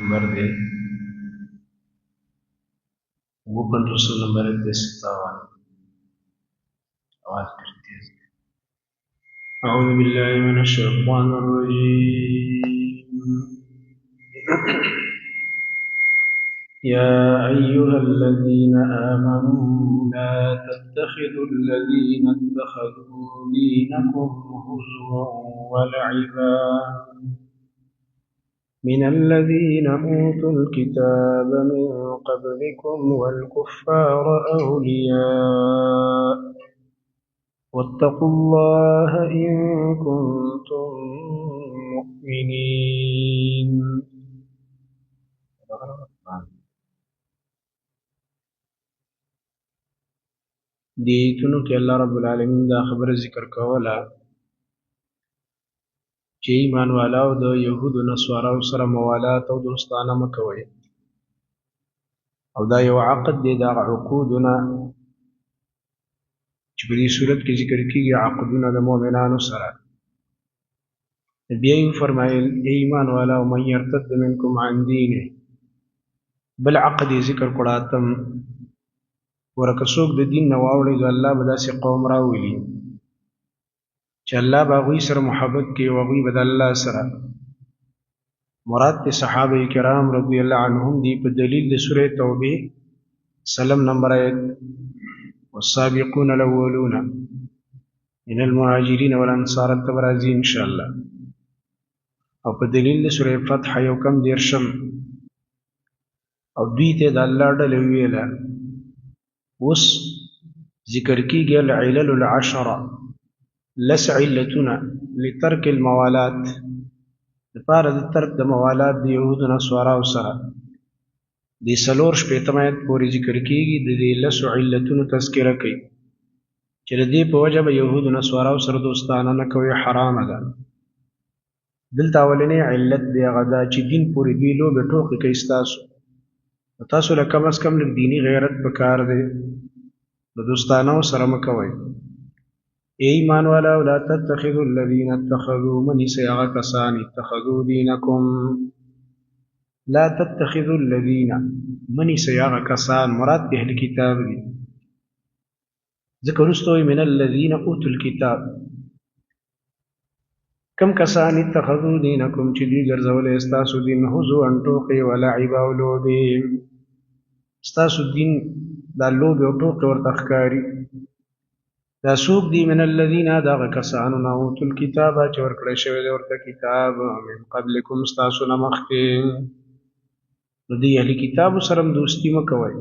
نمبر دے 52 نمبر دے 57 آواز کرتی ہے اعوذ باللہ من الشیطان الرجیم يا أيها الذين آمنوا لا تتخذوا الذين اتخذوا دينكم هزوا ولعبا من الذين أوتوا الكتاب من قبلكم والكفار أولياء واتقوا الله إن كنتم مؤمنين. دیتونو کې الله رب العالمین دا خبر ذکر کوله چې ایمان والاو د يهودو نصاراو سره موالات او دوستانه مکوئ او دا یو عقد دی دا عقودنا چې په دې صورت کې ذکر کیږي عقدونه د مؤمنانو سره. بیا یې فرمایل ایمان والاو من يرتد منکم عن دینه بل عقد ذکر کړه ورکه څوک د دین نه واوړي نو الله به داسې قوم راولي چې الله به هغوی سره محبت کوي او هغوی به د الله سره مراد د صحابه کرام رضی الله عنهم دی په دلیل د سوره توبه سلم نمبر آیت والسابقون الاولون من المهاجرین والانصار التبرازی ان شاء الله او په دلیل د سوره فتح یو کم دیرشم او دوی ته د الله ډله ویله. اوس ذکر کیږي العلل العشره لس علتنا لترک الموالات لپاره د ترک د موالات د یهودو نصاراو سره د څلور شپېتم آیت پورې ذکر کیږي د دې لسو علتونو تذکره کوي چې د دې په وجه به یهودو نصاراو سره دوستانه نه کوي حرامه ده. دلته اولنی علت دی هغه دا چې دین پورې دوی لوبې ټوکې کوي تاسو له کم از کم لږ دیني غیرت پکار دی د دوستانو سره مه کوئ. ایمان والاو لا تتخذوا الذین اتخذوا منیسئ هغه کسان اتخذوا دینکم لا تتخذوا الذین منیسئ هغه کسان مراد د اهل کتاب دي ذکر وروسته وایي من الذین اوتوا الکتاب کم کسان اتخذوا دینکم چې دوی ګرځولی ستاسو دین هزوا ټوقې ولعبا او لوبې ستاسو دین دا لوبې او ټوقې ورته ښکاري. دا څوک دي من الذین د هغه کسانو نه اوتوا الکتاب چې ورکړی شوی دی ورته کتاب من قبلکم ستاسو نه مخکې نو دې اهل کتابو سره هم دوستي مه کوئ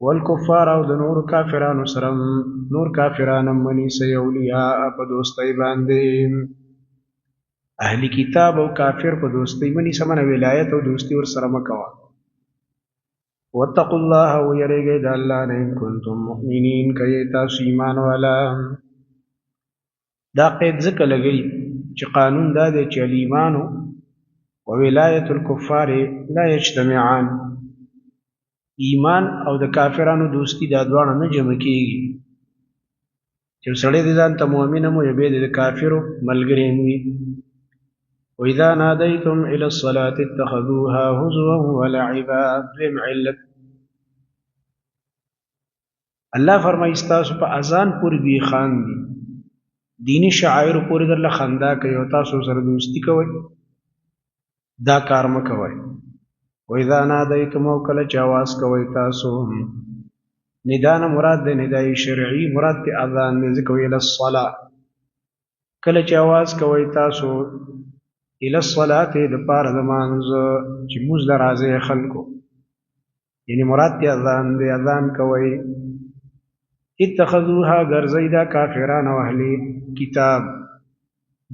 والکفار او د نورو کافرانو سره نور کافران هم ونیسئ اولیاء په دوستۍ باندې. اهلی کتاب او کافر په دوستی منی سمنه ولایت او دوستی ور سره مکوا. واتقوا الله ويرګي د الله نه ان کنتم مؤمنین کای تاسو ایمان والا. دا قید ذکر لګی چې قانون دا دی چې ایمان او ولایت الکفار لا یجتمعان ایمان او د کافرانو دوستی دا دواړه نه جمع کیږي چې سړی دې ځان ته مؤمن مو یبه د کافرو ملګری وي. وإذا ناديتم إلى الصلاة اتخذوها هزوا ولعبا دریم علت الله فرمایي ستاسو په اذان پورې دوی خاندي دینی شعائر پورې درله خندا کوي او تاسو سره دوستي کوئ دا کار مه کوئ. وإذا ناديتم او کله چې اواز کوئ تاسو ندا نه مراد د ندای شرعي مراد د اذان نه ځکه ویل الصلاة کله چې اواز کوئ تاسو الى الصلاة د پاره د مانځ چې موږ له راځي خلکو یعنی مراد دی اذان کوي. اتخذوها غرزیدا کافران او اهل کتاب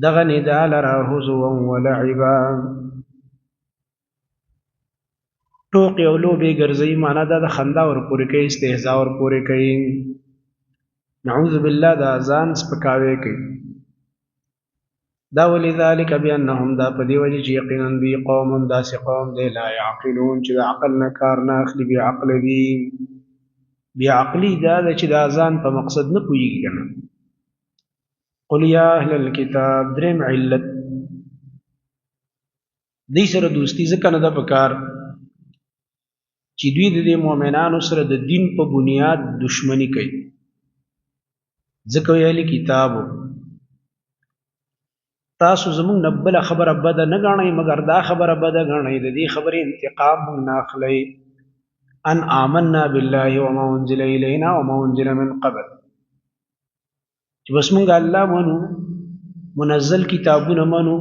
دغه ندا لرا هزوا ولعبا ټوقې او لوبې ګرځي معنا دا د خندا ور پورې کوي استهزاء ور پورې کوي. نعوذ بالله د اذان سپکاوي کوي. دا ولذلك بانهم دا په دی وجه چې یقینا دی قوم داسې قوم دی لا يعقلون چې عقل نه کار نه اخلي بیا عقل دی بیا عقلی دا چې د اذان په مقصد نه پوهیږي کنه. قل یا اهل الكتاب دریم علت دی سره دوستی ځکه نه ده پکار چې دوی د دې مؤمنانو سره د دین په بنیاد دشمنی کوي. ځکه ویلي کتابو تاسو زمونږ نه بله خبره بده نه ګڼئ مګر دا خبره بده ګڼئ د دې خبرې انتقام مونږ نه اخلئ. ان آمنا بالله وما انزل الینا وما انزل من قبل، چې بس مونږ الله منو، منزل کتابونه منو،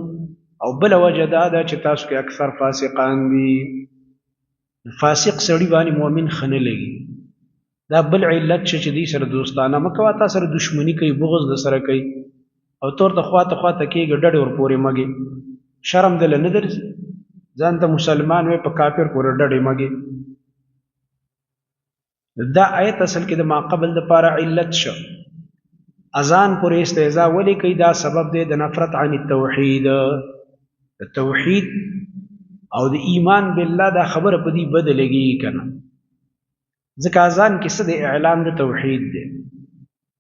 او بل وجه دا ده چې تاسو کې اکثر فاسقان دي. فاسق سړي باندې مؤمن ښه نه لګي. دا بل علت چې دوی سره دوستانه مه کوه، تا سره دشمني کوي، بغض د سره کوي او تور ته خواته خواته کېږي، ډډې ورپورې مږې، شرم دله نه درځي، ځان ته مسلمان وی په کافر پورې ډډې مږې. دا آیت اصل کې د ما قبل د پاره علت شو. اذان پورې استهزاء ولې کوي؟ دا سبب دی د نفرت عن التوحید. د توحید او د ایمان بالله دا خبره په دې بدلېږي کنه. ځکه اذان کې څه د اعلان د توحید دی.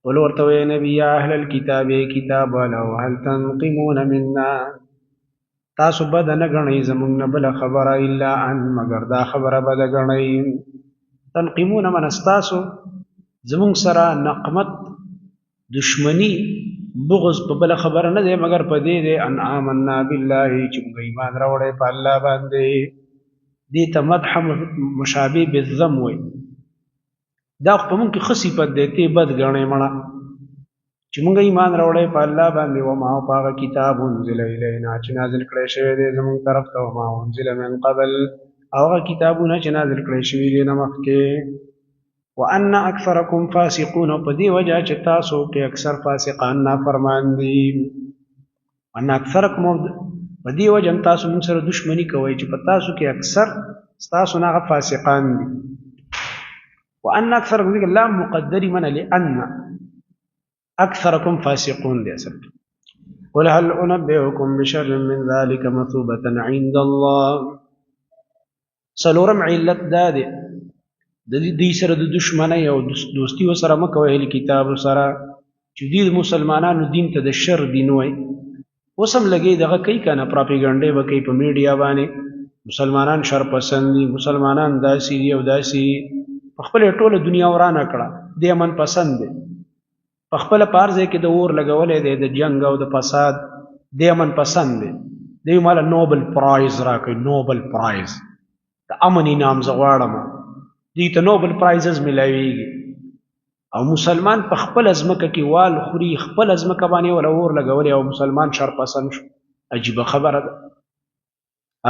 قل ورته وی نبی یا اهل الكتاب کتاب ولو هل تنقمون منا، تاسو بد نه ګڼئ زمونږ نه بله خبره الا ان مگر دا خبره بده ګڼئ. تنقمون من استاسو زمونږ سره نقمت دشمنی بغض په بله خبره نه دی مگر په دې دی ان آمنا بالله چې موږ ایمان راوړی په الله باندې. دې ته مدح مشابه بالذم وی. دا خو په مونږ کې ښه صفت دی، ته بد ګڼې مړه چې مونږ ایمان راوړی په الله باندې. وما او په هغه کتاب انزل الینا چې نازل کړی شوی دی زمونږ طرف ته، وما انزل من قبل او هغه کتابونه چې نازل کړی شوي دي نه مخکې. وان اکثرکم فاسقون، په دې وجه چې تاسو کې اکثر فاسقان نافرمان دي. وان اکثرکم، په دې وجه تاسو موږ سره دشمني کوئ چې په تاسو کې اکثر ستاسو نه هغه فاسقان دي. وان اکثرکم لام مقدری من لان اکثرکم فاسقون دی اصل. قل هل انبئکم بشر من ذلك مثوبة عند الله. څلورم علت دا دی د دې سره د دشمنۍ او دوستي ورسره مه کوئ اهل کتابو سره چې دوی د مسلمانانو دین ته د شر دین وایي. اوس هم لګي دغه کوي که نه، پراپیګنډې به کوي په میډیا باندې، مسلمانان شر پسند دي، مسلمانان داسې دي او داسې. په خپله ټوله دنیا ورانه کړه، دی امن پسند دی. په خپله په هر ځای کې د اور لګولی دی د جنګ او د فساد، دی امن پسند دی. دی ماله نوبل پرایز راکوي، نوبل پرایز د امن انعام زه غواړم. دوی ته نوبل پرایزز میلاویږي او مسلمان په خپله ځمکه کې وال خوري، خپله ځمکه باندې وله اور لګولی او مسلمان شرپسند شو. عجیبه خبره ده.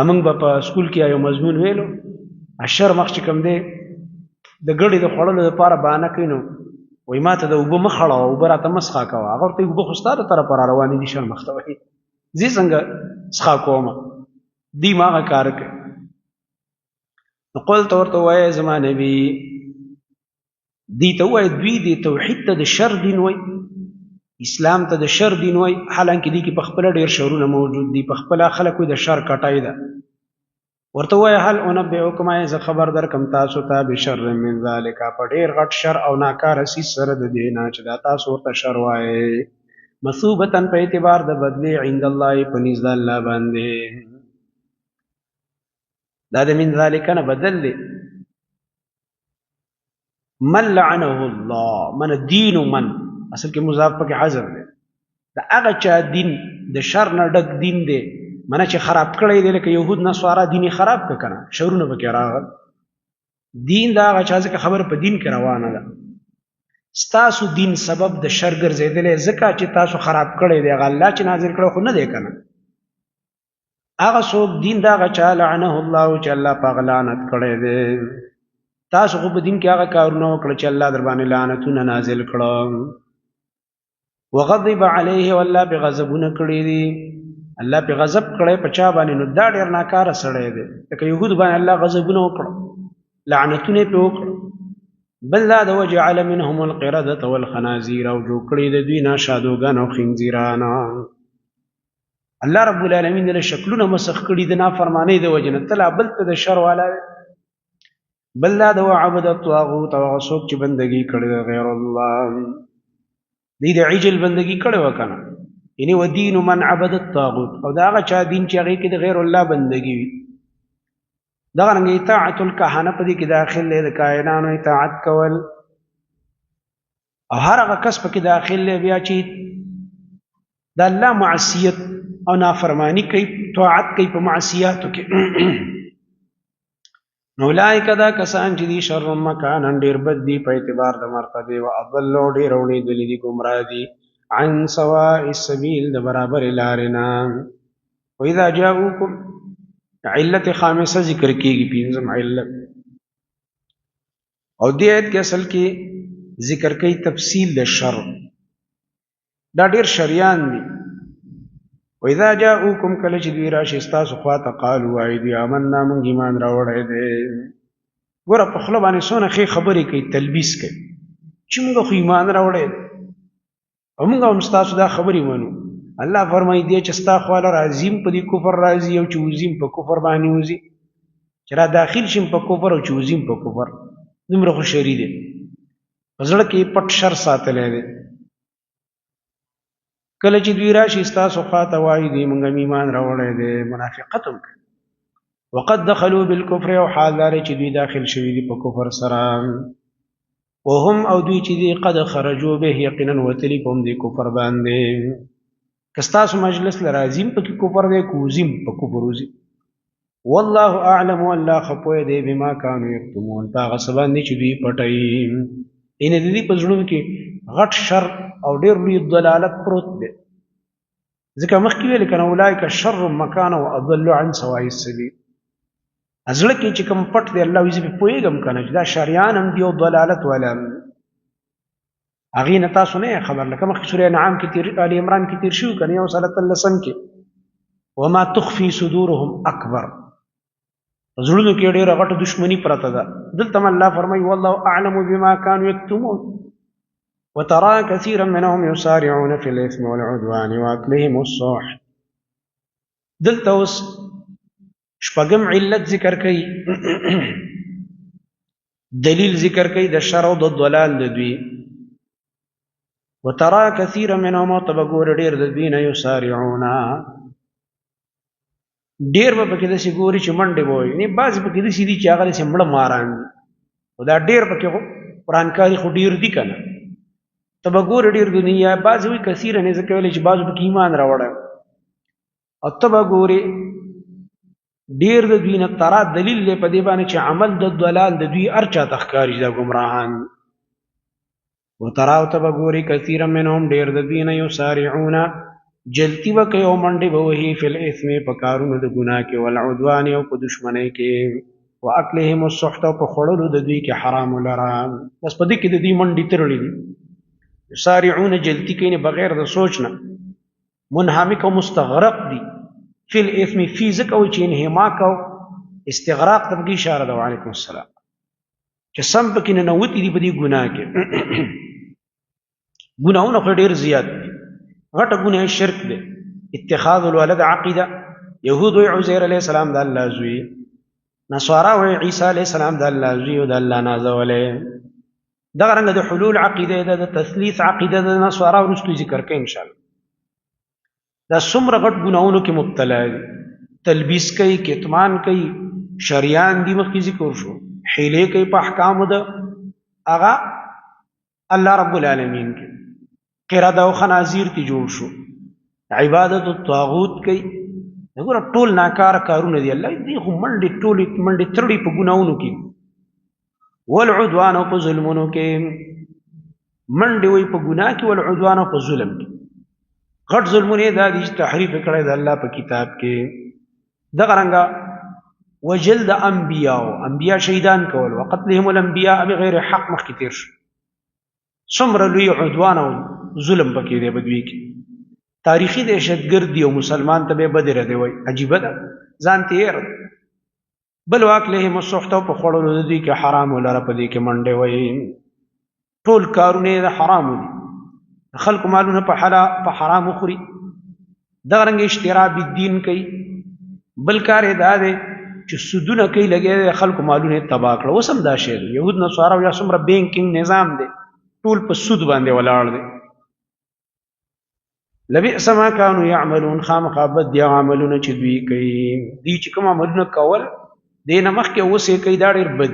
موږ به په سکول کې یو مضمون ویلو، اشر مخ چې کوم دی د ګړې د خوړلو دپاره بهانه کوي، نو وایي ما ته د اوبه مه خړوه، اوبه راته مه څښا کوه. هغه ورته اوبه خو ستا د طرفه را روانې دي شر مخته وایي، زه څنګه څښا کومه. دوی ما هغه کار کوي. نو قلت ورته وایه زما نبي دې ته ووایه دوی د توحید ته د شر دین وایي، اسلام ته د شر دین وایي، حالانکې دې کې په خپله ډېر شرونه موجود دي، په خپله خلک وایي د شر کټۍ ده. ورته وایه هل انبئکم، آیا زه خبر درکم تاسو ته بشر من ذلک، په ډېر غټ شر او ناکاره څیز سره د دې نه چې دا تاسو ورته شر وایې، مثوبة په اعتبار د بدلې عند الله په نزد د الله باندې. دا د من ذالک نه بدل دی. من لعنه الله، من دین من اصل کې مضاف پکې حذف دی. دا هغه چا دین د شر نه ډک دین دی، منه چې خراب کړی دی، لکه یهود نصارا دین خراب که کنه، شرونه پکې راغل. دین دا هغه چا ځکه خبر په دین کې روانه ده. ستاسو دین سبب د شر ګرځېدلی ځکه چې تاسو خراب کړی دی، هغه الله چې نازل کړی خو نه دی کنه. هغه څوک دین دا هغه چا لعنه الله چې الله په هغه لعنت کړی دی. تاسو خو په دین کې هغه کارونه وکړه چې الله در باندې لعنتونه نازل کړه. وغضب علیه، والله پې غضبونه کړي دي، الله پې غضب کړی په چا باندې، نو دا ډېر ناکاره سړی دی. لکه یهود باندې الله غضبونه وکړه، لعنتونه یې پې وکړه. بل دا د وجعل منهم القردة والخنازیر، او جوړ کړي د دوی نه شادوګان او خنزیران. الله رب العالمین دې شکلونه مسخ کړي د نافرمانۍ د وجې نه، ته لا بل ته د شر والا دی. بل دا د وعبد الطاغوت، او هغه څوک چې بندګي کړې د غیر الله، دوی د عجل بندګي کړې وه که نه، یعنی ودین من عبد الطاغوت، او دا هغه چا دین چې هغې کې د غیر الله بندګي وي. دغه رنګه اطاعت الکهنه په دې کې داخل دی، د کاهنانو اطاعت کول. او هر هغه کس پکې داخل دی بیا چې د الله معصیت او نافرمانی کوي، طاعت کوي په معصیاتو کې. نو اولئک دا کسان چې دي شر مکانا ډېر بد دي په اعتبار د مرتبې، و اضلوا ډېر اړېدلي دي، ګمراه دي، عن سواء السبیل د برابر لارې نه. واذا جاءوکم علت خامسه ذکر کیږي، پنځم علت. او دې آیت کې اصل کې ذکر کوي تفصیل د شر. دا ډېر شریان دي. واذا جاءوکم کله چې دوی راشي ستاسو خواته قالوا وایي دوی آمنا موږ ایمان راوړی دی. ګوره په خوله باندې څونه ښې خبرې کوي، تلبیس کوي چې موږ خو ایمان راوړی دی او موږ هم ستاسو دا خبرې منو. الله فرمایي دی چې ستا خواله راځي په دې کفر راځي، او چې وځي په کفر باندې وځي، چې را داخل شي په کفر او چې وځي په کفر. دومره خو شري دی، په زړه کې پټ شر ساتلی دی. کله چې دوی راشي ستاسو خواته وایي دوی موږ ایمان راوړی دی، منافقت هم کوي. وقد دخلوا بالکفر، او حال دا چې دوی داخل شوي دي په کفر سره. وهم او دوی چې دي قد خرجوا به، یقینا وتلي په همدې کفر باندې. که ستاسو مجلس له راځي پکې کفر دی، که وځي په کفر وځي. والله اعلم، والله ښه پوهه دی بما کانوا یکتمون، په هغه څه باندې چې دوی پټوي. یعنې د دې په زړونو کې غټ شر او ډېر لوی ضلالت پروت دی. ځکه مخکې ویل که نه اولئک شر مکانا واضل عن سواء السبیل. زړه کې چې کوم پټ دی الله وایي زه پرې پوهېږم که نه چې دا شریان هم دي او ضلالت والا هم دي. هغې نه تاسو نه خبر، لکه مخکې سوره انعام کې آل عمران کې تېر شوي که نه 113 کې وما تخفي صدورهم اکبر. زړونو کې ډېره غټه دشمني پرته ده. دلته هم الله فرمایي والله اعلم بما كانوا يكتمون وترى كثيرا منهم يسارعون في الاثم والعدوان واكلهم السحت. دلته اوس شپږم علت ذکر کوي، دلیل ذکر کوي د شر او د ضلال د دوی. وترى كثيرا منهم، وتبګور ډېر د دوی نه یسارعون، ډېر به پکې داسې ګوري چې منډې به وایي. بعضې پکې داسې دي چې هغه داسې مړه ماران دي، خو دا ډېر پکې قرآنکاري خو ډېر دي که نه. ته به ګورې ډېر دنیا، بعضې وایي کثیره نه، ځکه ویلی چې بعضو پکې ایمان راوړی، او ته به ګورې ډېر د دوی نه ترا دلیل دی په دې باندې چې عمل د ضلال د دوی هر چا ته ښکاري دا ګمراهان. وترا او ته به ګورې کثیره منهم ډېر د دوی نه یسارعون جلتی به کوي او منډې به وهي فی الاثم په کارونو د ګناه کې، والعدوان او په دشمنۍ کې، واکلهم السحت او په خوړلو د دوی کې حرام لره. بس په دې کې د دوی منډې تړلې دي. یسارعون جلتی کوي بغیر د سوچ نه، منهمک او مستغرق دي. فی الاثم فی ځکه وایي چې انهماک او استغراق ته پکې اشاره ده. وعلیکم السلام، چې سم پکې ننوتي دي په دې ګناه کې. ګناهونه خو ډېر زیات دي. غټه ګناه شرک دی، اتخاذ الولد عقیده. یهود وایي عزیر علیه السلام د الله زوی، نصارا وایي عیسی علیه السلام د الله زوی او د الله نازولی. دغه رنګه د حلول عقیده ده، د تثلیث عقیده ده، د نصارا وروستو ذکر کوي انشاءالله. دا څومره غټ ګناهونو کې مبتلا دي، تلبیس کوي، کتمان کوي، شریان دي، مخکې ذکر شو، حیلې کوي په احکامو د هغه الله رب العالمین کې، قرده او خنازیر تی جوړ شو، عبادت الطاغوت کوي. وګوره ټول ناکاره کارونه دي. الله دې خو منډې ټولې منډې تړلې په ګناهونو کې، والعدوان او په ظلمونو کې. منډې وایي په ګناه کې، والعدوان او په ظلم کې. غټ ظلمونه دا دي چې تحریف کړی د الله په کتاب کې. دغه رنګه وجل د انبیاء شهیدان کول، وقتلهم الانبیاء بغیر حق مخکې تېر شو. څومره لوی عدوان او ظلم پکې دی په دوی کې. تاریخي دهشتګردي او مسلمان ته به بدر دی وایي، عجیبه ده، ځان تېر. بل واکلهم السحت، په خوړلو د دوی کې حرام ولره په دې کې منډې وایي. ټول کارونه د حرامو دي، خلق مالونه په حرام خوري. دغه رنګ اشترا بالدین کوي. بل کار یې دا دی چې سودونه کوي، لګیا خلق مالونه تباه کړه. اوس هم دا شی دی، یهود نصارا یا څومره بینکینګ نظام دی ټول په سود باندې ولاړ دی. لبئس ما كانوا يعملون خامخا بد دي عملونه چې دوی کوي دي چې کوم عملونه کول دینه مخکې اوسې کوي دا ډېر بد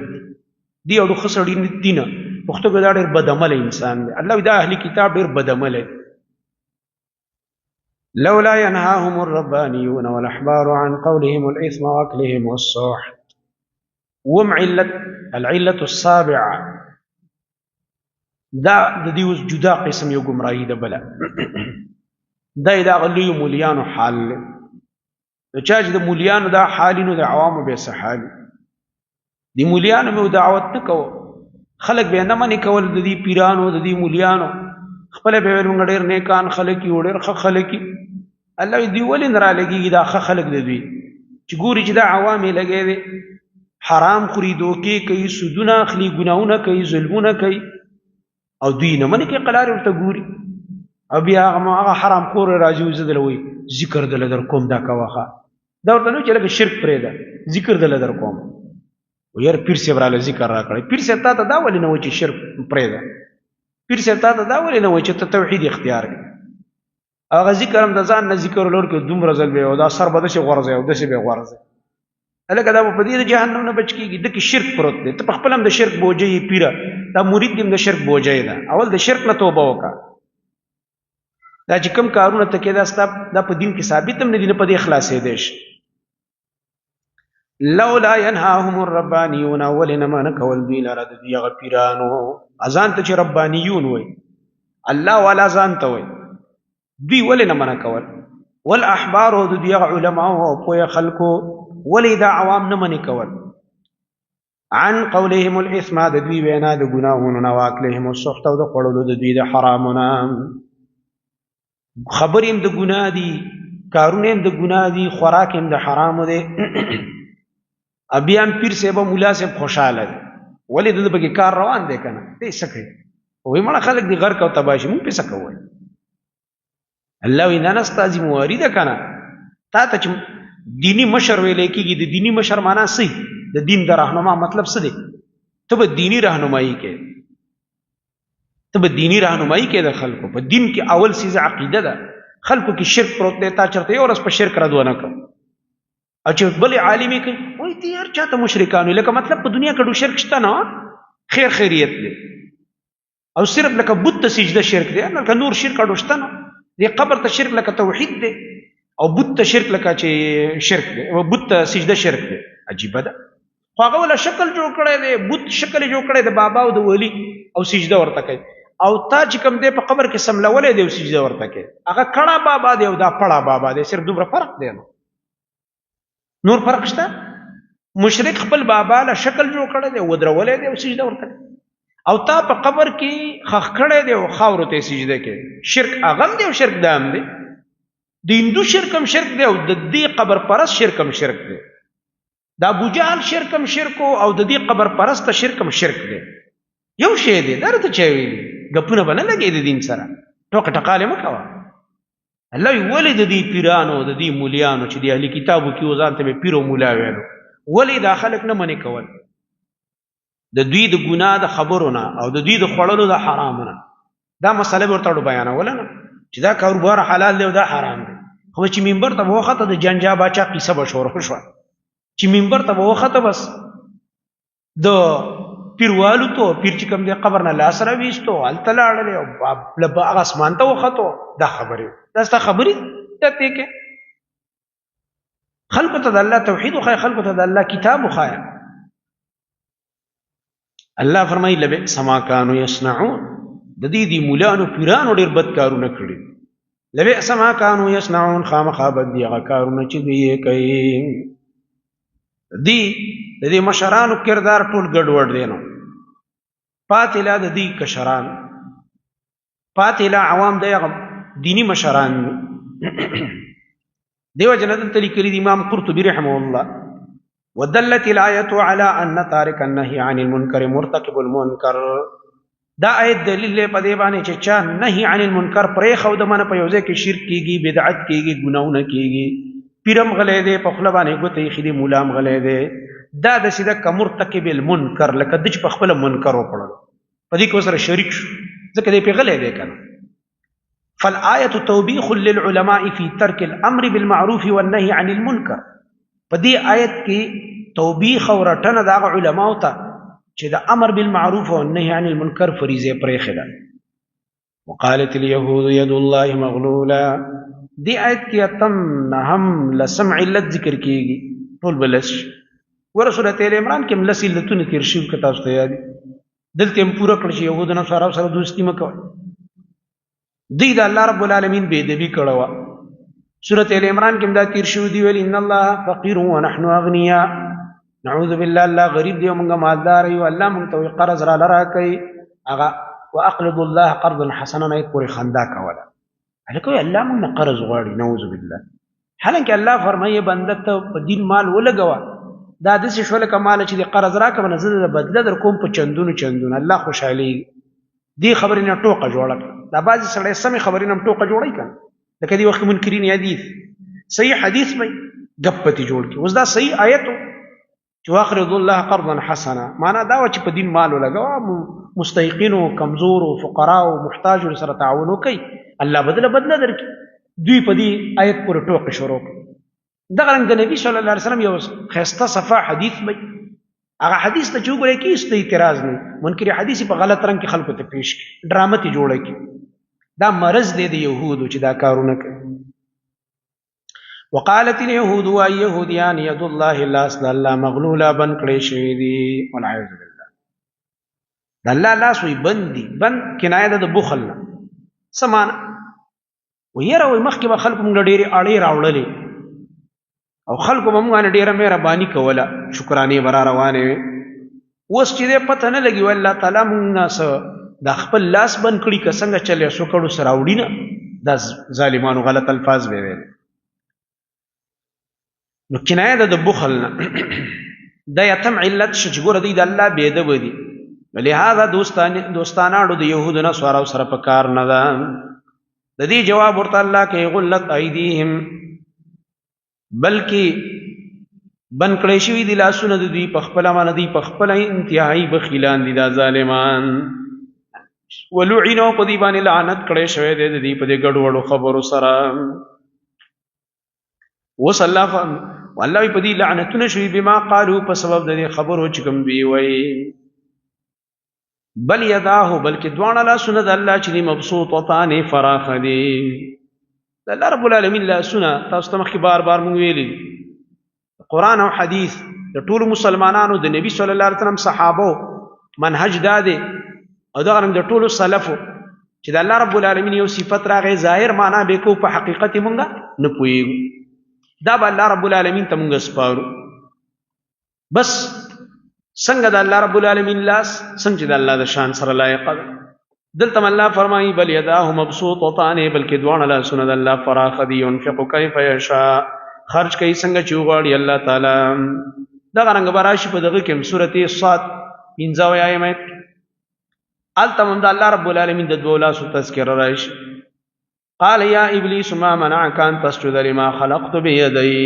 دي او خسړی دینه پښتو کې دا ډېر بد عمل انسان دی الله دا اهلی کتاب ډېر بد عمل دی لولا ينهاهم الربانيون والاحبار عن قولهم الاثم واكلهم السحت العله السابعه دا د دې اوس جدا قسم یو گمراهی ده بله دا غلیو مولیانو حال د چا چې د مولیانو دا حالینو د عوامو به څه حال دي مولیانو مې دعوت نه کوو خلک به نه منې کول د دې پیرانو د دې مولیانو خپل به ویل موږ ډېر نیکان خلک یو ډېر ښه خلک الله دې ولې نه رالګي دا ښه خلک د دوی چې ګوري چې دا عوام یې لګې دي حرام خوري دوکې کوي سودونه اخلي ګناهونه کوي ظلمونه کوي او دوی نه منې کوي قلار ورته ګوري او بیا هغه حرام خور راځي وزدل وي ذکر دل در کوم دا کواخه دا ورته نو چې لکه شرک پرې ده ذکر دل در کوم وير پیر سی براله ذکر را کړی پیر سی تا ته دا ولې نه و چې شرک پرې ده پیر سی تا ته دا ولې نه و چې توحید اختیار کړي هغه ذکر هم د ځان نه ذکر لور کې دومره ځل به او دا سر بده شي غورځي او دسه به غورځي الکه دا په دې جهنم نه بچ کیږي د کې شرک پروت دی ته خپل هم د شرک بوجي پیره دا مرید دې د شرک بوجي ده اول د شرک نه توبه وکړه دا چې کوم کارونه ته کې دا ستاب دا په دین کې ثابت هم نه دي په دې اخلاصې دیش لولا ينهاهم الربانيون ولنما نكول بي لرد دي غفيرانو اذان ته چې ربانيون وي الله ولا ځان ته وي دوی ولنما نکول والاحبار دي علماء او په خلکو ولی دا عوام نه منې کول عن قولهم الاثم د دوی وینا د ګناهونو نه واکلهم السحت او د خړلو د دوی د حرامونه خبریم د ګناه دي کارونه د ګناه دي خوراک هم د حرام دي ابيان پیر سے به مولا سے خوشاله ولی د بګی کار روان دی کنه دې سکه وې مړه خلک دی غر کو تباشي مون په سکه وای الله وینا نستازم وارده کنه تا ته دینی مشر ویلې کېږي د دینی مشر معنا څه د دین د راهنما مطلب څه دی ته به دینی راهنمایي کې د خلکو په دین کې اول سیز عقیده ده خلکو کې شرک پروت دی تا چرته یو ورځ په شرک را دوه نه کړ او چې بل عالمي کوي وای تی هر چاته مشرکانو لکه مطلب په دنیا کې ډو شرک شته نه خیر خیریت دی او صرف لکه بت ته سجده شرک دی لکه نور شرک ډو شته نه دی قبر ته شرک لکه توحید دی او بت ته شرک لکه چې شرک دی او بت ته سجده شرک دی عجیب ده خو هغه ولا شکل جوړ کړی دی بت شکل جوړ کړی دی بابا او د ولی او سجده ورته کوي او تا چې کوم دی په قبر کې سملولې دی او سجده ورته کوي هغه کړه بابا دی او دا پړه بابا دی صرف دومره فرق دی نور فرق شته مشرک خپل بابا له شکل جوړ کړی دی ودرولې دی او سجده ورته او تا په قبر کې خخ کړی دی او خاور ته سجده کوي شرک اغم دی او شرک دام دی د هندو شرکم شرک دی او د دې قبر پرست شرکم شرک دی دا ابو جهل شرکم شرک او د دې قبر پرست شرکم شرک دی یو شی دی درته چي ویلي غپونه بنه لګي د دین سره ټوک ټقاله مکوا الله ولې د دې پیرانو د دې مولیانو چې د اهلي کتابو کې وزان ته پیرو مولا ویلو ولې دا خلک نه منې کول د دوی د ګناه د خبرونه او د دوی د خړلو د حرامونه دا مسله ورته بیانول نه چې دا کاروبار حلال دی او دا حرام دی خو چې منبر ته وخته د جنجا باچا قصه بشور شو چې منبر ته وخته بس د پیروالو ته پیر چې کوم دی قبر نه لاس را وېستو التلاړل او لب اسمان ته وخته دا خبره دا ست خبره ته کې خلق ته د الله توحید خو خلق ته د الله کتاب خو الله فرمایي لبه سما كانوا يصنعون د دې دی مولانو پیرانو ډېر بد کارونه کړی لبه سما كانوا يصنعون خامخا بد دی هغه کارونه چې دوی کوي دی د دې مشرانو کردار ټول ګډوډ دی نو پاتې لا د دې کشران پاتې لا عوام د دینی مشران دیو جنت تلیکلی دی امام قرطبی رحمه الله ودلت الآية على أن تارك النهي عن المنكر مرتكب المنكر دا آیت دلیل له پدې باندې چې چا نهي عن المنکر پرې خو د منه په یوځه کې شرک کیږي بدعت کیږي ګناونه کیږي پیرم غلې دې په خپل باندې ګوتې خېدي مولام غلې دې دا د سیده کمرتکب المنکر لکه د په خپل منکر وکړل پدې کو سره شریک شو ځکه دې په غلې دې کنه فالآية توبيخ للعلماء في ترك الأمر بالمعروف والنهي عن المنكر. فدي آیت کې توبیخ او رټنه د علماء ته چې د امر بالمعروف او النهي عن المنکر فریضه پرې خده. وقالت اليهود يد الله مغلوله. دی آیت کې اتم نهم لسم علت ذکر کیږي ټول بلش. ور سورۃ ال عمران کې ملس علتونه تیر شي که تاسو ته یاد دلته هم پوره کړی چې يهود نه سره دوستی مکو. دی د الله رب العالمین به ادبی کړه. سورۃ ال عمران کې دا تیر شو دی ویل ان الله فقير ونحن اغنياء. نعوذ بالله الله غریب دی او موږ مالدار یو. الله موږ ته قرض را لرا کوي هغه واقرض الله قرضا حسنا نه پوری خندا کوله. هلکه الله موږ قرض غواړي نعوذ بالله. حالانکه الله فرمایي بنده ته په دین مال ولګوا دا د څه شول کمال چې قرض راکم نه زړه بدله در کوم په چندونو الله خوشحالي. دی خبرې نه ټوکه جوړه دا بعض سړی سمې خبرې نه ټوکه جوړی کړه لکه دی وخت منکرین حدیث صحیح حدیث مې غپتی جوړ کی. اوس دا صحیح آیت چې واقرض الله قرضا حسنا معنا دا و چې په دین مال ولګوا مستحقین او کمزور او فقرا او محتاج سره تعاون وکي الله بدله درکې. دوی په دې آیت پر ټوکه شروع دغه رنګ د نبی صلی الله علیه وسلم یو خسته صفه حدیث مې هغه حدیث ته چوغره کې است اعتراض نه منکر حدیث په غلط رنگ کې خلکو ته پیش کی ډرامه تی جوړه کی. دا مرض دی د يهودو چې دا کارونه کوي. وقالت اليهود واليهوديان يد الله لاس الله مغلوله بن کړي شوی دي والعياذ بالله. د الله لاس وي بند کنایه د بخل نه سمان ويره وي مخکې به خلکو موږ ډېری اړې راوړلې او خلکو به موږ ډېره مهرباني کوله شکرانه برا روانه وي. اوس چې پته نه لګي والله تعالی موږ دا خپل لاس بند کړي که څنګه چلې سو کړو سره وړي نه دا ظالمانو غلط الفاظ به ویل. نو کنایه د بخل نه دا یتم علت شو چې ګوره دی د الله بې ادب دي. لهذا دوستانه اړو د یهودو نه سوارو سره په کار نه ده. د دې جواب ورته الله کوي غلت ایدیهم بلکې بند کړی شوي دي لاسونه د دوی په خپله باندې دوی په خپله انتهایي بخیلان دي دا ظالمان. ولعنوا په دې باندې لعنت کړی شوی دی د دې په دې ګډوډو خبرو سره. اوس الله والله په دې لعنتونه شوي بما قالوا په سبب د دې خبرو چې کوم دوی وایي. بل یداه بلکې دواړه لاسونه د الله چې دي مبسوطتان فراخ دي. د الله رب العالمین لاسونه تاسو ته مخکې بار مونږ ویلي قرآن او حدیث د ټولو مسلمانانو د نبی صلی الله علیه وسلم صحابو منهج دا دی او دا رنګ د ټولو سلفو چې د الله رب العالمین یو صفت راغی ظاهر معنا به کو په حقیقت مونږ نه پوهیږو. دا به الله رب العالمین ته مونږ سپارو. بس څنګه د الله رب العالمین لاس څنګه د الله د شان سره لایق ده. دلته الله فرمایي بل یداه مبسوطتان بلکې دوه لاسونه د الله فراخ دي ينفق كيف يشاء خرج کوي څنګه چې وغواړي الله تعالی. دغه رنګ به راشي په دغه کې سورته صاد 15 آیت التم د الله رب العالمین د دوه لاسو تذکر راشي. قال يا ابلیس ما منعك ان تسجد لما خلقت بيدي.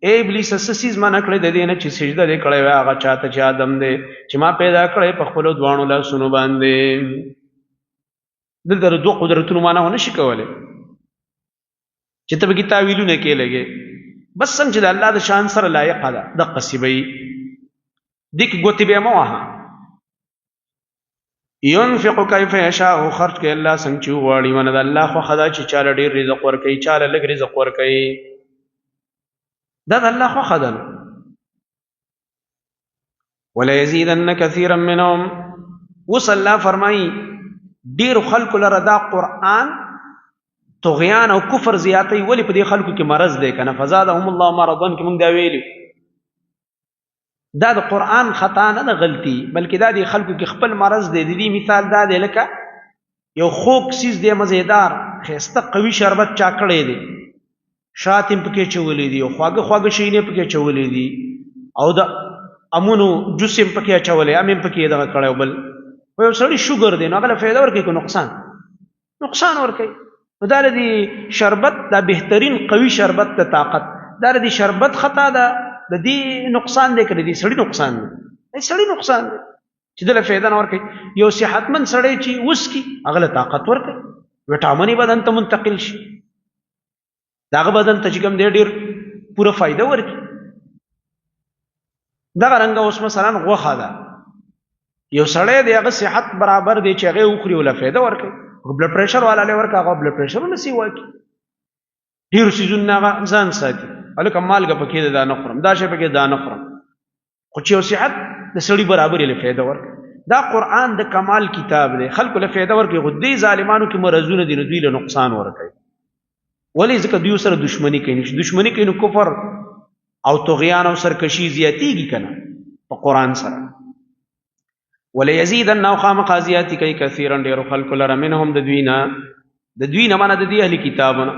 اے ابلیس سسیز ما نکړه د دې نه چې سجده دې کړې وای هغه چاته چې آدم دې چې ما پیدا کړې په خپل دوانو لاسونو باندې. دلته دوه قدرتونو معنا ونه شي کولای چې ته به کی تعویلونه کې لګي. بس څنګه چې د الله د شان سره لایق ده د قصبی دک ګوتی به مو وها ينفق كيف يشاء خرج کې الله څنګه چې غواړي ونه د الله خو خدا چې چاله ډیر رزق ورکړي چاله لږ رزق ورکړي دا د الله خو خدا. ولا يزيدن كثيرا منهم وصل الله فرمایي ډیر خلق لره دا قران طغیان او کفر زیاتی ولی په دې خلکو کې مرض دی کنه فزادهم الله مرضا کې موږ دا ویلو. دا د قران خطا نه غلطي بلکې دا د خلکو کې خپل مرض دی. د دې مثال دا دی لکه یو خوږ سیز دی مزیدار خسته قوي شربت چا کړی دی شاتم پکې چولې دی او خواږه شینې پکې چولې دي او د امونو جسم پکې چولې امم پکې دغه کړو بل یو سړی شوګر دی نو هغه فایده ورکوي که نقصان ورکوي. دا دی شربت دا بهترین قوي شربت د طاقت دا دی شربت خطا ده د دې نقصان دی کړي دی سړی نقصان دی چې دله فایده نه ورکوي. یو صحتمند سړی چې وسکي هغه له طاقت ورکوي وټامنی بدن ته منتقل شي، داغه بدن ته چې کوم دی ډیر پوره فائدہ ورکړي. دغه رنګه اوس مثلا غوښه ده، یو سړی دی هغه صحت برابر دی چې هغه وخوري ولا فائدہ ورکړي، بلډ پریشر والا له ورکه هغه بلډ پریشر نه سی واکي، ډیر سيزونه هغه ځان ساتي، الکه مالګه پکې ده نه خورم، دا شی پکې ده نه خورم، خو چې یو صحت د سړی برابر له فائدہ ورکړي. دا قرآن د کمال کتاب دی، خلکو له فائدہ ورکړي، خو دې ظالمانو کې مرزونه دي نو دوی له نقصان ورکړي. ولی ځکه دوی سره دشمنی کوي، دشمنی کوي نو کفر او طغیان او سرکشي زیاتیږي کنه په قرآن سره. وليزيدن او خامخا زیاتی کوي کثیرا ډیرو خلکو لره منهم د دوی نه معنی د دې اهل کتابونه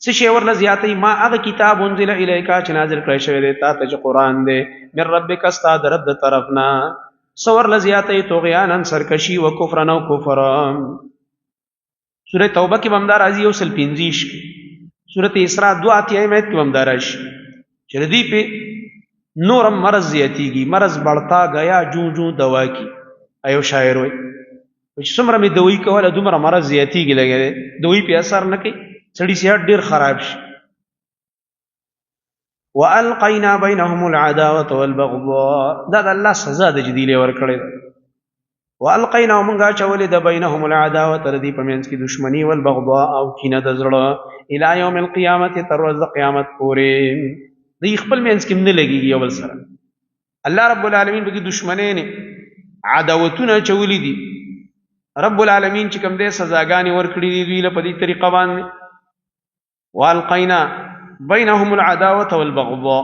څه شی ورله زیاتی ما هغه کتاب انزل الیکا چې نازل کړی شوی دی تا ته چې قرآن دی من ربک استا د رب د طرفنا سور لزیاتی طغیانا سرکشی و کفرا او کفر. سورۃ توبه کې بمدار راځي او سل 25 سورۃ اسراء 2 آیات کې بمدار راشي چې دې په نورم مرض زیاتیږي، مرض بڑھتا گیا جو جو دوا کی. ایو شاعر وای چې څومره می دوی کوله دومره مرض زیاتیږي، لګي دوی په اثر نه کوي، سړی صحت ډیر خراب شي. والقینا بینهم العداوه والبغضاء، دا د الله سزا د جديله ور کړی. والقینا ومنګه چولې د بینهم العداوه تر دې پمنځ کې دشمنی والبغضاء او کینه د زړه الی یوم القیامت تر ورځ قیامت پورې دی خپل مینس کې نه لګيږي یو بل سره. الله رب العالمین به دشمنی نه عداوتونه چولې دي، رب العالمین چې کوم دې سزاګانی ورکړي دي دوی له په دې طریقه باندې. والقینا بینهم العداوه والبغضاء.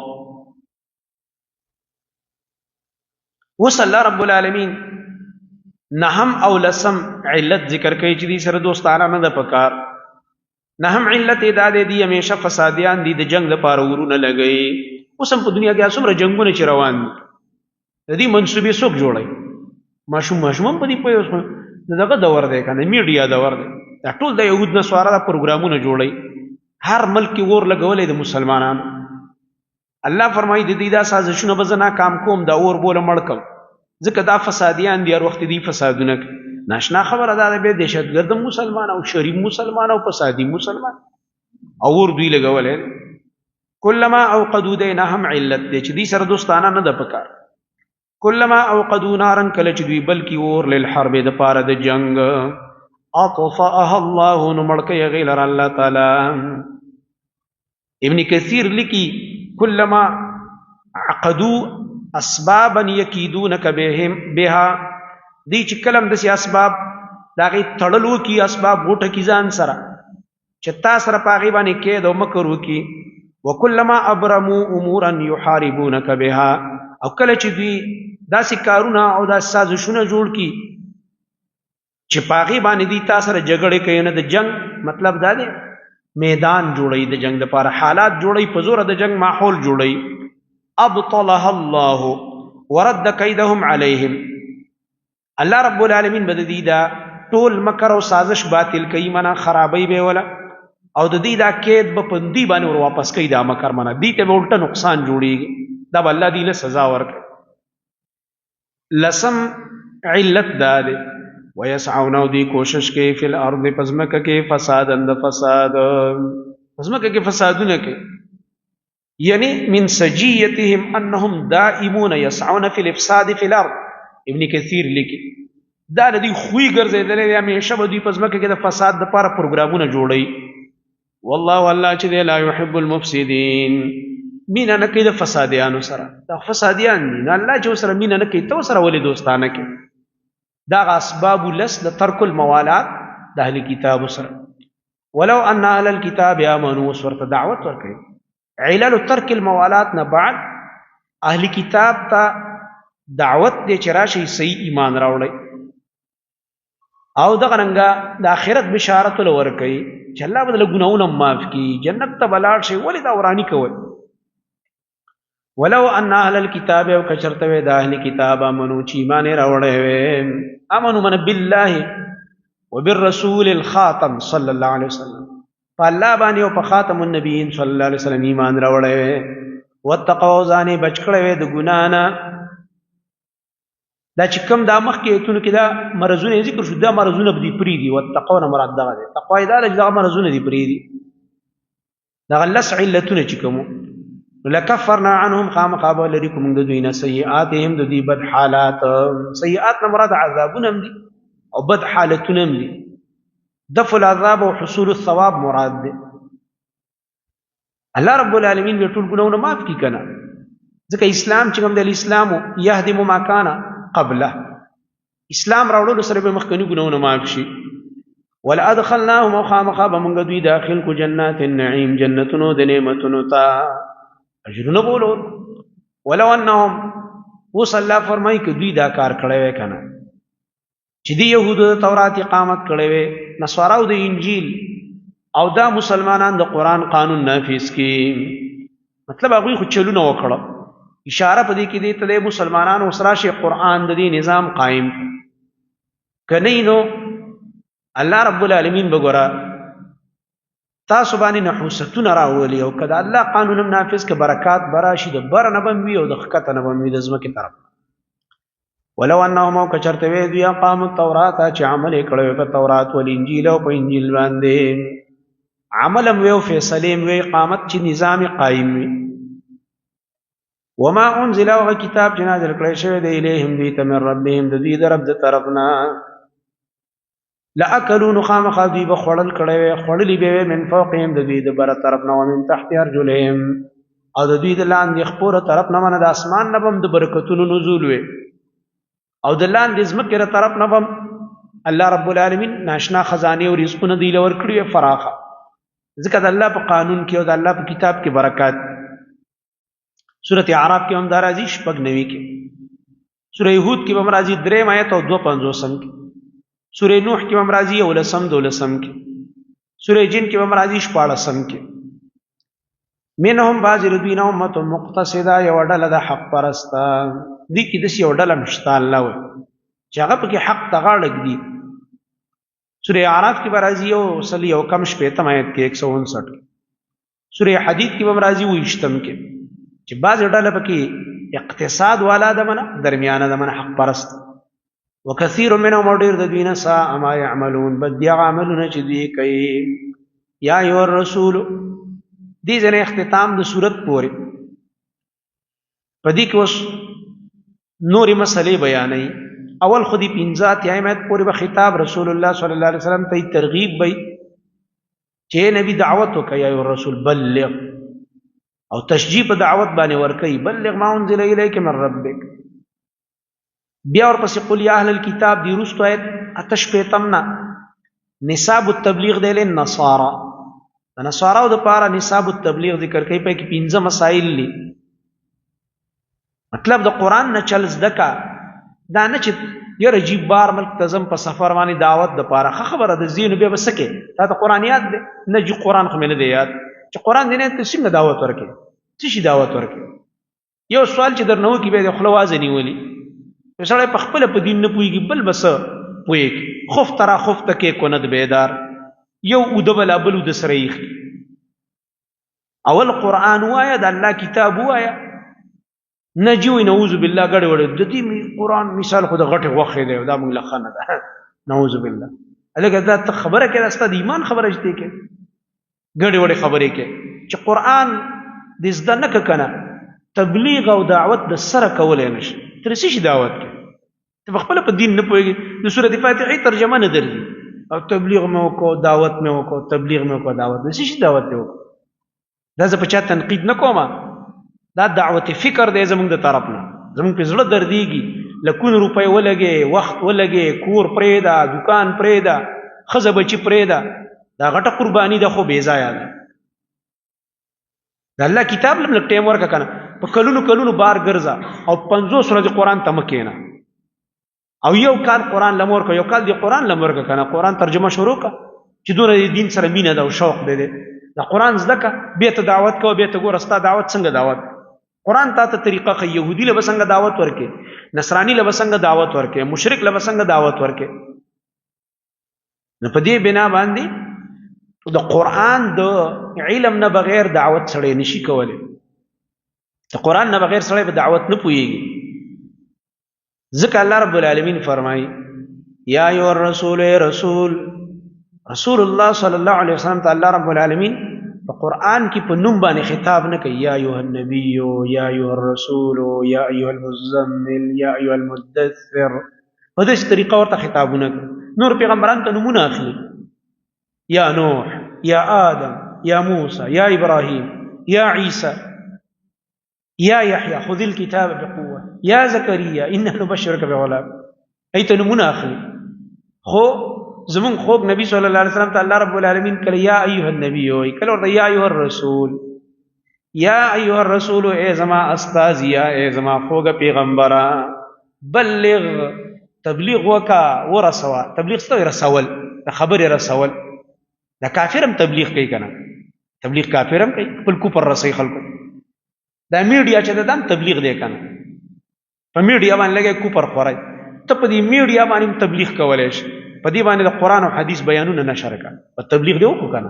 وصلی الله رب العالمین نهم او لسم علت ذکر کوي چې دې سره دوستانه نه ده پکار. نهم علت دا دی همیشه فسادیان دي د جنگ لپاره ورونه لګي. اوس هم په دنیا کې څومره جنگونه چې روان دي د دې منسوبې څوک جوړي؟ ماشوم په دې په اوس دغه دور دی کنه، میډیا دور دی، دا ټول د یهود نسوارا د پروګرامونه جوړي، هر ملک کې ور لګولې د مسلمانانو. الله فرمایي د دې دا سازشونه به زه ناکام کوم، دا اور بوله مړ کړم، ځکه دا فسادیان دي هر وخت دي فسادونه کوي. ناشنا خبره ده به دهشتګرد مسلمان او شریف مسلمان او فسادي مسلمان او ور دوی لګولې. کلما اوقدوا دینهم علت دې چې دې سره دوستانه نه ده پکار. کلما اوقدوا نارا کله چې دوی بلکی اور للحرب د پاره د جنگ اطفاها الله نو مړکې غیلر الله تعالی. ابن کثیر لیکي کلما عقدوا اسبابا یکیدونک بها، دی چې کلم د سی اسباب داغه تړلو کی اسباب غوټه کی ځان سره چې تا سره پاغي باندې کې دو مکرو کی. وکلما ابرموا امورا یحاربونک بها، او کله چې دوی داسې کارونه او داسې سازشونه جوړ کی چې پاغي باندې دی تا سره جګړه کوي نه د جنگ مطلب دا دی میدان جوړي د جنگ لپاره، حالات جوړي په زور د جنگ ماحول جوړي. ابطلها الله ورد کیدهم علیهم، الله رب العالمین بد دی دا ټول مکر او سازش باطل کوي، منا خرابای به ولا او د دې دا کېد په پندی باندې ور واپس کوي دا مکر، منا دې ته الټا نقصان جوړيږي، دا بل الله دې له سزا ورکړي. لسم علت دا دی ويسعون دی کوشش کوي فی الارض پزمک کې فساد اند فساد، پزمک کې فسادونه کوي، یعنی من سجیتهم انهم دائمون يسعون فی الافساد فی الارض. ابن کثیر لیکي دا ندی خوې ګرځېدلې همیشه به دوی پزمکه کې د فساد لپاره پروګرامونه جوړي. والله الله چې لا يحب المفسدين، مینا نه کوي د فسادیانو سره، دا فسادیان دي نه الله چې سره مینا نه کوي، تو سره ولې دوستانه کوي. دا اسباب لس د ترک الموالات د اهل کتاب سره. ولو ان اهل الكتاب امنوا وسورت دعوت ورکړي. علل ترک الموالات نه بعد اهل کتاب ته دعوت دې چې راشي صحیح ایمان راوړي او دغه رنګه د آخرت بشارت ولور کوي چې الله بدل ګناونه معاف کړي، جنت ته بلاړ شي. ولې دا ورانی کوي؟ ولو ان اهل الكتاب او کشرته د اهل کتاب امنو چې ایمان راوړي وي، امنو من بالله وبالرسول الخاتم صلی الله علیه وسلم، فالله باندې او په خاتم النبیین صلی الله علیه وسلم ایمان راوړي وي، واتقوا ځانې بچ کړي وي د ګنا نه، دا چې کوم دا مخکې ایتونو کې دا مرضونه ذکر شو دا مرضونه به دي پرېږدي واتقون مراد دغه دی تقوا دا چې دغه مرضونه دي پرېږدي دغه لس علتونه چې کوم لکفرنا عنهم خامخا به لرې کړو موږ د دوی نه سیئاتهم د دوی بد حالات سیئات نه مراد عذابونه هم دي او بد حالتونه هم دي دفع العذاب او حصول الثواب مراد دی الله رب العالمین به ټول ګناونه معاف کړي کنه ځکه اسلام چې کوم د اسلام یهدم ما کان قبله اسلام راوړلو سره به مخکنی ګناونه معاف شي ولا ادخلناهم خامخا بمنګ دوی داخل کو جنات النعیم جنتونو د نعمتونو ته اجرونه بولو ولو انهم وصلى فرمای ک دوی دا کار کړی وای کنه چې دی يهودو د تورات اقامت کړی وای نصاراو د انجیل او دا مسلمانان د قران قانون نافذ کی مطلب هغه خو چلونه وکړه اشاره پدې کې دی ته مسلمانانو سره شي قران د دې نظام قائم کنينو الله رب العالمین بګورا تاسو باندې نحوستونه راولي او کله الله قانون نافذ ک برکات براشي د بر نه بم وی او د خکته نه بم وی د زمکه طرف ولو انهم کچرته وی دی اقام التوراۃ چې عمل کړو په تورات ول انجیل او په انجیل باندې عملم وی فیصله وی اقامت چې نظام قائم وي وما انزل او کتاب چې نازل کړی شوی دی الیهم دی تم ربهم د دې رب د طرفنا لاکلوا نخام خذی بخړل کړي خړلې به من فوقهم د دې د بر طرفنا ومن تحت ارجلهم او د دې د لاندې خپور طرف نه من د اسمان نه بم د برکتونو نزول وي او د لاندې زمکه طرف نه بم الله رب العالمین ناشنا خزانه او رزقونه دی لور کړی فراخه ځکه د الله په قانون کې او د الله په کتاب کې برکات سورۃ اعراف کې هم دا راځي شپږ نوي کې سورۃ هود کې هم راځي 3 آیت او 250 کې سورۃ نوح کې هم راځي او لسم دولسم کې سورۃ جن کې هم راځي 14 کې منهم بعض الذين امه مقتصده یو ډله د حق پرستا دي کې د یو ډله مشتا الله و چې هغه په کې حق تغاړک دي سورۃ اعراف کې به راځي او صلی او کم شپه تم آیت کې 159 سورۃ حدید کې هم راځي و اشتم کې چې بعض ډله پکې اقتصاد والا د منه درمیانه د منه حق پرست وکثیر منهم ډیر د دینه سا ما يعملون بد يعملون چې دی کوي یا ایو الرسول دې ځنه اختتام د صورت پورې پدې کې اوس نوري مسلې بیانې اول خودي 15 آیات پورې به خطاب رسول الله صلی الله علیه وسلم ته ترغیب وي چې نبی دعوت وکړي یا الرسول بلغ او تشجیع په دعوت باندې ورکي بلغ ما انزل الیک من ربک بیا ورپسې قل یا اهل الكتاب دی رستو آیت اتش پیتمنا نصاب التبلیغ دی للنصارى نصارا د پاره نصاب التبلیغ ذکر کوي په کې 15 مسائل لي مطلب د قران نه چل زدکا دا نه چې یو رجیب بار ملک تزم په سفر باندې دعوت د پاره خبره د زین به بسکه دا د قران یاد دی نه چې قران خو مې نه دی یاد چې قران دې نه څنګه دعوت ورکړي څه شي دعوت ورکړي یو سوال چې درنو کې به د خلواز نیولي سړی په خپل په دین نه پويږي بل بس پويږي خوف ترا خوف تکې کو نه بیدار یو ودبل ابل د سریخ اول قران وایا د الله کتاب وایا نجوي نعوذ بالله غړ وړ د دې قران مثال خو د غټه وخه دی دا موږ لخنه ده نعوذ بالله الګا دا خبره کې راست د ایمان خبره شته کې غړ وړ خبره کې چې قران دې زده نه کنه تبلیغ او دعوت د سره کولای نشي تر څه دعوت کې ته خپل په دین نه پوهیږي د سورۃ فاتحه ترجمه نه درځي او تبلیغ مې وکړو دعوت مې وکړو تبلیغ مې وکړو دعوت د څه دعوت دی دا زه په چا تنقید نه کوم دا دعوت فکر دی زمونږ د طرف نه زمونږ په زړه درديږي لکون روپۍ ولګي وخت ولګي کور پرېدا دکان پرېدا خزه بچی پرېدا دا غټه قرباني ده خو بې ځایه ده د الله کتاب لم ټیم ورکا کنه په کلونو کلونو بار ګرځا او 50 سورې قرآن ته مکینا او یو کال قرآن لمور کو یو کال دی قرآن لمور کا کنه قرآن ترجمه شروع کا چې دونه دین سره مینه ده او شوق دی دا قرآن زدکه به ته دعوت کو به ته ګور استا دعوت څنګه دعوت قرآن ته طریقه خ يهودي له بسنګ دعوت ورکه نصراني له بسنګ دعوت ورکه مشرک له بسنګ دعوت ورکه نو په دې بنا باندې د قرآن د علم نه بغیر دعوت سره نشي کولای د قرآن نه بغیر سره به دعوت نه پويږي ذکر الله رب العالمین فرمای یا ایها الرسول رسول الله صلی الله علیه وسلم ته الله رب العالمین په قران کې په نوم باندې خطاب نه کوي یا ایها النبی یا ایها الرسول یا ایها المزمل یا ایها المدثر په دې طریقه ورته خطابونه نور پیغمبران ته نومونه اخلي یا نوح یا آدم یا موسی یا ابراهیم یا عیسی یا یحیی خذ الكتاب بقوه یا زکریا انا نبشرک بغلام ایت نمونه اخلي خو زمون خوږ نبی صلی الله علیه وسلم ته الله رب العالمین کله یا ایها النبی وی کله ورته یا ایها الرسول یا ایها الرسول ای زما استاذ یا ای زما خوږ پیغمبره بلغ تبلیغ وکا ورسوا تبلیغ ستو رسول خبر رسول دا کافرم تبلیغ کوي کنه تبلیغ کافرم کوي خپل کو پر رسي خلکو دا میډیا چې دا تبلیغ دی کنه په میډیا باندې لګي کو پر خورای ته په دې میډیا باندې تبلیغ کولای شي په دې باندې د قران او حدیث بیانونه نشر کړه په تبلیغ دی وکړه کنه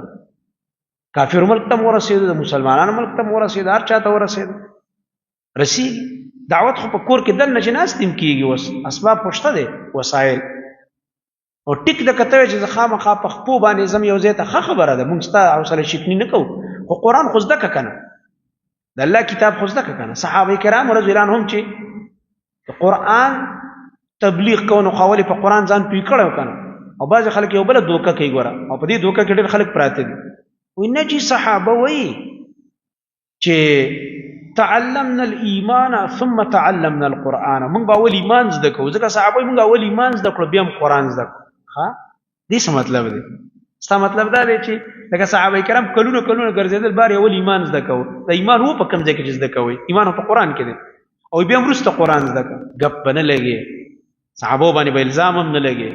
کافر ملک ته ورسېد د مسلمانانو ملک ته ورسېد هر چاته ورسېد رسی دعوت خو په کور کې دل نه جناس تیم کیږي وس اسباب پښته دي وسایل او ټیک د کته چې خامخا په خپو باندې زم یو ځای ته خبره ده مونږ ستا حوصله شکنی نه کوو خو قران خو زده کنه د الله کتاب خو زده کنه صحابه کرام رضی الله عنهم چې قران تبلیغ کوو خو په قران ځان پی کړو کنه او بعض خلک یو بل دوکه کوي ګوره او په دې دوکه کې ډېر خلک پراته دي وینه چې صحابه وایي چې تعلمنا الايمان ثم تعلمنا القران موږ به اول ایمان زده کوو ځکه صحابه موږ اول ایمان زده کړو بیا هم قران زده کوو ها دې څه مطلب دی ستا مطلب دا دی چې لکه صحابه کرام کلونه ګرځیدل بار اول ایمان زده کوو د ایمان وو په کوم ځای کې زده کوي ایمان په قران کې دی او بیا وروسته قران زده کوو غپ نه لګي صحابه باندې به الزام هم نه لګي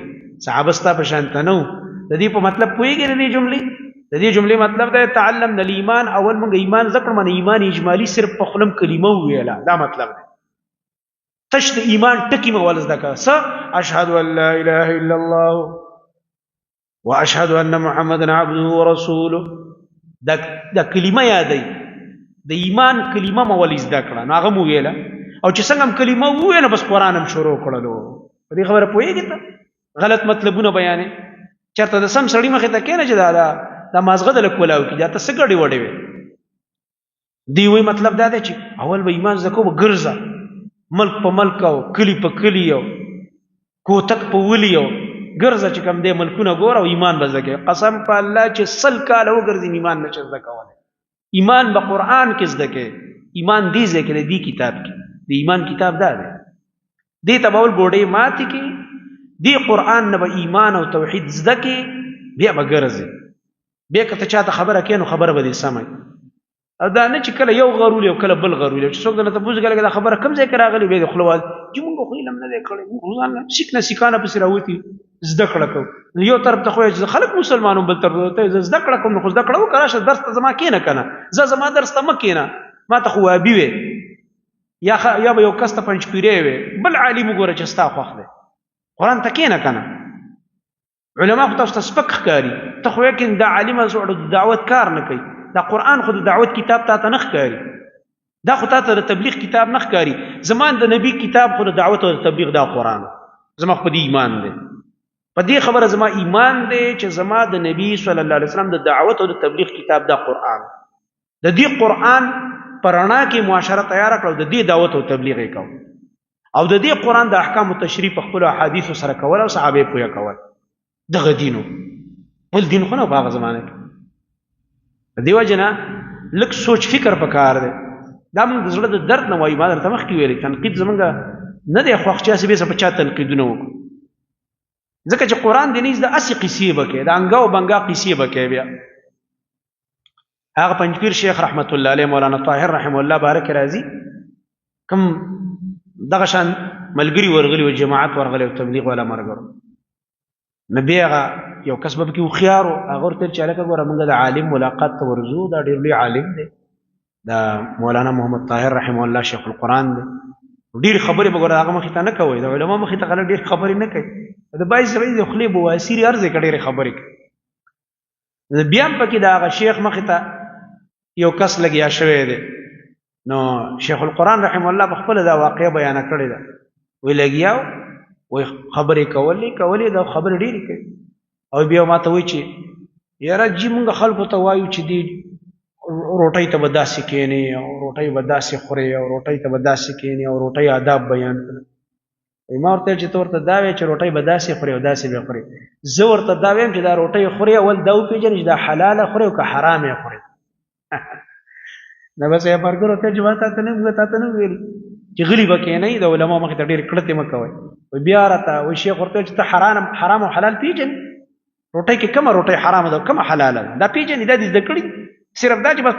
صحابه ستا په شان ته نو د دې په مطلب پوهیږي د دې جملې مطلب دا تعلمنا الايمان اول موږ ایمان ذکر من ایمان اجمالی صرف په خلم کلمه ویلا دا مطلب دی تش د ایمان ټکی مول زده کا س اشهد ان لا اله الا الله واشهد ان محمدا عبده ورسوله دا کلمه یادې د ایمان کلمه مول زده کړه ناغه مو ویلا او چې څنګه کلمه ویله بس قران هم شروع کړلو په دې خبره پوهیږي ته غلط مطلبونه بیانې چرته د سم سړی مخې ته کېنه چې دا مازغه د لکولاو کې دا ته سګړې وړې وي دی وی مطلب دا دی چې اول به ایمان زکو به ګرځه ملک په ملک او کلی په کلی او کوتک په ولی او ګرځه چې کوم دې ملکونه ګور او ایمان به زکه قسم په الله چې سل کال وګرځي ایمان نه چز زکواله ایمان په قران کې زکه ایمان دې زکه دې کتاب کې د ایمان کتاب دا دی دې ته بول ګوډې ماتي کې دې قران نه به ایمان او توحید زکه بیا به ګرځي بیا کته چاته خبره کینو خبره به دې سمای او دا نه چې کله یو غرول یو کله بل غرول چې څوک نه ته بوزګل دا خبره کم ځای کې راغلی به خپلوال چې موږ خو علم نه کړی موږ سیک نه سیکانه پس راوتی زده کړه کو یو طرف ته خو خلک مسلمانو بل طرف ته زده کړه کوم خو زده کړه وکړه درس ته زما کینه کنه زما درس ته مکینه ما ته خو ابي وي یا به یو کس ته پنځ پیری وي بل عالم وګوره چې ستا خوښ دی قران ته کینه کنه علما خو تاسو سپک ښکاری ته خو یقین دا عالم زوړ د دعوت کار نه کوي دا قران خو د دعوت کتاب ته نه ښکاری دا خو ته د تبلیغ کتاب نه ښکاری زمان د نبی کتاب خو د دعوت او تبلیغ دا قران زما خو دې ایمان دی په دې خبره زما ایمان دی چې زما د نبی صلی الله علیه وسلم د دعوت او د تبلیغ کتاب دا قران د دې قران پرانا کې معاشره تیار کړو د دې دعوت او تبلیغ یې کو او د دې قران د احکام او تشریح په خپل احادیث سره کول او صحابه پویا کول دغه دینو ول دین خو نه په هغه زمانه کې دیو جنا لک سوچ فکر پکار دی دا موږ د زړه د درد نه وایي ما درته مخکې ویلې تنقید زمونږ نه دی خو چې اسی به په چا تنقیدونه وکړو ځکه چې قران د نيز د اسی قصې بکې د انګا او بنګا قصې بکې بیا هغه پنځپیر شیخ رحمت الله علیه مولانا طاهر رحم الله بارک راضي کوم دغه شان ملګری ورغلی او جماعت ورغلی او تبلیغ ولا مرګرو نبی هغه یو کسب کې خيارو هغه ورته چې لکه ګوره موږ د عالم ملاقات ته ورزو دا ډېر لوی عالم دی دا مولانا محمد طاهر رحم الله شیخ القرآن دی ډېر خبرې به ګوره هغه مخې ته نه کوي د علما مخې ته خلک ډېر خبرې نه کوي د بای سړي د خولې بواسیر ارزه کډېر خبرې کوي بیا په کې دا هغه شیخ مخې ته یو کس لګیا شوی دی نو شیخ القرآن رحم الله په خپل دا واقعه بیان کړی ده وی لګیاو وی خبرې کولې دا خبرې ډېرې کوي او بیا ما ته وایي چې یاره جي موږ خلکو ته وایو چې دی روټۍ ته به داسې کښېنې او روټۍ به داسې خورې او روټۍ ته به داسې کښېنې او روټۍ آداب بیان کړه. ما ورته ویل چې ته ورته دا وایې چې روټۍ به داسې خورې او داسې به خورې، زه ورته دا وایم چې دا روټۍ خورې اول دا وپېژنې چې دا حلاله خورې او که حرامې خورې. نه بس یې ملګرو ته جواب تا ته نه ویل چې غلي به کښېنئ د علماو مخې ته ډېرې کړتې مه کوئ. بیا راته وایي شیخ ورته ویل چې ته حرام او حلال پېژنې، روټۍ کې کومه روټۍ حرامه ده کومه حلاله ده دا پېژنې، دا دې زده کړي، صرف دا چې بس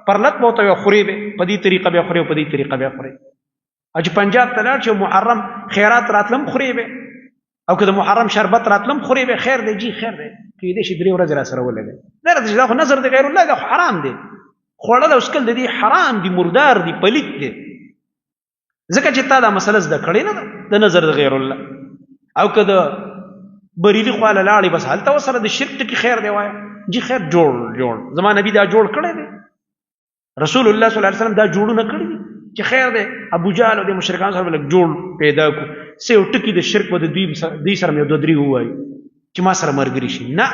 پرلط به ورته وایي خورې به په دې طریقه به خورې او په دې طریقه به خورې. او چې پنجاب ته لاړ چې محرم خیرات راتلم خورې به او که د محرم شربت راتلم خورې به، خیر دی جی خیر دی، کېدای شي 3 ورځې را سره ولګوي. نه راته دا خو نظر د غیر الله دا خو حرام دی، خوړل او څکل د دې حرام دي، مردار دي، پلیت دی، ځکه چې تا دا مسله زده کړې نه ده د نظر د غیر الله. او که د بریلي خواله لاړې بس هلته ورسره د شرک ټکي خیر دی وایه جی خیر جوړ زما نبي دا جوړ کړی دی، رسول الله صلی الله علیه وسلم دا جوړونه کړي دي چې خیر دی. ابو جهل او د مشرکانو سره لږ جوړ پیدا کړو څه یو ټکي د شرک به د دوی سره یو 2-3 ووایي چې ما سره ملګري شي. نه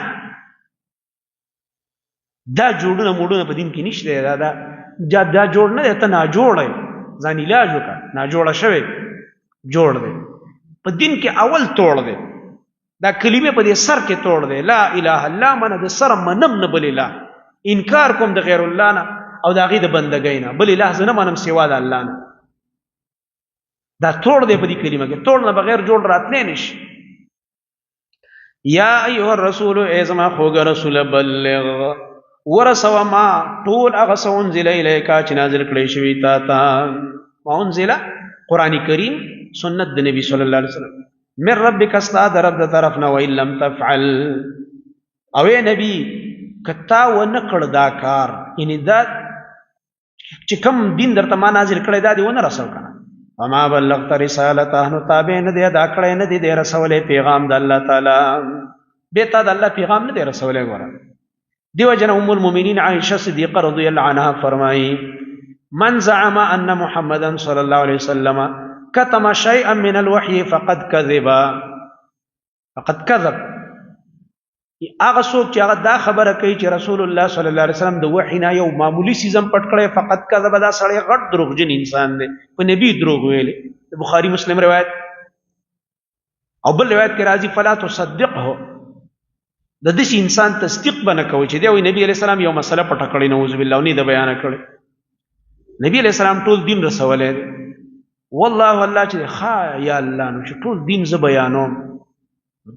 دا جوړونه موډونه په دین کې نشته، دا جوړ نه دی، ته ناجوړه یې، ځان علاج وکړه، ناجوړه شوی جوړ دی. په دین کې اول توړ دی، دا کلمې په دې سر کې توړ دی، لا اله الا من د سر منم نه بل اله، انکار کوم د غیر الله نه او د هغې د بندګۍ نه، بل اله زه نه منم سوا د الله نه. دا توړ دی په دې کلمه کې، توړ نه بغیر جوړ راتلی نشي. یا ایها الرسول ای زما خوږه رسوله بلغ ورسوه ما ټول هغه څه انزل الیکا چې نازل کړی شوي تا ته، ما انزله قرآن کریم سنت د نبی صلی الله علیه وسلم من ربک ستا د رب د طرف نه، وان لم تفعل او ای نبی که تا ونه کړ دا کار، یعنې دا چې کوم دین درته ما نازل کړی دا دې ونه رسو که نه، فما بلغت رسالته نو تابع نه دی ادا کړی، نه دی دی رسولی پیغام د الله تعالی، بې تا د الله پیغام نه دی رسولی. ګوره دیو جن ام المؤمنین عائشہ صدیقہ رضی اللہ عنہ فرمائی من زعم ان محمدا صلی اللہ علیہ وسلم کتم شیئا من الوحی فقد کذب هغه څوک چې هغه دا خبره کوي چې رسول الله صلی الله علیه وسلم د وحی نه یو معمولی سیزم پټ کړی، فقد کذب دا سړی غټ دروغجن انسان دی، په نبی دروغ ویلی. بخاری مسلم روایت او بل روایت کې راځي فلا تصدقه، د دې انسان تصدیق بنه کوي چې دی وایي نبی علیہ السلام یو مسله پټه کړې نعوذ بالله او نه د بیان کړې. نبی علیہ السلام ټول دین رسولی دی، والله الله چې ښه یا الله نو چې ټول دین زه بیانوم،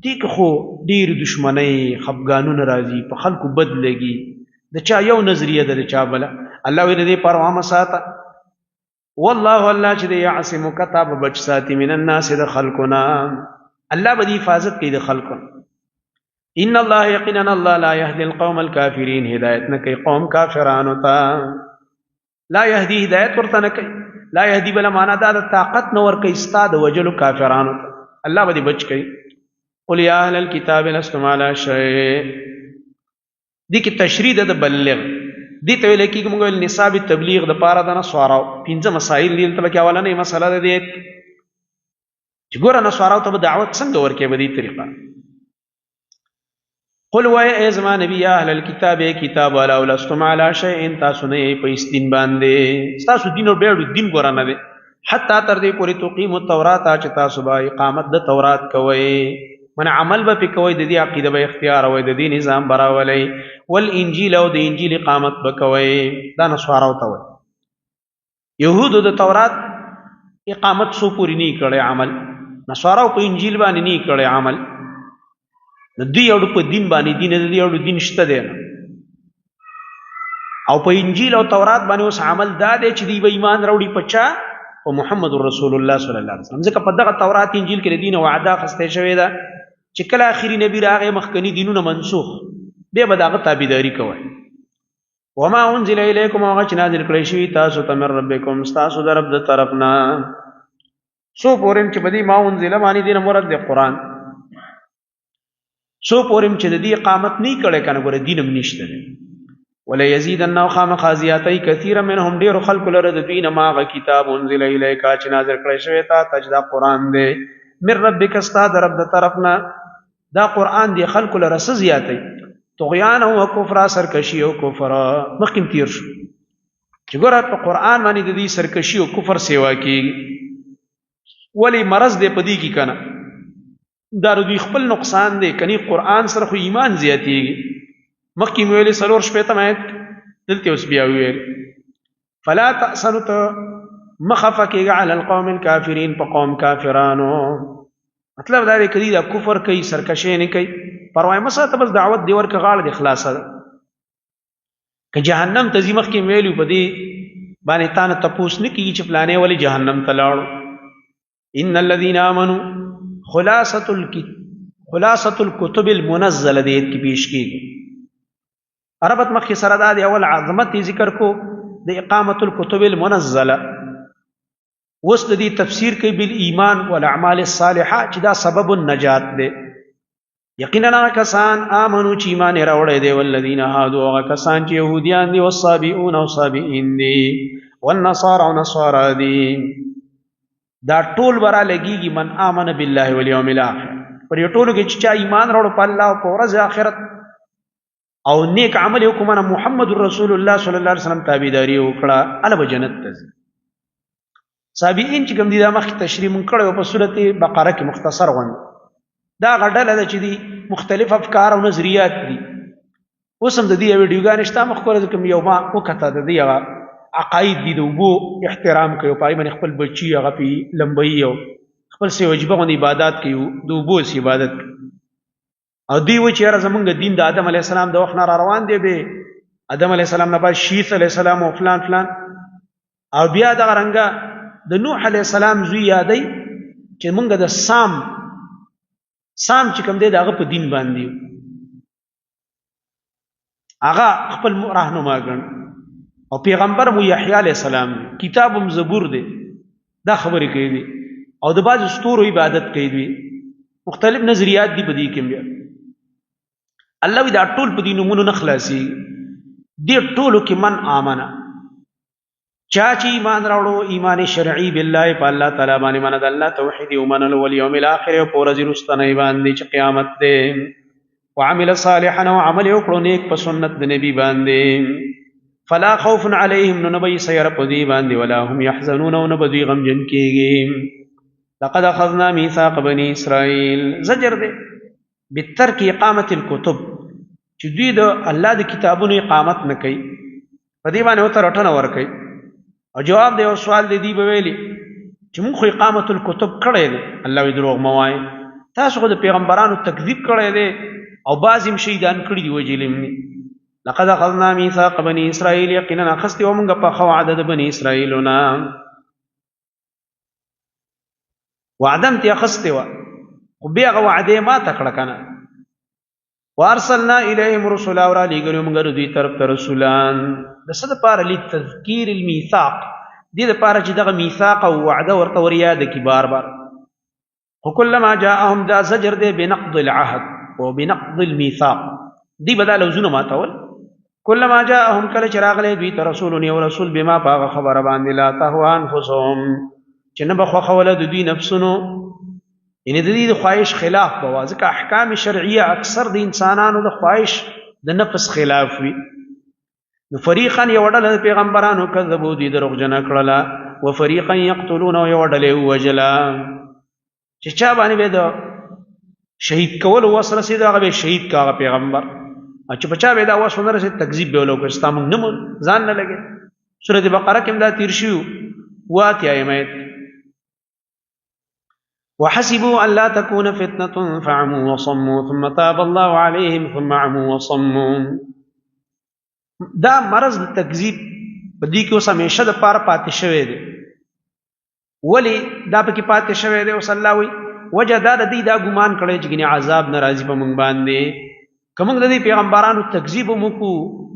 دې کې خو ډېرې دشمنۍ خفګانونه راځي، په خلکو بد لګي، د چا یو نظریه ده د چا بله. الله ویل دې پروا مه ساته، والله الله چې دی یعصمک تا به بچ ساتي من الناس د خلکو نه، الله به دې حفاظت کوي د خلکو نه. ان الله یقینا الله لا یهدي القوم الکافرین، هدایت نه کوي قوم کافرانو ته، لا یهدي هدایت ورته نه کوي، لا یهدي بله معنا دا د طاقت نه ورکوي ستا د وجلو کافرانو ته، الله به دې بچ کوي. قل یا اهل الكتاب لستم علی شیء، دې کې تشریح ده د بلغ، دې ته ویل کېږي موږ ویل نصاب تبلیغ د پاره د نصاراو 5 مسایل دي، دلته پکې اولنۍ مسله ده دې چې ګوره نصاراو ته به دعوت څنګه ورکوې په دې طریقه. قل وای ای زما نبی یا اهل الكتاب کتاب والا لستم علی شیء، تاسو نه یې په هیڅ دین باندې، ستاسو دین او ډېر دین ګوره نه دی، حتی تر دې پورې تقیموا التورات چې تاسو به اقامت د تورات کوئ، من عمل به پې کوئ، د دې عقیده به اختیار وئ، د دې نظام به راولئ، والانجیل او د انجیل اقامت به کوئ، دا نصاراو ته وایي. یهودو د تورات اقامت څو پورې نه کړی عمل، نصاراو په انجیل باندې نه کړی عمل، د دوی اړو په دین باندې دین د دوی اړو دین شته دی نه، او په انجیل او تورات باندې اوس عمل دا دی چې دوی به ایمان راوړي په چا؟ په محمد رسول الله صلی الله علیه وسلم، ځکه په دغه تورات انجیل کې د دین وعده اخیستې شوې ده چې کله آخري نبی راغی مخکني دینونه منسوخ، بیا به د هغه تابعداري کوئ. وما انزل الیکم، هغه چې نازل کړی شوي تاسو ته من ربکم، ستاسو د رب د طرف نه، څو پورې چې په دې ما انزله باندې دې نه مراد دی قرآن، څو پورې چې د دې اقامت نه کړی که نه ګوره دین هم نشته دی. ولا یزیدن خامخا زیاتی کثیر منهم ډیر خلق لره د دوی نه ماغه کتاب انزل الیک چې نازل کړی شوی تا تجدا قران دی من ربک استاد رب د طرفنا دا قران دی خلق لره س زیاتی طغیان او کفر سرکشی او کفر مخکم تیر شو چې ګوره په قران باندې د دې سرکشی او کفر سیوا کیږي ولی مرض دی پدی کی کنه دا دوی خپل نقصان دی کني قران سره خو ایمان زیاتیږي مخکې ویلې سلور شپېتم آیت دلته اوس بیا ویل فلا تحسنوا مخفه کېږه علی القوم الکافرین په قوم کافرانو مطلب دا دی کدی دا کفر کوي سرکشي نه کوي پروا مه ساته بس دعوت دی ورکه غاړه د خلاصه که جهنم ته ځي مخکې ویلو په دې باندې تا نه تپوس نه کېږي چې فلانې ولې جهنم ته لاړو ان الذين آمنوا خلاصة الكتب المنزله دې کې پیش کېږي عربت مخی سره دا دی اول عظمت ذکر کو د اقامت الكتب المنزله وس د دې تفسیر کوي بالایمان والاعمال الصالحه چې دا سبب النجات دی یقینا کسان امنو چې ایمان راوړی دی والذین هادو هغه کسان چې يهوديان دي والصابئون او صابئین دي والنصارى او نصارى دي دا ټول ورا لګيږي من امن بالله واليوم الاخر پر یو ټولو کې چې ایمان راوړ په الله او په ورځ آخرت او نیک عمل وکمنه محمد رسول الله صلی الله علیه وسلم تابعداري وکړه الب جنت ته صابئین چې کوم دي دا مخ تشریح مون کړو په سورته بقره کې مختصر غون دا غډل د چې دي مختلف افکار او نظریات دي اوس هم د دې ویډیوګان شته مخ کولو کوم یو ما وکړه د دې عقاید دي د وبو احترام کوي پای باندې خپل بچي هغه په لمبي او خپل سی واجبہ غو عبادت کوي د وبو سی عبادت او دی و چې را زمونږ دین د آدم علی السلام د وخت نه روان دی به آدم علی السلام نه بعد شیث علی السلام او فلان فلان او بیا د رنګه د نوح علی السلام زوی یادای چې مونږ د سام چې کوم دی دغه په دین باندې هغه خپل راهنما ګڼ او پیغمبر مو یحیی علی السلام کتابم زبور دی دا خبرې کوي دي او د باز ستورو عبادت کوي دي مختلف نظریات دي په دې کې بیا الله دا ټول په دې نمونه نخلاصي دې ټولو کې من امنه چا چې ایمان راوړو ایمان شرعي بالله په الله تعالی باندې من د الله توحید او من ال یوم الاخر او پر ورځ رستنه باندې چې قیامت ده وعمل صالحا وعمل وکړو نیک په سنت د نبی باندې فلا خوف علیهم نبی سیر په دې باندې ولا هم يحزنون او نبی غم جن کېږي لقد اخذنا ميثاق بني اسرائيل زجر ده بترک اقامت الكتب چې دوی د الله د کتابونو اقامت نه کوي په دې باندې وته رټنه ور کوي او جواب دی او سوال دی به ویلي چې موږ خو اقامت الكتب کړی دی الله وی دروغ مو وایي تاسو خو د پیغمبرانو تکذیب کړی دی او بعضیم شهیدان کړي دی وجلم لقد اخذنا ميثاق بني اسرائيل یقینا اخذت ومنګه په خو عدد بني اسرائيلنا وعدم تی اخذت و خو بیا غو وعده ما تکړه کنه وارسلنا الیهم رسلا اور لګلو موږ دوی طرف ته رسولان د صد پار لی تذکیر الميثاق دې د پار چې دغه میثاق او وعده ورته ور یاد کی بار بار وکلما جاءهم ذا زجر دې بنقض العهد وبنقض الميثاق دې بدل لوزونه ما تول کلما جاءهم کله چراغله دوی ته رسول او رسول بما باغ خبر باندې لا تهوا انفسهم چې نه بخو خوله د دوی نفسونو ان د دې خواهش خلاف بوازه که احکام شرعیه اکثر د انسانانو د خواهش د نفس خلاف وي نو فریقا یوډل پیغمبرانو کذبوا دي دروغ جنا کړلا و فریقا یقتلون او یوډل وجلا چې چا باندې به د شهید کول وسره سیده هغه شهید کا پیغمبر چې بچا به دا وسونه سره تکذیب به ولو کوستام نه ځان نه لګي سورۃ بقره کې دا تیر شو واتی ایمت وحسبوا ان لا تكون فتنه فعموا وصموا ثم تاب الله عليهم ثم عموا وصموا دا مرض تکذیب په دې کې اوس همیشه د پاره پاتې شوی دی ولی دا پکې پاتې شوی دی اوس الله وی وجه دا د دې دا ګمان کړي چې ګنې عذاب ناراضي په مونږ باندې کوم د دې پیغمبرانو تکذیب مکو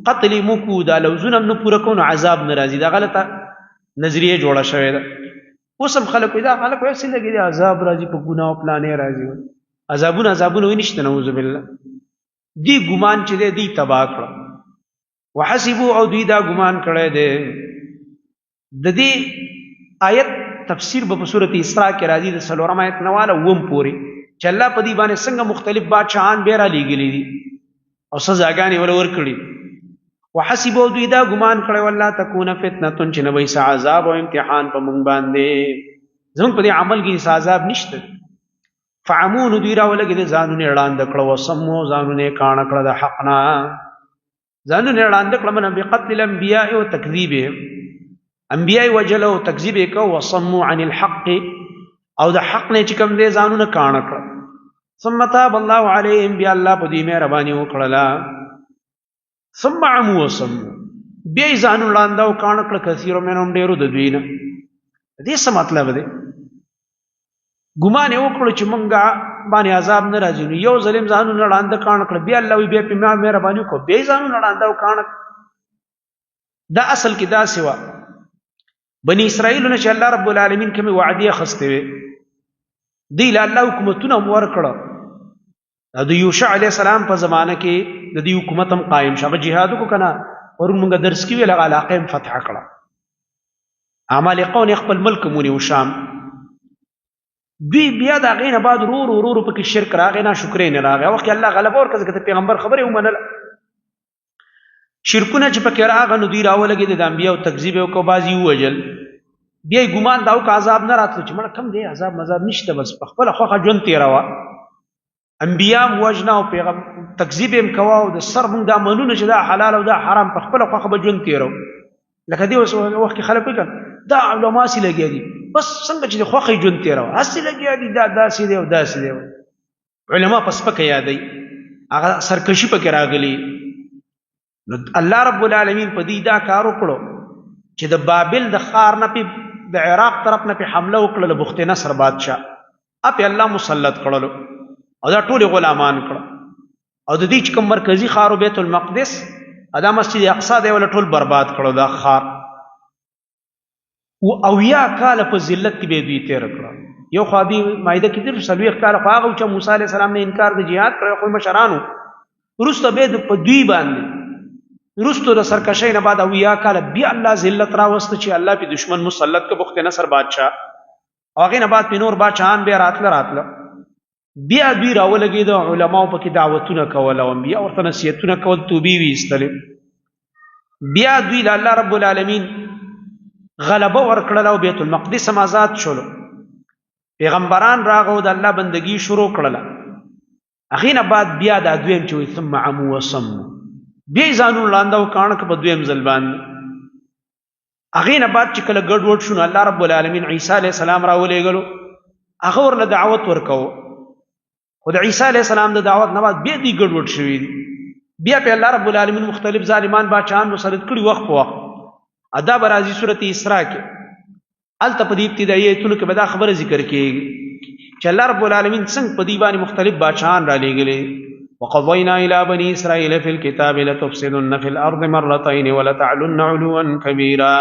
قتل مکو دا لوزونه نه پوره کوو عذاب ناراضي دا غلطه نظریه جوړه شوی ده اوس هم خلک دا خلک وایي چې لګي عذاب راځي په ګناه او پلانې راځي عذابونه ونشته نعوذ بالله دی ګمان چې دی تباہ کړ وحسبوا او دوی دا ګمان کړی دی. د دې آیت تفسیر په سورۃ اسراء کې راځي د 4 آیت نواله وم پوری چې الله په دې باندې څنګه مختلف بادشاہان به را لېږلي دي او سزاګانې ول ورکړي. وحسبوا دوی دا ګمان کړی والله تکون فتنه چې نه وي عذاب او امتحان په مونږ باندې زموږ په دې عمل کې عذاب نشته. فعمون دوی را ولګي ځانونه اعلان کړو وسمو ځانونه کان کړه د حقنا ځانونه اعلان کړه من بقتل الانبیاء او تکذیبهم انبیاء وجلو تکذیب کو وصموا عن الحق او د حق نه چې کوم دې ځانونه کان کړه. ثم تاب الله عليهم بیا الله په دې مهرباني وکړه. ثم عموا وصموا بیا ځانونه لاندو کان کړه کثیر منهم ډیرو د دوی نه. دې څه مطلب دی؟ ګمان یې وکړو چې مونږه باندې عذاب نه راځي نو یو ظلم ځانونه لاندې کان کړه بیا الله وی بیا په مهرباني کو بیا ځانونه لاندو کان. دا اصل کې دا سوا بنی اسرائیل نه چې الله رب العالمین کوم وعده خسته وي دی له الله حکومتونه مور کړه. د یوشع علی السلام په زمانه کې د دې حکومت هم قائم شوه جهاد کو کنه ور موږ درس کې ویل علاقه فتح کړه. عمالقون خپل ملک مونږ او شام دوی بیا دا غینه بعد رو په کې شرک راغی نه شکر نه راغی وخت الله غلبه ورکړه چې پیغمبر خبره ومنل. شرکونه چې پکې راغله نو دوی راولګي د انبیاء او تکذیب او کو بازی وجل بیا ګمان داو کا عذاب نه راتلو چې مړه کم دی عذاب مزاب نشته بس خپل خوخه جون تیروا انبیاء وجنا او پیغمبر تکذیب هم کوا او د سر مونږ دا منونه چې دا حلال او دا حرام په خپل خوخه به جون تیرو لکه دی وخت خلک وکړ دا علماء سي لګي دي بس څنګه چې خوخه جون تیرو اصلي لګي دي دا داسې دی او داسې دی علماء پس پکې یادای هغه سرکشي پکې راغلي. الله رب العالمین په دې دا کار وکړو چې د بابل د خار نه په د عراق طرف نه په حمله وکړه بخت نصر بادشاہ اپ الله مسلط کړلو او دا ټول غلامان کړ او د دې کوم مرکزی خار بیت المقدس ادا مسجد اقصی دی ول ټول برباد کړو دا خار او یا کال په ذلت به دوی تیر کړ. یو خادي مائده کې تر سلوي کال خواغه چې موسی عليه السلام نه انکار د jihad کړو خو مشرانو ورسته به په دوی باندې رستو د سرکشی نه بعد او یا کال بیا الله ذلت را وست چې الله په دشمن مسلط ک بخت نصر بادشاہ هغه نه بعد په نور بادشاہان به راتله بیا دوی راولګي د علماو په کې دعوتونه کول او بیا ورته نصیحتونه کول توبې ویستل بیا دوی له الله رب العالمین غلبه ورکړل او بیت المقدس هم آزاد شول. پیغمبران راغو د الله بندگی شروع کړل. هغه نه بعد بیا د دویم چې ثم عموا وصموا بیا ځانو لاندو کانک په دویم ځل باندې هغه نه بعد چې کله ګډ وډ شونه الله رب العالمین عیسی علیه السلام راولېګلو هغه ورله دعوت ورکاو خو د عیسی علیه السلام د دعوت نه بعد بیا دی ګډ وډ شوی بیا په الله رب العالمین مختلف ظالمان بادشاہان مسلط کړي وخت په وخت. ادا برازي سورۃ اسراء کې الته په دې ابتدایي ایتونو کې به دا خبره ذکر کېږي چې الله رب العالمین څنګه په دې باندې مختلف بادشاہان را لېږلي. وقضينا إلى بني إسرائيل في الكتاب لتفسدن في الأرض مرتين ولتعلن علوا كبيرا.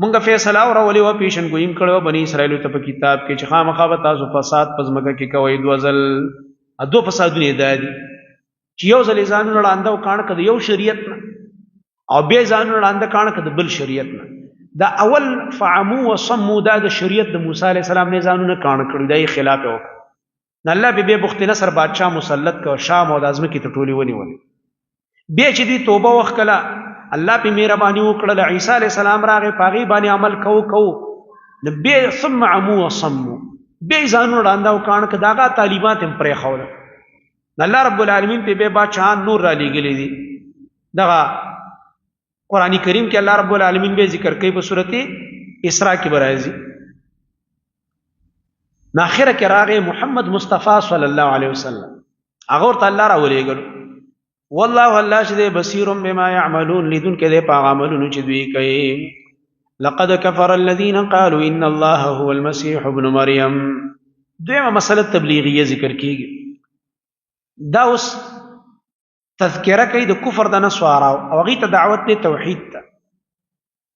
مونږ فیصله اورولې و پیشن ګویم کړو بني اسرائیل ته په کتاب کې چې خامخا به تاسو فساد پزماکه کې کوي دو فسادونه دادي چې یو ځل ځانونه لاندې کان کړي یو شریعت نه او بیا ځانونه لاندې کان کړي بل شریعت نه. دا اول فعموا وصموا دا د شریعت د موسی عليه السلام نه ځانونه کان کړي دا خلاف وکړ الله به بخت نصر بادشاہ مسلط کو شام او اعظم کی ټولی ونیول بیا چې دی توبه وکړه الله په مهرباني وکړه عیسی علیه السلام راغی پاغي باندې عمل کو نبی ثم عموا وصموا بیا ځانونه لاندې کان ک داغه تعلیمات هم پرې خوله الله رب العالمین په به بادشاہ نور را لېګلې دي. دغه قرآن کریم کې الله رب العالمین به ذکر کوي په سورته اسراء کې برایزي ناخره کې راغی محمد مصطفی صلی الله علیه وسلم هغه ورته الله راولېګل والله الله چې بصیر بما يعملون لیدون کې د پیغامونو چې دوی کوي. لقد كفر الذين قالوا ان الله هو المسيح ابن مريم. دویمه مسله تبلیغیه ذکر کیږي دا اوس تذکرہ کوي د کفر د نسوارا او هغه ته دعوت دی توحید ته.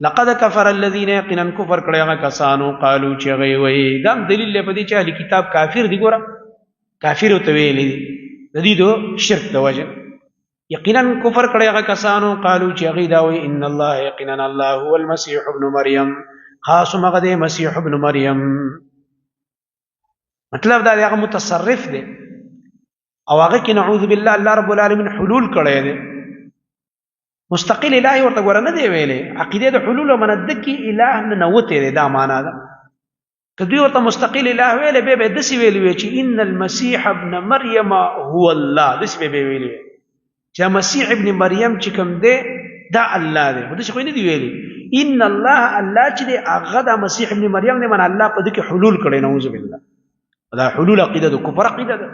لقد كفر الذين يقينا كفر کړه هغه کسانو قالو چې غي وي دا دلیل په دې چې اهل کتاب کافر دي ګوره کافر ته ویلي د دې دو شرک د وجه یقینا کفر کړي هغه کسانو قالو چې هغه دا وایي ان الله یقینا الله هو المسيح ابن مریم خاص مغه دی مسیح ابن مریم مطلب دا هغه متصرف دی او هغه کې نعوذ بالله الله رب العالمین حلول کړي دی مستقل الهي ورته ګور نه دی ویلې عقیده د حلول او مندکی الہ نه نوته دی دا معنا ده کدی ورته مستقل الہ ویلې به دسی ویلې چې ان المسيح ابن مریم هو الله دسی به ویلې چې مسیح ابن مریم چې کوم دی دا الله دی خو دسی خو نه دی ویلې ان الله الله چې دی هغه د مسیح ابن مریم نه من الله په دې کې حلول کړي نعوذ بالله دا حلول عقیده د کفر عقیده ده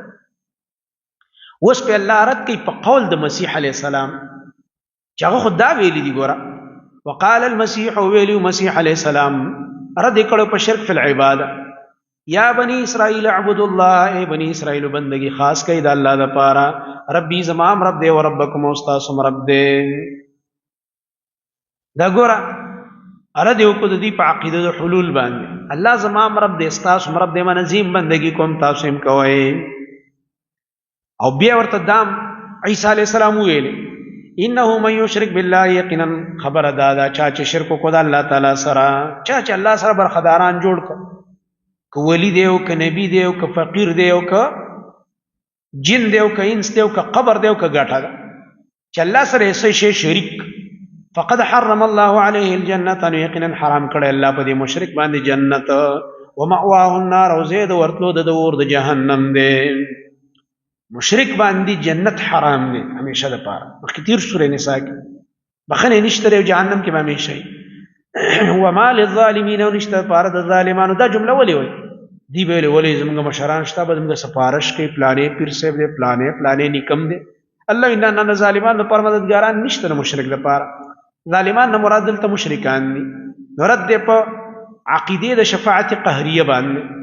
اوس په الله رد کوي په قول د مسیح علی السلام چې هغه خدا ویلي دی ګوره وقال المسيح ویلي مسیح علی السلام رد کړو په شرک فی العباده یا بنی اسرائیل اعبدوا الله ای بنی اسرائیل بندگی خاص کړئ د الله لپاره ربي زمام رب دی او ربکم استاسم رب دی دا ګوره اره دیو کو د دې په عقیده د حلول باندې الله زمام رب دی استاسم رب دی منظیم بندگی کوم تاسو هم کوئ او بیا ورته دام عیسی علیہ السلام ویل انه من یشرک بالله یقینا خبر دادا چا چې شرک کو د الله تعالی سره چا چې الله سره برخداران جوړ ک ولی دی او ک نبی دی او ک فقیر دی او ک جن دی او ک انس دی او ک قبر دی او ک غټه چې الله سره یې شي شریک فقد حرم الله عليه الجنه یقینا حرام کړی الله په دې مشرک باندې جنت ومأواه النار او زید ورتلو د اور د جهنم دی مشرک باندې جنت حرام دی همیشه د پاره مخکې تیر سورې نساء کې بخنه نشته او جهنم کې به همیشه وما للظالمین ونشته پاره د ظالمانو دا جمله ولې وای دی به ولې زموږ مشران شته به زموږ سفارش کې پلانې پیر صاحب دې پلانې نکم دي الله ان ظالمان پر مددګاران نشته مشرک د پاره ظالمان نه مراد دلته مشرکان دي رد په عقیده د شفاعت قهریه باندې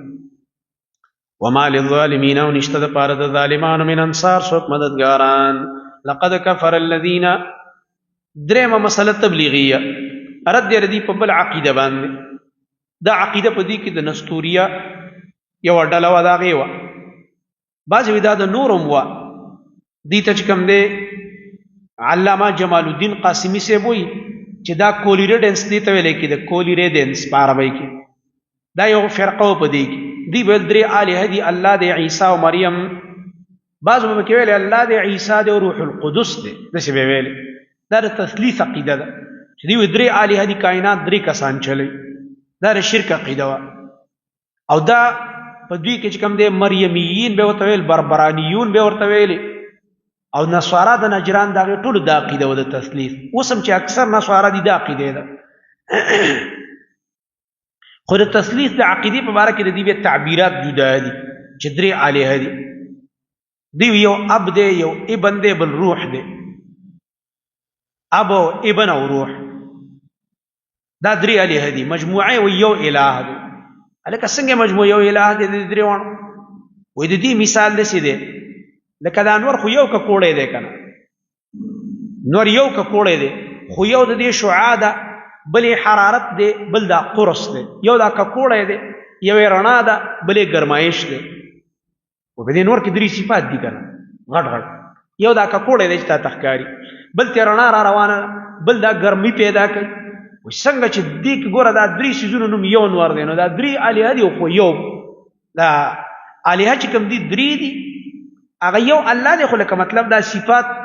وما للظالمین ونشته د پاره د ظالمانو من انصار څوک مددګاران لقد كفر الذين درېمه مسله تبلیغیه رد دې په بل عقیده باندې دا عقیده په دې کې د نستوریا یو ډله و دا غي و بعض ودا د نورم و دې ته کوم دی علامه جمال الدین قاسمی سے وایي چې دا کولیریډنس دې ته ویل کې د کولیریډنس په عربی کې دا یو فرقه په دې کې دی بل درې الہ دی الله د عیسی او مریم بعض به کې ویل الله د عیسی د روح القدس دی دغه به ویل دا د تثلیث عقیده ده چې دی درې الہ دی کائنات درې کسان چلی دا د شرک عقیده وا او دا په دوی کې چې کوم دی مریمیین به ورته ویل بربرانیون به ورته ویل او نصارا د نجران دغه ټول د عقیده و د تثلیث اوسم چې اکثر نصارا دي د عقیده ده خو د تثلیث د عقیدې په باره کې د دې به تعبیرات جدا دي چې درې الہ دي دی یو اب دی یو ابن دی بل روح دی اب او ابن او روح دا درې الہ دي مجموعه و یو الہ دی الکه څنګه مجموعه یو الہ دی د درې وانه وې د دې مثال دسی دی لکه دا نور خو یو کا کوړې دی کنه نور یو کا کوړې دی خو یو د دې شعاع ده بلې حرارت دی بل دا قرص دی یو دا ککوړی دی یو رڼا ده بلې ګرمایش دی او په دې نور کې درې صفات دي کنه غټ یو دا ککوړی دی چې تا تخکاری بل ته رڼا را روانه بل دا ګرمي پیدا کوي و څنګه چې دې کې ګوره دا درې سيزونو نوم یو نور دی نو دا درې الہ دي خو یو دا الہ چې کوم دي درې دي هغه یو الله دی خو لکه مطلب دا صفات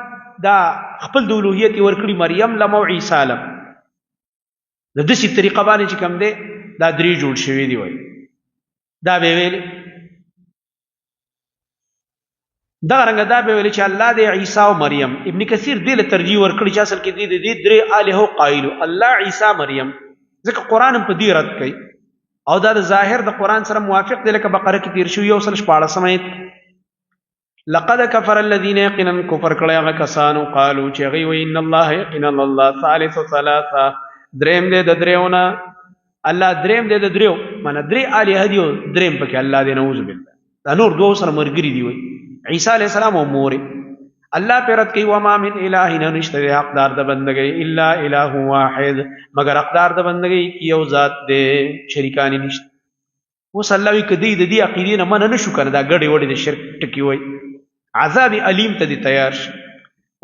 دا خپل د الوهیت ورکړي مریم لم او عیسی لم د دې طریقه باندې چې کوم دی دا درې جوړ شوی دی وای دا به ویل دا رنګ دا به ویل چې الله د عیسی او مریم ابن کثیر دې له ترجیح ورکړي چې اصل کې دې درې الہ قائل الله عیسی مریم ځکه قران په دې رد کوي او دا د ظاهر د قران سره موافق دی لکه بقره کې تیر شو یو سل 14 سمایت لقد كفر الذين يقينا كفر کړه هغه کسانو قالو چې غي وي ان الله يقينا الله ثالث ثلاثه دریم دې د دریونه الله دریم دې د دریو معنی درې الہ دیو دریم پکې الله دې نعوذ بالله دا نور دوه سره مرګري دی وي عیسی علیہ السلام او مور الله پرد کوي و ما من الہ نشته حقدار د بندګۍ الا الہ واحد مگر حقدار د بندګۍ یو ذات دې شریکانی نشته وصلوی کدی د دې عقیدې نه من نه شو کنه دا غړي وړي د شرک ټکی وي عذاب علیم ته دي تیار شي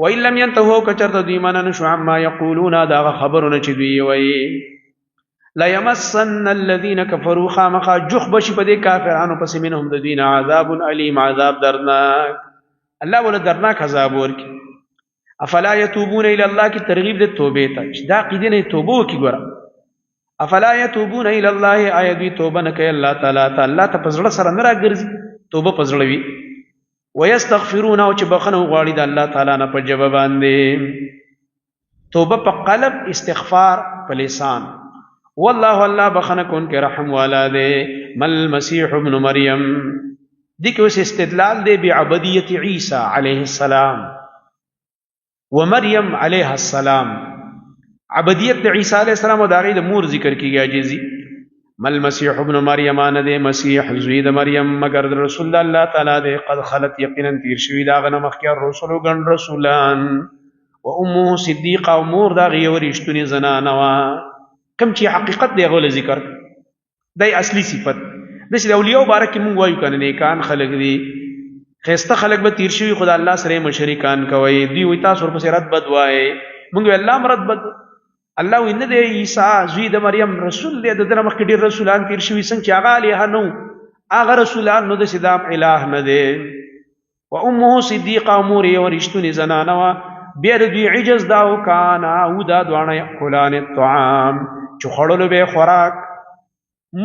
وإن لم ينتهوا كچرته دوی منع نشو عما یقولون دا خبرونه چې دوی وایي ليمسن الذين كفروا خامخا جخ بشي په دې کافرانو پس منهم د دین عذاب علیم عذاب درناک الله ول درناک عذاب ورکی افلا يتوبون الى الله کی ترغیب د توبې ته دا قیدې نه توبو کی ګره افلا يتوبون الى الله ايدي توبه نه کوي الله تعالی ته الله ته پزړه سره نه راګرځي توبه پزړه وی ويستغفرون او چې بخنه غواړي د الله تعالی نه په جواب باندې توبه په قلب استغفار په لسان والله الله بخنه کون کے رحم والا دے مل مسیح ابن مریم دیکھ اس استدلال دے بعبدیت عیسی علیہ السلام ومریم علیہ السلام عبدیت عیسی علیہ السلام و داغی دا مور ذکر کی گیا جزی مل مسیح ابن مریم آن دے مسیح زوید مریم مگر رسول اللہ تعالی دے قد خلط یقینا تیر شوی داغنا مخیار رسول گن رسولان و امه صدیقہ و مور داغی ورشتنی زنانوا کم چې حقیقت دی غول ذکر دای اصلي صفت د چې اولیاء مبارک مونږ وایو کنه نیکان خلق دي خسته خلق به تیر شوی خدای الله سره مشرکان کوي دی وي تاسو ورپسې رد بد وای مونږ الله مرد بد الله وینه دی عیسی زوی د مریم رسول دی د مخکې ډیر رسولان تیر شوی څنګه چې هغه الها نو هغه رسولان نو د صدام الہ نه دی و امه صدیقه امور ورشتنی زنانوا بیا د دوی عجز داو کانا او دا دوانه یاکلان الطعام چې خړلو به خوراک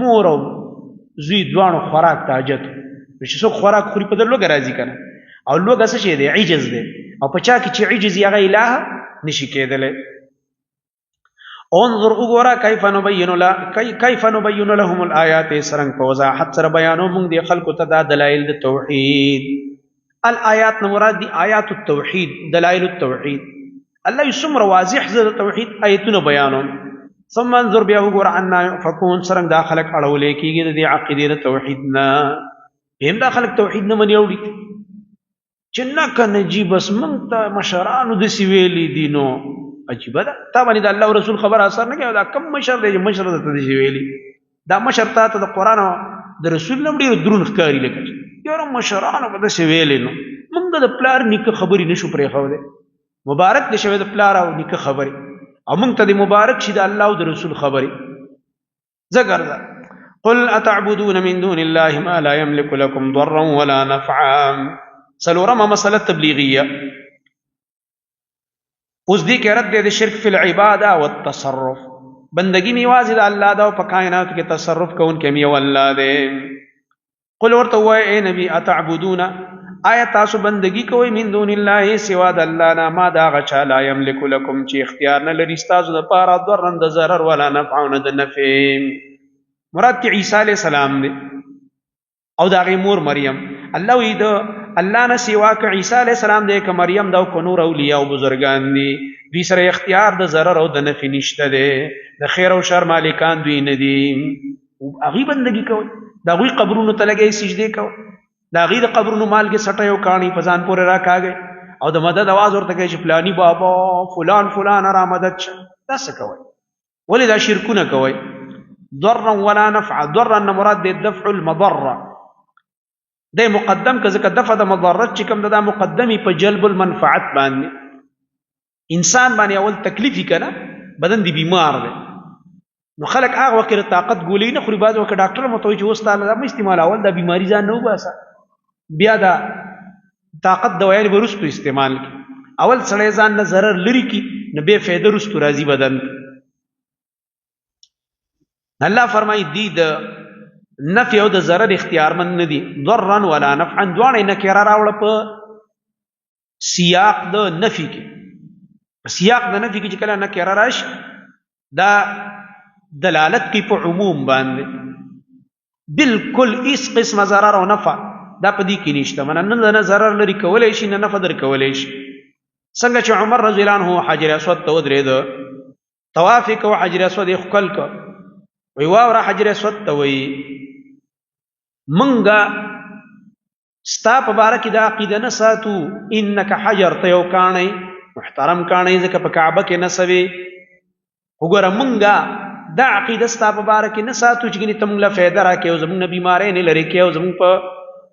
مور او زوی دوانو خوراک ته حاجت چې څوک خوراک خوري په دلو راضي کنه او لوګه څه شي دی عجز دی او په چا کې چې عجز یغه الہ نشي کېدل انظر وګورا کیف نبین لهم الآیات سرنګ په وضاحت سره بیانو موږ دی خلکو ته دا دلایل د توحید الآیات مراد دی آیات التوحید دلائل التوحید الله یسمر واضح ز توحید آیتونه بیانو ثم انظر بیا وګور عنا فكون سرنګ داخلك اړولې کیږي د عقیده د توحید نه هم داخلك توحید نه منی وړي چې نه کنه جی بس مونږ ته مشرانو د سیویلی دینو عجیب ده تا باندې د الله رسول خبر اثر نه کوي دا کم مشر دی مشر د سیویلی دا مشر ته د قران او د رسول نه ډیر درون ښکاری لکه یاره مشرانو په دې ویلې نو موږ د پلار نیکه خبرې نشو پرې خو دې مبارک دې شوی د پلار او نیکه خبرې او موږ ته د مبارک شي د الله او د رسول خبرې زګردا قل اتعبدون من دون الله ما لا يملك لكم ضرا ولا نفعا سلورما مسألة تبلیغیه اوس دې کې رد دې شرک فی العباده والتصرف بندگی میوازی د الله دا په کائنات کې تصرف کوون کې میو الله دې قل ورته وای اے نبی اتعبدون آیا تاسو بندگی کوئ من دون الله سوا د الله نه ما دا غچا لا یملک لكم چې اختیار نه لري تاسو د پاره ضرر د ضرر ولا نفع د نفع مراد کې عیسی علیہ السلام دی او دا غي مور مریم الله وی د الله نه سوا ک عیسی علیہ السلام دی ک مریم دا کو نور اولیاء او بزرگان دي دوی سره اختیار د ضرر او د نفع نشته دی د خیر او شر مالکان دوی نه دي او هغه بندگی کوي دا غوی قبرونو ته لګي سجدي کو دا غي د قبرونو مال کې سټيو کانی پزان پورې راکاږي او د مدد आवाज ورته کوي چې فلانی بابا فلان را مدد دا څه کوي ولې دا شرکونه کوي ضرا ولا نفع ضرا مراد د دفع المضره ده مقدم کزه دفع د مضرت چې کوم دا مقدمي په جلب المنفعت باندې انسان باندې اول تکلیفي کنه بدن دی بیمار دی نو خلق هغه وخت طاقت ګولې نه خوري بعض وخت ډاکټر متوي چې وستاله دا استعمال اول دا بیماری ځان نه وباسه بیا دا طاقت دوايان ورستو استعمال کی اول سړی ځان نه ضرر لري کی نه به فائدہ رستو راضي بدن الله فرمایي دی د نفع او د ضرر اختیار من نه دي ضرا ولا نفعا دوانه نه کړه راوړ په سیاق د نفي کې سیاق د نفي کې چې کله نه کړه راش دا دلالت کی په عموم باندې بالکل اس قسم ضرر او نفع دا پدې کې نشته من نه ضرر لري کولای شي نه نفع در کولای شي څنګه چې عمر رضی الله عنه حجر اسود ته ودرېد طواف کو حجر اسود خپل کو وی واور حجر اسود ته وی منګه ستا په باره کې دا عقیده نه ساتو انک حجر ته یو کانی محترم کانی ځکه په کعبه کې نسوي وګوره منګه دا عقیده ستا په باره کې نه ساتو چې ګنې ته موږ له فایده راکې او زموږ نه بیماری نه لرې کې او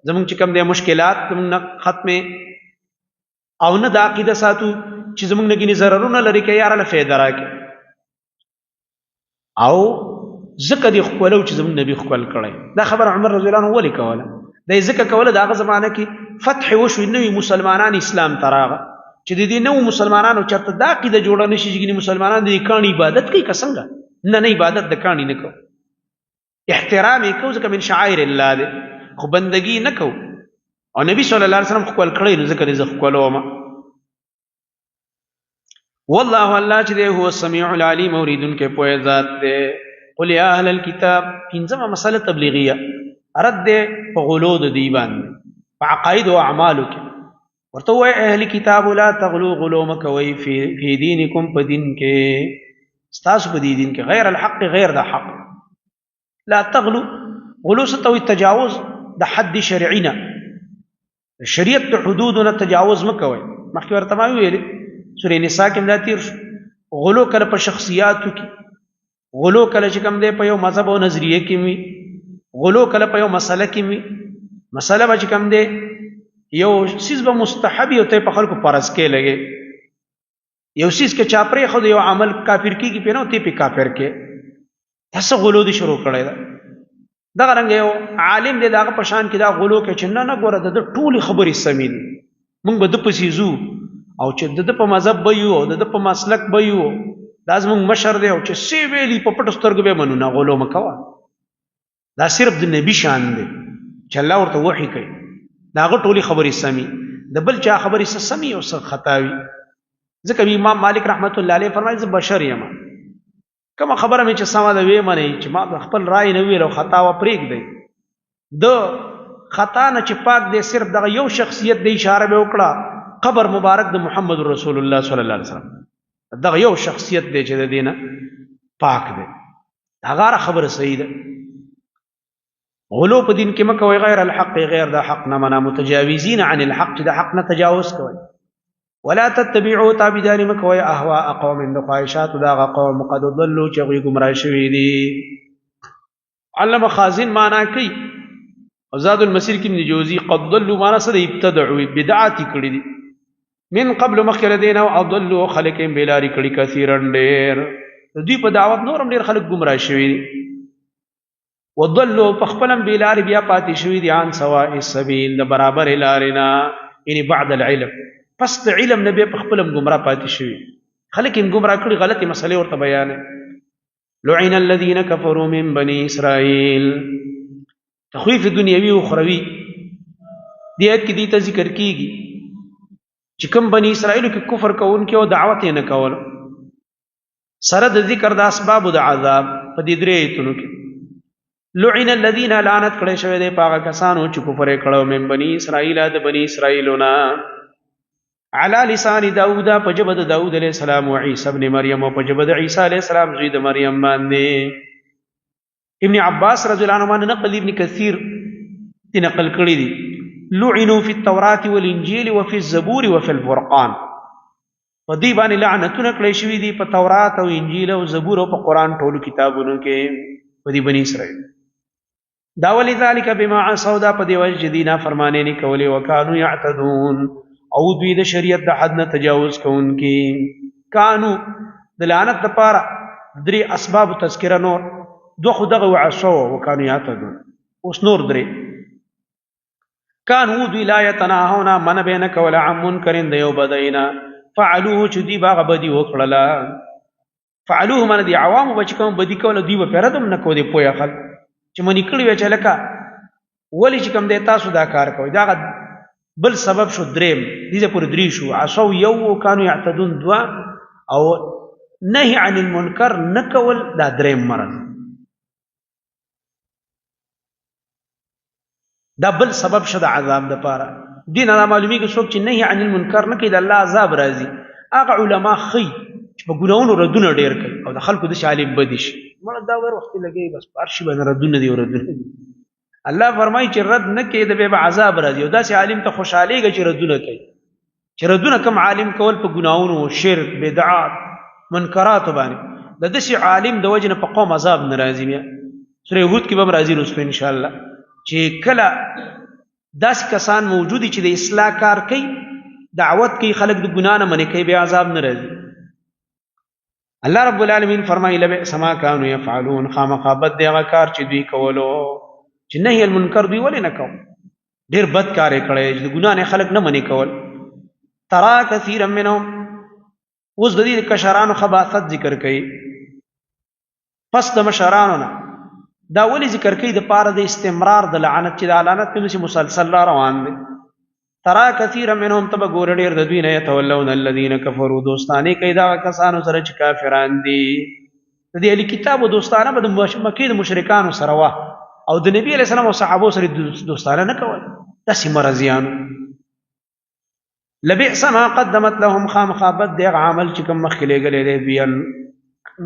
زموږ چې کوم دی مشکلات زموږ نه ختمې او نه د عقیده ساتو چې زمونږ نه ګینې ضررونه لري که یاره له فایده راکړي او ځکه دې ښکلو چې زمونږ نبي ښکل کړی. دا خبره عمر رضی الله عنه ولې کوله؟ دا یې ځکه کوله د هغه زمانه کې فتح وشوې، نوي مسلمانان اسلام ته راغه چې د دې نوو مسلمانانو چېرته دا عقیده جوړه نه شي چې ګینې مسلمانان د دې کاڼي عبادت کوي که څنګه؟ نه عبادت د کاڼي نه کوو، احترام یې کوو ځکه من شعائر الله دی، خو بندګي نه کوو. او نبی صلی الله علیه وسلم ښکل کړی نو ځکه دې زه ښکلوم. والله الله چې دی هو السمیع العلیم اوریدونکی پوهه ذات دی. قل یا اهل الكتاب، پنځمه مسله تبلیغیه، رد دی په غلو د دوی باندې په عقاید او اعمالو کې. ورته وایي اهل کتاب لا تغلو، غلو مه کوئ فی دینکم په دین کې، ستاسو په دې دین کې، غیر الحق غیر د حق. لا تغلو، غلو څه ته وایي؟ تجاوز د حد شرعي نه، شریعت د حدودو نه تجاوز مه کوئ. مخکې ورته ما ویلې سورې نساء کې دا تیر شو. غلو کله په شخصیاتو کې، غلو کله چې کوم دی په یو مذهب او نظریه کې وي، غلو کله په یو مسله کې وي. مسله به چې کوم دی یو څیز به مستحب وي او ته په خلکو فرض کې لګې، یو څیز کې چا پرېښود یو عمل کافر کېږي پې نه او ته پې کافر کې، داسې غلو دې شروع کړی ده. دغه رنګه یو عالم دی د هغه په شان کې دا غلو کوي چې نه ګوره د ده ټولې خبرې سمې دي، موږ به ده پسې ځو او چې د ده په مذهب به یو او د ده په مسلک به یو، دا زموږ مشر دی او چې څه ویلي په پټو سترګو به منو. نه، غلو مه کوه. دا صرف د نبي شان دی چې الله ورته وحي کوي، د هغه ټولې خبرې سمې، د بل چا خبرې څه سمې او څه خطا وي. ځکه امام مالک رحمت الله علیه فرمایي زه بشر یم، کومه خبره مې چې سمه ده ویې منئ، چې ما خپل رای نه ویل او خطا وه پرېږدئ. د خطا نه چې پاک دی صرف دغه یو شخصیت د اشاره به وکړه، قبر مبارک د محمد رسول الله صلی الله علیه وسلم، دغه یو شخصیت دی چې د دې نه پاک دی، هغه خبره صحیح ده. غلو په دین کې مه کوئ، غیر الحق غیر د حق نه منه، متجاوزین عن الحق چې د حق نه تجاوز کوئ. ولا تتبعوا، تابعداري مه کوئ، اهواء قوم، د خواهشاتو د هغه قوم قد ضلوا چې هغوی ګمراه شوي دي. علامه خازن معنا کوي او زاد المسیر کې ابن جوزي قد ضلوا معنا څه دی؟ ابتدعوا، بدعات کړي دي، من قبل مخکې له دې نه، او ضلوا خلک یې بېلارې کړي، کثیرا ډېر، د دوی په دعوت نور هم ډېر خلک ګمراه شوي دي. وضلوا په خپل هم بېلارې بیا پاتې شوي دي، عن سواء السبیل، د برابرې لارې نه، یعنې بعد العلم، پس د علم نه بیا په خپل هم ګمراه پاتې شوي، خلک یې ګمراه کړي، غلطې مسلې ورته بیانې. لعن الذین کفروا من بني اسرائیل، تخویف دنیوي او اخروي دې آیت کې دې ته ذکر کېږي چې کوم بني اسرائیلو کې کفر کوونکي او دعوت یې نه کول، سره د ذکر د اسبابو د عذاب په دې درې آیتونو کې. لعن الذین، لعنت کړی شوی دی په هغه کسانو چې کفر یې کړی من بني اسرائیل، د بني اسرائیلو نه، علی لسان داود، په ژبه د داود علیه السلام، و عیسی ابن مریم، او په ژبه د عیسی علیه السلام زوی د مریم باندې. ابن عباس رضی الله عنهما نقل ابن کثیر تی نقل کړی دي، لعنوا فی التوراة والانجیل وفی الزبور وفی الفرقان، په دې باندې لعنتونه کړی شوي دي په تورات او انجیل او زبور او په قرآن ټولو کتابونو کې په دې بني اسرائیل. دا ولذلک بما عصوا، دا په دې وجه چې دوی نافرمانۍ نه کولې، وکانو یعتدون، او دوی د شریعت د حد نه تجاوز کوونکي. کانو د لعنت دپاره درې اسباب تذکره نور، دوه خو دغه وعصوا وکانو یعتدون، اوس نور درې. کانو دوی لا یتناهون، من به نه کوله، عن منکر د یو بدۍ نه، فعلوه چې دوی به هغه بدي وکړله. فعلوه معنی د عوامو به چې کوم بدي کوله دوی به پرې رد هم نه کوو، د پوهه خلک چې منې کړي وی چې لکه ولې چې کوم دی تاسو دا کار کوئ، دا بل سبب شو. دریم دې پورې درې شو، عصوا یو، کانو یعتدون دوه، او نهي عن المنکر نه کول دا دریم مرض، دا بل سبب شو د عذاب دپاره. دین دا معلومیږي څوک چې نهي عن المنکر نه کوي د الله عذاب راځي. هغه علما ښیي چې په ګناهونو ردونه ډېر کوي او د خلکو داسې عالم بدي شي، مړه دا ور وختې لګوي بس په هر شي باندې ردونه دي او ردونه دي. الله فرمایي چې رد نه کوي د بیا به عذاب راځي، او داسې عالم ته خوشحالېږي چې ردونه کوي. چې ردونه کم عالم کول په ګناهونو، شرک، بدعات، منکراتو باندې، د داسې عالم د وجې نه په قوم عذاب نه راځي. بیا سورې هود کې به هم راځي رسو انشاءالله چې کله داسې کسان موجود دي چې د اصلاح کار کوي دعوت کوي خلق د ګنا نه منې کوي بیا عذاب نه راځي. الله رب العالمین فرمایي لبئس ما كانوا يفعلون، خامخا بد دی هغه کار چې دوی کولو، چې نهي المنکر دوی ولې نه کو، ډېر بد کار یې کړی چې د ګنا نه خلق نه منې کول. ترى كثيرا منهم، اوس د دې کشرانو خباثت ذکر کوي پس د مشرانو نه. دا ولې ذکر کوي؟ د پاره د استمرار د لعنت، چې د لعنت په نسي مسلسل را روان دي. ترى كثيرا منهم، تبه ګور ډېر د دوی نه يتولون الذين كفروا، دوستانه کوي دا کسانو سره چې کافران دي. د دې اهل کتابو دوستانه به د مکې د مشرکانو سره وه، او د نبی علیه السلام او صحابو سره دوستانه نه کول. داسې مرضیانو. لبئس ما قدمت لهم، خامخا بد دی هغه عمل چې کوم مخکې لېږلی دی دوی،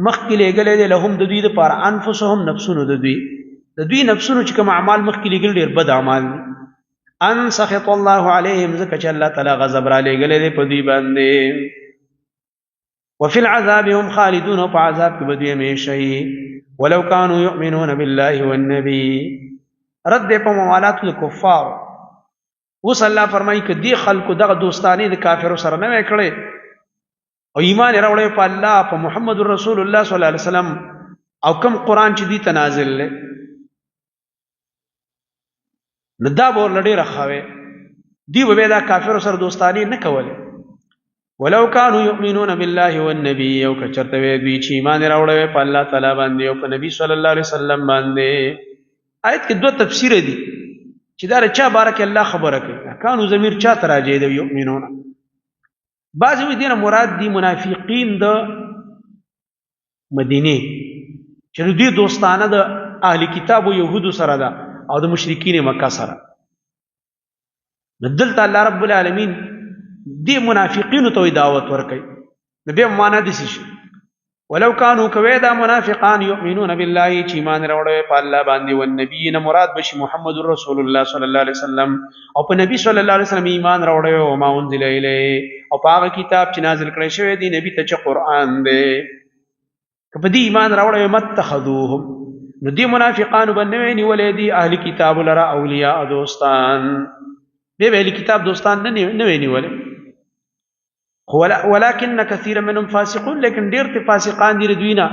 مخکې لېږلی دی لهم د دوی دپاره، انفسهم نفسونو د دوی نفسونو چې کوم اعمال مخکې لېږلي ډېر بد اعمال دي. ان سخط الله عليهم، ځکه چې الله تعالی غضب را لېږلی دی په دوی باندې. وفي العذاب هم خالدون، او په عذاب کې به دوی همیشه وي. ولو كانوا يؤمنون بالله والنبي، رد دی په موالاتو د کفارو. اوس الله فرمایي که دې خلکو دغه دوستانې د کافرو سره نه وی کړی او ایمان یې راوړی په الله، په محمد رسول الله صلی الله علیه وسلم، او کم قرآن چې دوی ته نازل دی، نو دا به ورله ډېره ښه وی، دوی به بیا دا کافرو سره دوستانې نه کولې. ولو كانوا يؤمنون بالله والنبي، او که چېرته وی دوی چې ایمان یې راوړی په الله تعالی باندې او په نبي صلی الله علیه وسلم باندې. آیت کې دوه تفسیره دي چې دا چا باره کې الله خبره کوي. کانو ضمیر چا ته راجع دی؟ یؤمنون. بعضې وایي دې نه مراد دي منافقین د مدینې، چې نو دوی دوستانه د اهل کتابو یهودو سره ده او د مشرکین مکه سره. نو دلته الله رب العالمین دې منافقینو ته دعوت ورکوي. نو بیا معنا داسې شي ولو كانوا کوي دا منافقان یؤمنون بالله، چې ایمان راوړی په الله باندې، والنبي نه مراد بشي محمد رسول الله صلی الله علیه وسلم، او په نبی صلی الله علیه وسلم ایمان راوړی او ما انزل الیه، او په هغه کتاب چې نازل کړی شوی دی نبی ته چې قرآن دی. که په دې ایمان راوړی متخذوهم، نو دې منافقانو به نه وی نیولی دي اهل کتاب لره اولیاء دوستان، بیا به اهل کتاب دوستان نه وی نیولی. ولكن كثير منهم فاسقون، لیکن ډیر ته فاسقان دي دوی نه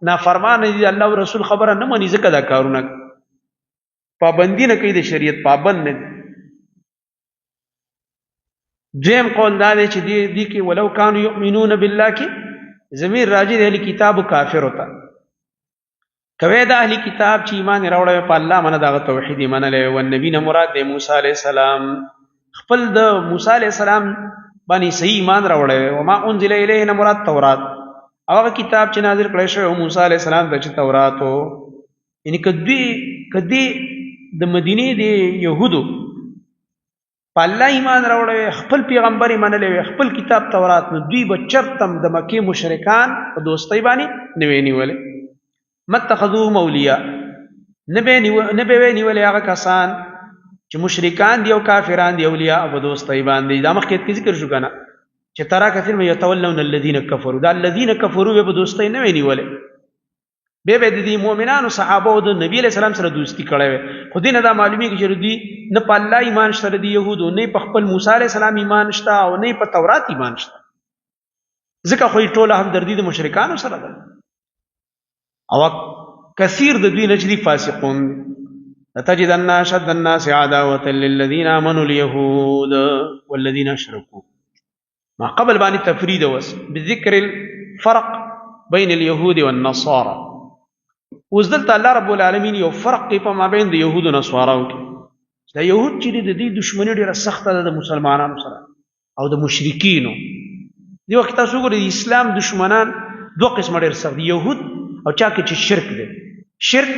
نافرمان دي، الله او رسول خبره نه مني، ځکه دا کارونه پابندي نه کوي، د شریعت پابند نه. دویم قول دا دی چې دی کې ولو كانوا يؤمنون بالله کې ضمیر راجع دی اهل کتاب کافر ہوتا. کوي دا اهل کتاب چې ایمان راوړی په الله منه، دغه توحید منلی، او نبی نه مراد دی موسی علیه السلام، خپل د موسی علیه السلام باندې صحیح ایمان راوړی. او ما انزل الیه نه مراد تورات، هغه کتاب چې نازل کړی شوی موسی علیه السلام ته چې تورات و. یعنی کدی د مدینې د یهودو په الله ایمان راوړی، خپل پیغمبر یې منلی، خپل کتاب تورات، نو دوی به چرتم د مکې مشرکان په دوستۍ باندې نه وی نیولی. متخذوهم اولیاء، نه به وی نیولی هغه کسان چې مشرکان دي او کافران دي اولیاء په دوستۍ باندې. دا مخکې کې ذکر شو کنه چې ترى كثير من يتولون الذين كفروا، دا الذين كفروا به په دوستۍ نه وی نیولې، به د دې مؤمنانو صحابه او د نبی علیہ السلام سره دوستی کړې وي. خو دې نه دا معلومیږي چې دوی نه په الله ایمان شته دي یهودو، نه په خپل موسی علیہ السلام ایمان شته، او نه په تورات ایمان شته، ځکه خو ټوله همدردي د مشرکانو سره ده. او کثیر د دوی نه چې دي فاسقون. لتجدن اشد الناس عداوة للذين آمنوا اليهود والذين اشركوا. ما قبل بان تفريد وس بذكر الفرق بين اليهود والنصارى. وزدلت الله رب العالمین یو فرق په ما بین د يهود او نصاراو کې. دا يهود چې د دې دشمنی ډیره سخته ده د مسلمانانو سره او د مشرکینو. دی وخت تاسو ګورئ اسلام دشمنان دوه قسم ډیر سخت دي، يهود او چا کې چې شرک دی. شرک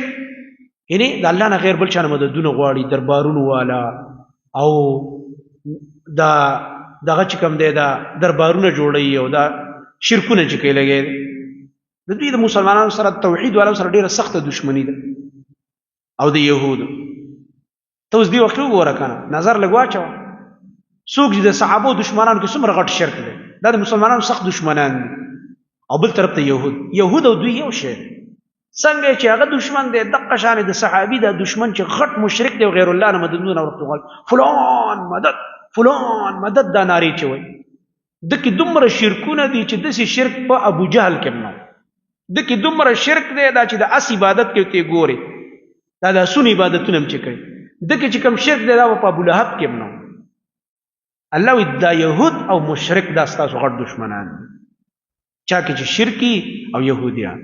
یعنی د الله نه غیر بل چا نه مددونه غواړي، دربارونو والا، او دا دغه چې کوم دی دا دربارونه جوړوي، او دا شرکونه چې کوي لګي. د دوی د مسلمانانو سره توحید والا سره ډیره سخته دشمنی ده، او د یهودو. ته اوس دې وخت وګوره کنه، نظر لږ واچوه، څوک چې د صحابو دشمنانو کې څومره غټ شرک دی، دا د مسلمانانو سخت دشمنان دي. او بل طرف ته یهود او دوی یو شی، څنګه چې هغه دشمن دی دغه شان د صحابي د دشمن چې غټ مشرک دی او غیر الله نه مددونه ورته غواړي، فلان مدد فلان مدد دا نارې چوي دکې دومره شرکونه دي چې داسې شرک په ابو جهل کې نه دکې دومره شرک دی دا چې د اس عبادت کې ته ګوري دا د اسونو عبادتونه هم چې کوي دکې چې کوم شرک دی دا په ابو لهب کې نه الله وی دا يهود او مشرک دا ستاسو غټ دشمنان دي چا کې چې شرکی او يهوديان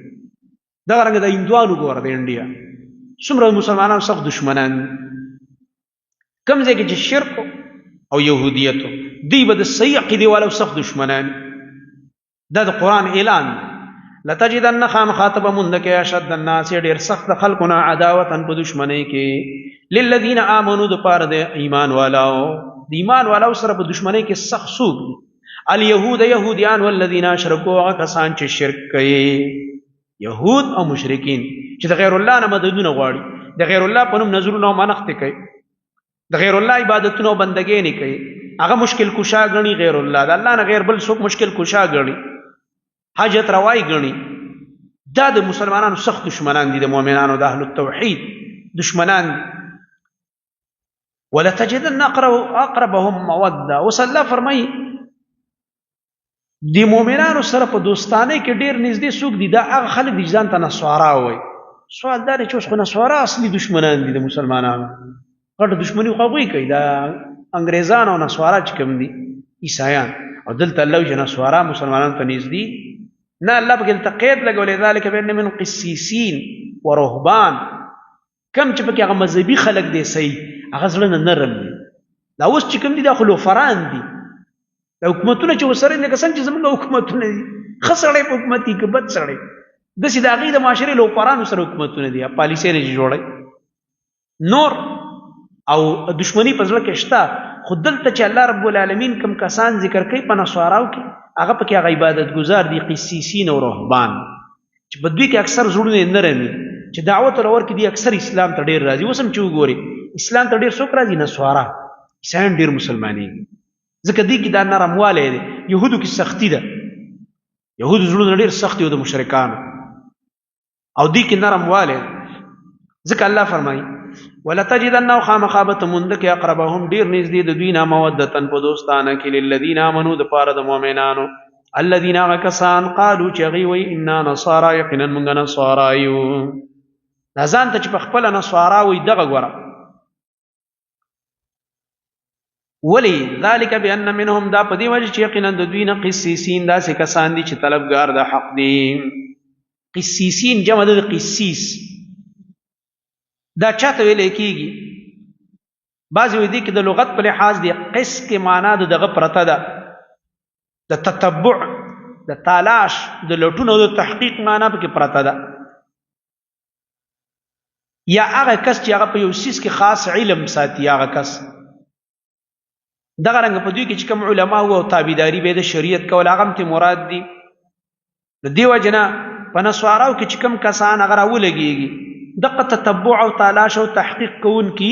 دا رنګ د هندوانو ګوره د انډیا څومره مسلمانانو سخت دشمنان کوم ځای کې چې شرک او يهوديت دی به د صحیح عقیده والو سخت دشمنان دا د قران اعلان لتجدن خامخاطب مندک اشد الناس ډیر سخت خلقنا عداوتا په دشمنی کې للذین آمنوا د پاره د ایمان والاو د ایمان والاو سره په دشمنی کې سخت سوق دي اليهود يهوديان والذین اشركوا کسان چې شرک کوي يهود او مشرکین چې د غیر الله نه مددونه غواړي د غیر الله په نوم نظرونه او منښت کوي د غیر الله عبادتونه او بندګۍ نه کوي هغه مشکل کشا غني غیر الله د الله نه غیر بل څوک مشکل کشا غني حاجت روای غني دا د مسلمانانو سخت دشمنان دي د مؤمنانو د اهل التوحید دشمنان دي ولا تجدن اقربهم موده وصلى فرمای دی مؤمنانو سره په دوستانه کې ډیر نږدې څوک دي دا هغه خلک دي ځان ته نسوارا وای سوال دا چې خو نسوارا اصلي دشمنان دي د مسلمانانو غټ دشمنی خو کوي دا انګريزان او نسوارا چې کوم دي عیسایان او دلته الله چې نسوارا مسلمانانو ته نږدې نه الله په تقید لګولې ذلک بین من قسیسین ورهبان کم چې پکې هغه مذهبي خلک دي صحیح هغه ځل نه نرم دي دا اوس چې کوم دي دا خلو فران دي دا حکومتونه چې وسره لکه څنګه چې زموږ حکومتونه دي خسړې په حکومت کې بد سړې د سې د هغې د معاشرې له پرانو سره حکومتونه دي پالیسۍ نه جوړي نور او دشمنی په ځل کې شته خو دلته چې الله رب العالمین کم کسان ذکر کوي په نسواراو کې هغه پکې هغه عبادت گزار دي قسیسین او رهبان چې په دوی کې اکثر زړونه نرمي چې دعوت ورور کې دي اکثر اسلام ته ډیر راځي وسم چې وګوري اسلام ته ډیر څوک راځي نسوارا عیسایان ډیر مسلمانۍ ځکه دې کې دا نرموالی دی یهودو کې سختی ده یهودو زړونه ډېر سخت دي د مشرکانو او دې کې نرموالی ځکه الله فرمایي ولتجدنهم خامخابه مندک اقربهم ډېر نږدې د دوی نه مودتن په دوستانه کې للذین آمنوا د پاره د مؤمنانو الذین هغه کسان قالوا چې هغوی وایي انا نصارا یقینا موږ نصارا یو دا ځان ته چې په خپله نصارا وایي دغه ګوره ولی ذالک بان منهم دا په دې وجه چې یقینا د دوی نه قسیسین داسې کسان دي چې طلبګار د حق دي قسیسین جمع د قسیس دا چاته ویل کېږي بعضې وایي دې کې د لغت په لحاظ دی قس کې معنا د دغه پرته ده د تتبع د تالاش د لټون او د تحقیق معنا پکې پرته ده یا هغه کس چې هغه په یو څیز کې خاص علم ساتي هغه کس دغه رنګ په دوی کې چې کوم علما او تابعداري به د شریعت کول هغه هم ته مراد دي د دې وجه نه په نسواراو کې چې کوم کسان هغه راولګېږي دغه تتبع او تالاش او تحقیق کوونکي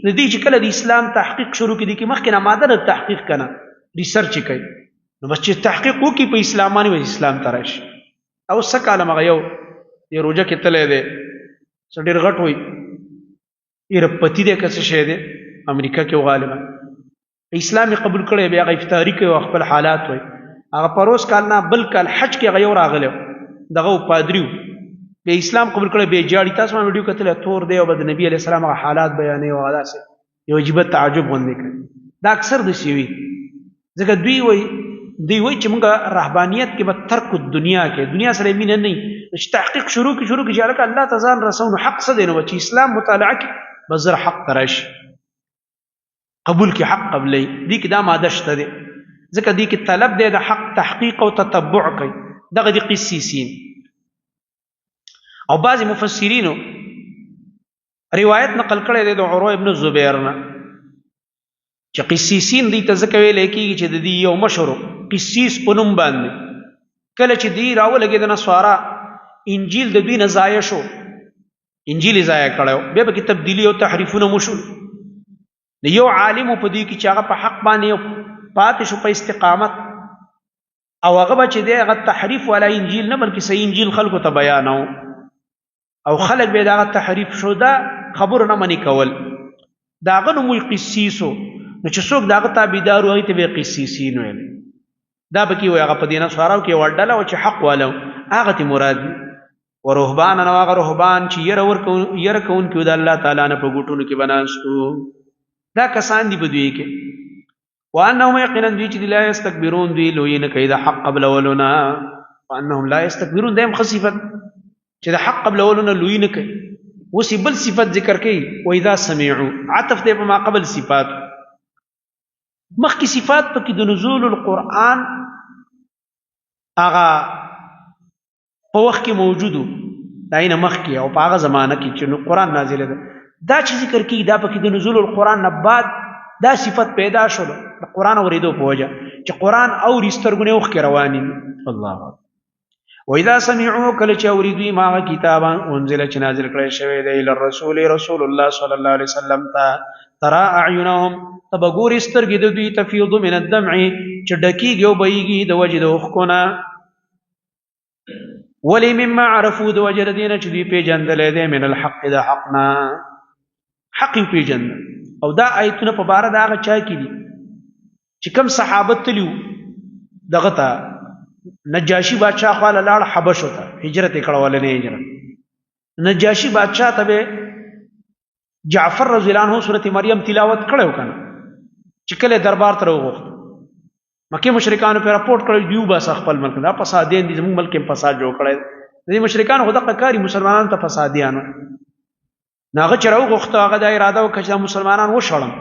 د دې چې کله د اسلام تحقیق شروع کړي کې مخکې نه ماده د تحقیق کنه ریسرچ کوي نو بس چې تحقیق وکړي په اسلام باندې اسلام ته راشي او څه کاله مغه یو د روژه کې تللی دی څه ډېر غټ وایي ایرپتي دی که څه شی دی امریکا کې غالبا اسلامي قبول کړی بیا هغه افطاري کوي او خپل حالات وایي هغه پروس کال نه بل کال حج کې هغه یو راغلی دغه پادریو بیا اسلام قبول کړی بیا جاړي تاسو ما ویډیو کتلی تور دی او به د نبي علیه السلام هغه حالات بیانوي او هغه داسې یو عجیبه تعجب غوندې کوي دا اکثر داسې وي ځکه دوی وایي چې موږ رهبانیت کې به ترک دنیا کې دنیا سره مینه نه چې تحقیق شروع کې چې هلکه الله ته ځان رسو نو حق څه دی نو چې اسلام مطالعه کې به زر حق ته راشي قبول کې حق قبلې دې کې دا ماده شته دی ځکه دې کې طلب دی د حق تحقیق او تتبع کوي دغه دي قسیسین او بعض مفسرینو روایت نقل کړی دی د عروه ابن زبیر نه چې قسیسین دې ته ځکه ویلی کېږي چې د دې یو مشهور قسیس په نوم باندې کله چې دوی راولګېد نسوارا انجیل د دوی نه ضایع شو انجیل یې ضایع کړی بیا پکې تبدیلي او تحریفونه مو شول د یو عالم په دې کې چې هغه په حق باندې پاتې شو په استقامت او هغه به چې دی هغه تحریف والا انجیل نه بلکې صحیح انجیل خلکو ته بیانو او خلک به د هغه تحریف شده خبرو نه منې کول د هغه نوم وایي قسیسو نو چې څوک داغه تابعدار وي ته به قسیسین ویل دا به کې وي هغه په دینه سوارو کې وړډله او چې حق والو هغه ته مراد ورهبان نو هغه رهبان چې ير کون کې د الله تعالی نه په ګوټونو کې بناستو دا کسان دي بدوي کې وانهم یقینا دوی چې لا یستكبرون دوی لوی نه کوي د حق قبل ولنا وانهم لا یستكبرون دیم خصيفت چې د حق قبل ولنا لوی نه کوي وسی بل صفت ذکر کوي و اذا سمعوا عطف دې په ما قبل صفات مخکې صفات پکې د نزول القرآن هغه په وخت کې موجودو داینه مخکې او په هغه زمانه کې چې قرآن نازل ده دا چې ذکر کوي دا پکې د نزول القرآن نه بعد دا صفت پیدا شول د قرآن اوریدو په وجه چې قرآن او سترګونه وخت کې رواني الله اکبر وإذا سمعوا کله چې اوریدوی ما کتابا انزل چې نازل کړی شوی دی ال رسول الله صلی الله علیه وسلم ته ترى اعینهم تبغور سترګې د دوی تفیض من الدمع چې ډکیږي او بهیږي د وجه د اوښکونه ولی مما عرفوا د وجه د دینه چې دوی پیژندلې دی من الحق د حقنا حق پیژند او دا آیتونه په بار د هغه چا کې دي چې کوم صحابه تلیو دغه ته نجاشی بادشاہ خواله لاړ حبش ته هجرت کړه ولنه هجرت نجاشی بادشاہ ته جعفر رضی الله عنه سورۃ مریم تلاوت کړو کنه چې کله دربار ته وغوښت مکه مشرکانو په راپورټ کړی دیو بس خپل ملک دا فسادین دي زموږ ملک په فساد جوړ کړی دي مشرکان خو د قکاری مسلمانانو ته فسادیان ناغه چر وغوښت هغه د اراده وکړه چې مسلمانان وشړم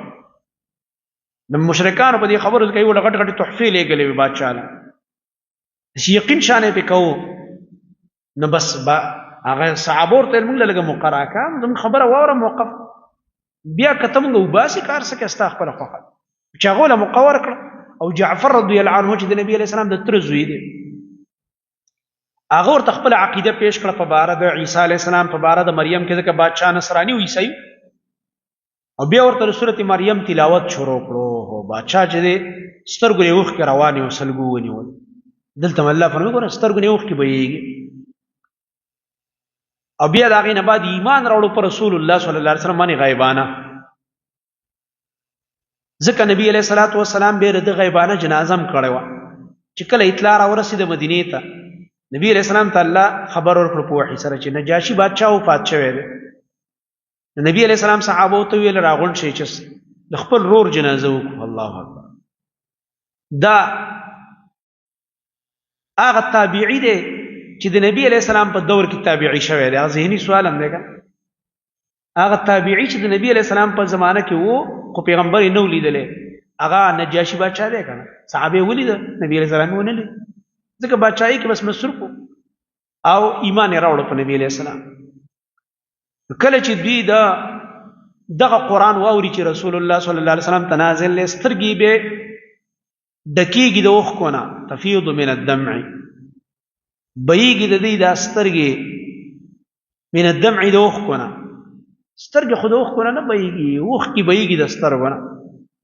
د مشرکانو په دې خبرو کوي ولغټ غټ تحفې لګلې بادشاہ له یقین شانه په کو نو بس با هغه صحابور ته موږ لږه مقرره کام زم خبره واره موقف بیا کتم نو باسي کار سکه استغفر خو چې غوله مقور کړ او جعفر رضی الله عنه چې د نبی علیہ السلام د تر زوی دی هغه ورته خپل عقیده پیش کړه په بار د عیسی علیہ السلام په بار د مریم کې ځکه بادشاہ نصرانی و عیسی او بیا ورته سورۃ مریم تلاوت شروع کړو او بادشاہ چې سترګې وښ کې رواني وسلګو ونیول دلته الله فرمایي ګور سترګې وښ کې بهيږي او بیا دا غي نه بعد ایمان راوړو پر رسول الله صلی الله علیه وسلم باندې غیبانه ځکه نبی علیہ الصلوۃ والسلام به د غیبانه جنازم کړو چې کله اطلاع را ورسید مدینه ته نبی علیہ السلام تعالی خبر ورکړ په وحی سره چې نجاشی بادشاہ وفات شوی دی نبی علیہ السلام صحابه ته ویل راغون شي چې د خپل رور جنازه وکړه الله اکبر دا هغه تابعی دی چې د نبی علیہ السلام په دور کې تابعی شوی دی ذهني سوال هم دی هغه تابعی چې د نبی علیہ السلام په زمانه کې وو خو پیغمبر یې نو لیدلې هغه نجاشی بادشاہ دی کنه صحابه ولید نبی علیہ السلام ونه لید ځکه بادشاہي کې بس مصروف او ایمان راوړ په نبی علیہ السلام کله چې دوی دغه قرآن واوري چې رسول الله صلی الله علیه وسلم تنازل سترګې به دکیږي د اوښکو نه تفیض من الدمع بهیږي د دې د سترګې من الدمع د اوښکو نه سترګې خو د اوښکو نه بهیږي اوښکې بهیږي د سترګو نه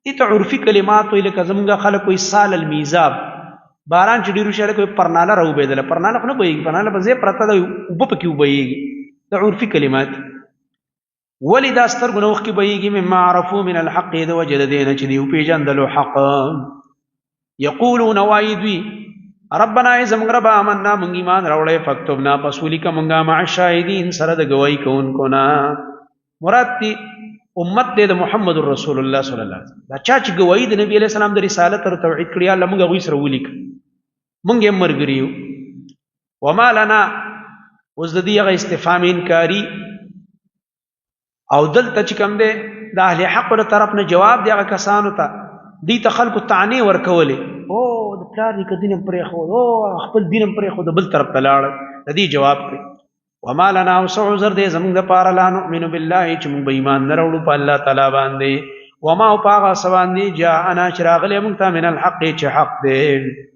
دې ته عرفي کلمات ویل که زمونږ خلک وایي سال المیزاب باران چې ډېرو شیانو کې پرناله راوبېدله پرناله خو نه بهیږي پرناله په ځای پرته ده اوبه پکې وبهیږي د عرفي کلمات ولې دا سترګو نه اوښکې بهیږي مما عرفو من الحق د وجه د دې نه چې دوی وپېژندلو حق یقولون وایي دوی ربنا ای زموږ رب آمنا موږ ایمان راوړی فاکتبنا پس ولیکه موږ مع الشاهدین سره د ګواهي کوونکو نه مراد دی امت دی د محمد رسول الله صلی الله علیه وسلم دا چا چې ګواهي د نبی علیہ السلام د رسالت او توحید کړی الله موږ هغوی سره ولیکه موږ یې مرګري یو وما لنا اوس د دې هغه استفهام انکاري او دلته چې کوم دی د اهل حق له طرف نه جواب دی هغه کسانو ته دې ته خلکو طعنې ورکولې او د پلار نیکه دین هم پرېښود او خپل دین هم پرېښود بل طرف ته لاړ د دې جواب کړي وما لنا اوس عذر دی زموږ دپاره لا نؤمن بالله چې موږ به ایمان نه راوړو په الله تعالی باندې وما او په هغه څه باندې جاءنا چې راغلی موږ ته من الحق چې حق دی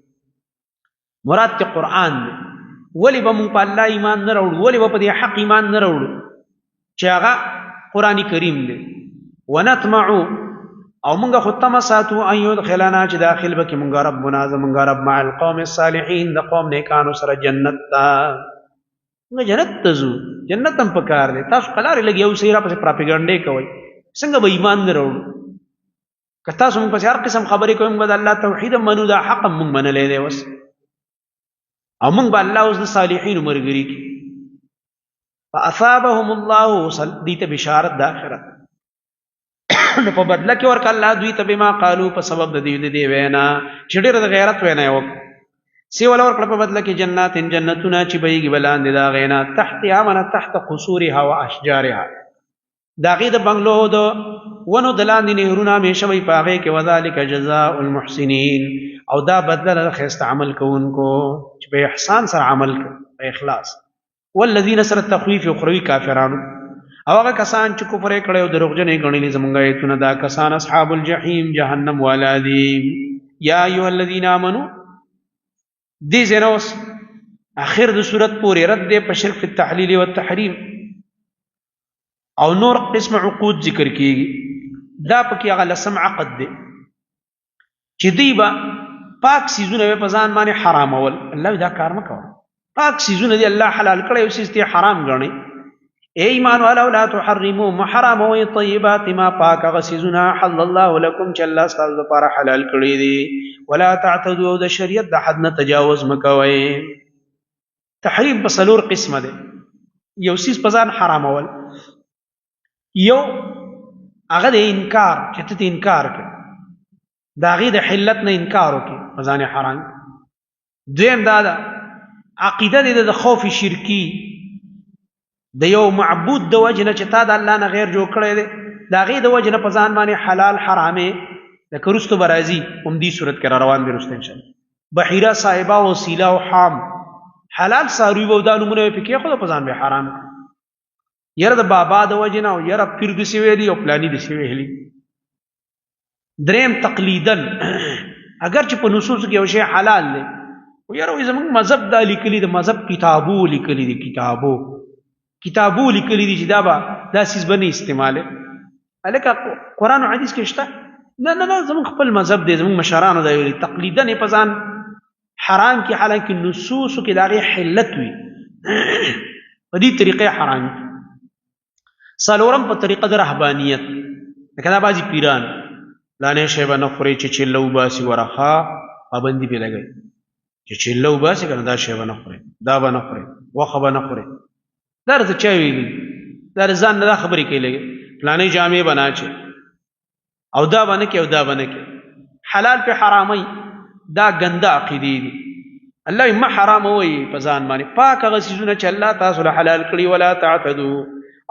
مراد ته قرآن دی ولې به موږ په الله ایمان نه راوړو ولې به په دې حق ایمان نه راوړو چې هغه قرآن کریم دی ونطمع او موږ خو تمه ساتو ان يدخلنا چې داخل به کې موږ ربنا زموږ رب مع القوم الصالحین د قوم نیکانو سره جنت ته موږ جنت ته ځو جنت هم پکار دی تاسو قلارې لګي او سیرا پسې پراپګانډې کوئ څنګه به ایمان نه راوړو که تاسو موږ پسې هر قسم خبرې کوئ موږ د الله توحید منو دا حق موږ منلی دی اوس او موږ به الله اوس د صالحینو ملګري کړي فاثابهم الله دې ته بشارت د آخرت نو په بدله کې ورکړه الله دوی ته بما قالو په سبب د دې وینا چې ډېره د غیرت وینا یې وکړه سی ولا ورکړه په بدله کې جنات جنتونه چې بهیږي بلاندې د هغې نه تحتها من تحت قصورها و اشجارها د هغې د بنګلو د ونو د لاندې نهرونه همیشه وي په هغې کې وذلک جزاء المحسنین او دا بدله د ښایسته عمل کوونکو چې په احسان سره عمل کوي په اخلاص والذین سره تخویف اخروي کافرانو او هغه کسان چې کفر یې کړی او دروغجن یې ګڼلي زموږ ایتونه دا کسان اصحاب الجحیم جهنم والا دي یا ایها الذین آمنوا دې ځای نه اوس اخر د صورت پورې رد دی په شرک فی التحلیل والتحریم او نور قسم عقود ذکر کیږي دا پکې هغه لسم عقد دی چې دوی به پاک سیزونه په ځان باندې حرامول الله دا کار مه کوه پاک سیزونه دی الله حلال کړی او سیز ته حرام ګڼي ای ایمان والا لا تحرموا محرموا طیبات ما پاک هغه سیزونه حل الله لكم چې الله ستاسو لپاره حلال کړی دي ولا تعتدوا د شریعت د حد نه تجاوز مکوئ تحریم په څلور قسمه دی یو سیز په ځان حرامول یو هغه د انکار چې ته انکار کوي د هغې د حلت نه انکار وکړي په ځان حرام دویم دا ده عقیده دې د خوف شرکي د یو معبود د وجه نه چې تا د الله نه غیر جوړ کړی دی د هغې د وجه نه په ځان باندې حلال حرامې لکه وروسته به راځي همدې صورت کې را روان دی وروسته انشاءالله بحیره صاحبه وسیله او حام حلال څاروي به دا نومونه یې پې کېښوده په ځان به حرام کړي یره د بابا د وجه نه او یره پیر دسې ویلي او پلاني دسې ویلي دریم تقلیدن اگر چې په نصوصو کې یو شی حلال دی خو یره وایي زموږ مذهب دا لیکلي د مذهب کتابو لیکلي دي کتابو لیکلي دي چې دا به دا څیز به نه استعمالوي هلکه قرآن او حدیث کې شته نه زموږ خپل مذهب دی زموږ مشرانو دا ویلي تقلیدن یې په ځان حرام کې حالانکې نصوصو کې د هغې حلت وي په دې طریقې حرام وي څلورم په طریقه د رهبانیت لکه دا بعضې پیران لانې شی به نه خورئ چې چله وباسي ورخا پابندي پرې لګوي چې چله وباسي که نه دا شی به نه خورئ دا به نه خورئ غوښه به نه خورئ دا راته چا ویلي دا د ځان نه دا خبرې کوي لګي فلانۍ جامې به نه اچوي او دا به نه کوي او دا به نه کوي حلال پې حراموي دا ګنده عقیدې دي الله وایي مه حراموئ په ځان باندې پاک هغه څیزونه چې الله تاسو له حلال کړي ولا تعتدو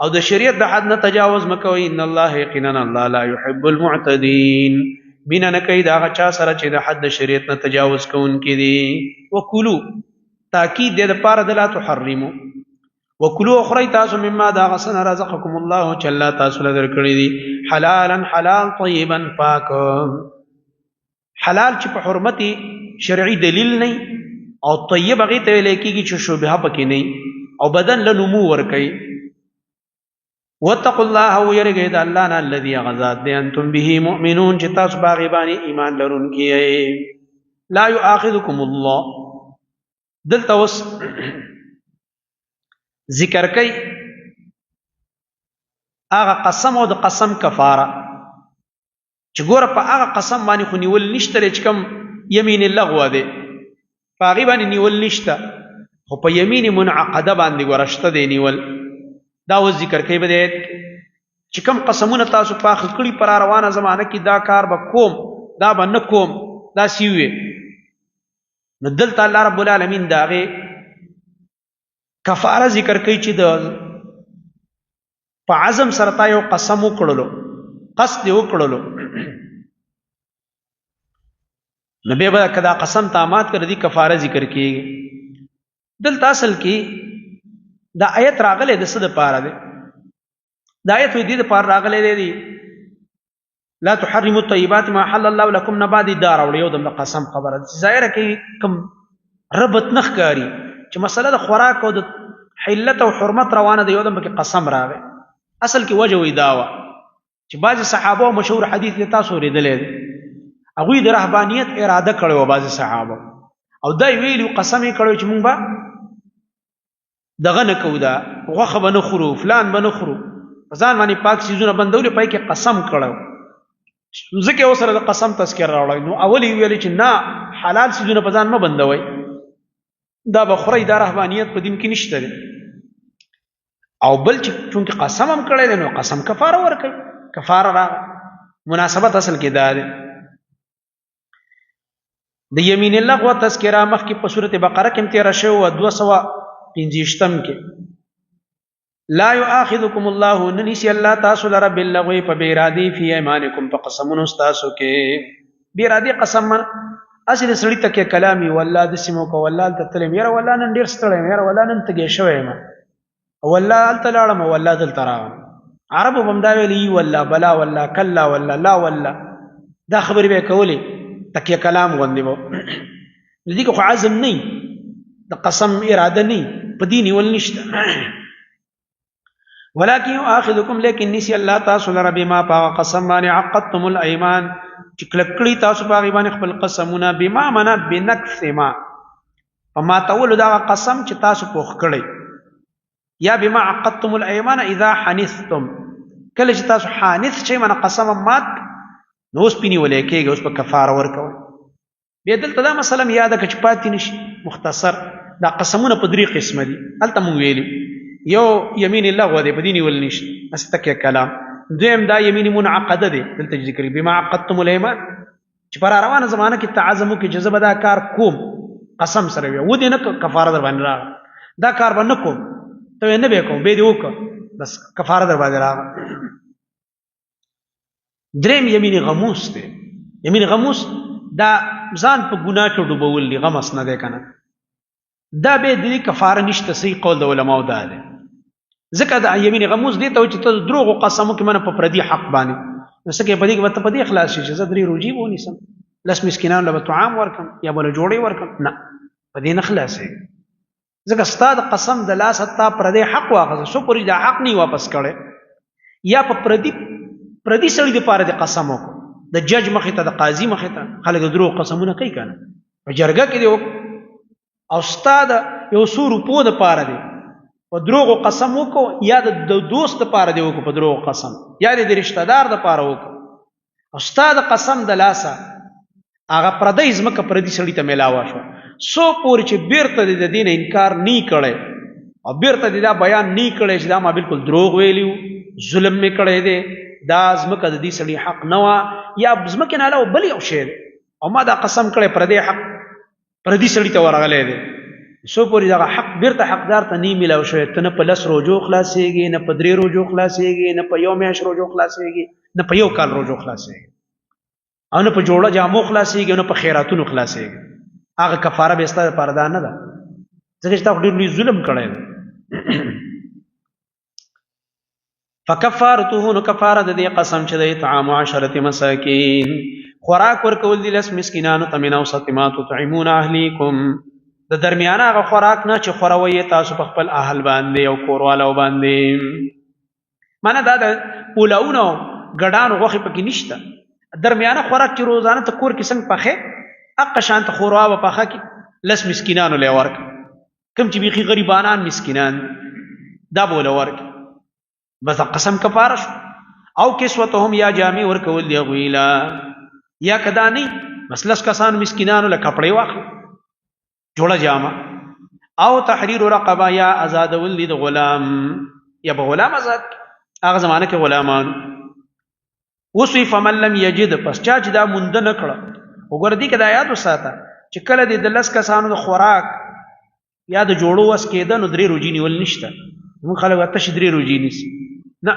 او د شریعت د حد نه تجاوز مکوئ ان الله یقینا الله لا يحب المعتدین مینه نه کوي د هغه چا سره چې د حد د شریعت نه تجاوز کوونکي دي وکلو تاکید دی دپاره د لا تحرمو وکلو اخرئ تاسو مما د هغه څه نه رزقکم الله چې الله تاسو له درکړي دي حلالا حلال طیبا پاک حلال چې په حرمت شرعي دلیل نه او طیب هغې ته ویلی کېږي چې شبهه پکې نه او بدن له نمو ورکوي واتقوا الله ويرګئ د الله نه الذي غزاد دي انتم به مؤمنون چې تاسو باغې باندې ایمان لرونکي لا يؤاخذكم الله دلته اوس ذکر کوي هغه قسم او د قسم کفاره چې ګوره په هغه قسم باندې خو نیول نشته چې کوم یمین اللغوه دی په هغې باندې نیول نشته خو په یمین منعقده باندې ګوره شته دی نیول دا اوس ذکر کوي به دی چې کوم قسمونه تاسو پاخه کړي په را روانه زمانه کې دا کار به کوم دا به نه کوم داسې وي نو دلته الله رب العالمین د هغې کفاره ذکر کوي چې د په عزم سره تا یو قسم وکړلو قصد یې وکړلو نو بیا به که دا قسم ته مات کړه دي کفاره ذکر کېږي دلته اصل کې دا آیت راغلی د څه دپاره دی دا آیت وایي دې دپاره راغلی دی لا تحرموا الطیبات ما حل الله لکم نه بعد دا راوړي یو دم د قسم خبره ده ظاهره کې کوم ربط نه ښکاري چې مسله د خوراک او د حلت او حرمت روانه ده یو دم پکې قسم راغی اصل کې وجه وایي دا وه چې بعضې صحابه مشهور حدیث یې تاسو اورېدلی دی هغوی د رهبانیت اراده کړې وه بعضې صحابه او دا یې ویلي قسم یې کړی چې مونږ به دغه نه کوو دا غوښه به نه خورو فلان به نه خورو په ځان باندې پاک څیزونه بندولي پای کې قسم کړی ځکه اوسره د قسم تذکر راوړی نو اولی ویل چې نه حلال سيزونه په ځان ما بندوي دا بخوري دا رهبانيت په دین کې نشته دی او بل چې چونکه قسم هم کړی دی نو قسم کفاره ورکړي کفاره را مناسبت اصل کې دا دی د یمین اللغو تذکرہ مخکې په سورۃ بقره کې تیر شو 250 کې لا یؤاخذکم الله ننسی الله تاسو لره باللغو په بیرادی فی ایمانکم په قسمونو تاسو کې بیرادی قسم اصل سړی ته کې کلامي والله د سیمو کو والله تتلم یره والله نن ډیر ستړی یره والله نن تګې شوې ما والله التلاړم والله دل ترا عربو بمدا ویلی والله بلا والله کلا والله لا والله دا خبرې به کولې تکیه کلام غوندې وو دې کو عزم نه د قسم اراده نه په دیني ول نشته ولكن يؤاخذكم لكن نسي الله تاسو لره بما قسم باندې عقدتم الايمان چې کلکړی تاسو باندې باندې خپل قسمونه بما معنا بنکث ما فما تول دا قسم چې تاسو پوخ کړی یا بما عقدتم الايمان اذا حنثتم کله چې تاسو حانث شي معنا قسم مات نو اوس پینی ولې کېږي اوس په کفاره ورکوي به دلته دا مثلا یاد کچ پاتې نشي مختصر دا قسمونه په درې قسمه دي الته مونږ ویلي یو یمین الله غو دې په دیني ول نشي استکه کلام دویم دا یمین منعقده دي دلته ذکر بما عقدتم الايمان چې پر روانه زمانه کې تعظم کې جذب دا کار کوم قسم سره وي و دې نه کفاره در باندې راغ دا کار باندې کوم ته نه به کوم به دې وک بس کفاره در باندې راغ دریم یمین غموس دی یمین غموس دا ځان په ګناه کې ډوبول دي غمس نه دی کنه دا به دې کفاره نشته صحیح قول د علماء دا دی ځکه دا یمین غموس دی ته چې ته دروغ قسمو کې منه په پردي حق باندې نو څنګه په دې کې په دې اخلاص شي چې زدري روجي ونی سم لس مسکینان له طعام ورکم یا بل جوړي ورکم نه په دې نه خلاصي ځکه ستاد قسم د لاس حتا پردي حق واغځ سو پوری دا حق نه واپس کړي یا په پردي سړي د پاره د قسم وکړه د جج مخې ته د قاضي مخې ته خلک دروغ قسمونه کوي کنه په جرګه کې دی او استاد یو سو روپو د پاره دی په دروغ قسم وکړو یا د دوست د پاره دی وکړو په دروغ قسم یا د رشتہ دار د پاره وکړو استاد قسم د لاسه هغه پردی زمکه پردي سړي ته ملاوه شو سو پورې چې بیرته د دین انکار نه کړي او بیرته دا بیان نه کړي چې دا ما بالکل دروغ ویلیو ظلم می کړي دی دا زمکه د دې سړي حق نه وا یا زمکه نه له بل یو شی او ما دا قسم کړي پردي حق پردي سړي ته ورغلې دی سو پورې دا حق بیرته حقدار ته نه ملاو شو ته نه په لس روزو خلاصيږي نه په درې روزو خلاصيږي نه په یو میاشت روزو خلاصيږي نه په یو کال روزو خلاصيږي او نه په جوړه جامو خلاصيږي نه په خیراتونو خلاصيږي هغه کفاره به ستاسو لپاره ده نه ده ځکه چې تاسو ډېر لوی ظلم کړی دی فکفارته نو کفاره د دې قسم چې د طعام 10 مساکین خوراک ورکول دي لس مسکینانو ته من اوسط ما تطعمون اهلیکم د درمیانه هغه خوراک نه چې خوروي تاسو په خپل اهل باندې او کوروالو باندې معنی دا د پولاونو ګډانو غوخي پکې نشته درمیانه خوراک چې روزانه ته کور کې څنګه پخې اق شانت خوروا په پخه کې لس مسکینانو له ورک کم چې بيخي غریبانان مسکینان دا بوله ورک بس قسم کفاره شو او کسوتهم یا جامع ورکول دی غویلا یا کدا نه مسلس کسان مسکینانو له کپڑے واخ جوړه جامه او تحریر رقبه یا آزاد ولید غلام یا به غلام آزاد هغه زمانه کې غلامان وصف من لم یجد پس چا چې دا مونږ نه کړه وګور دي کدا یاد وساته چې کله د لس کسانو د خوراک یا د جوړو وس کېده نو درې روزي نیول نشته مون خلک وته شدري روزي نیسي نه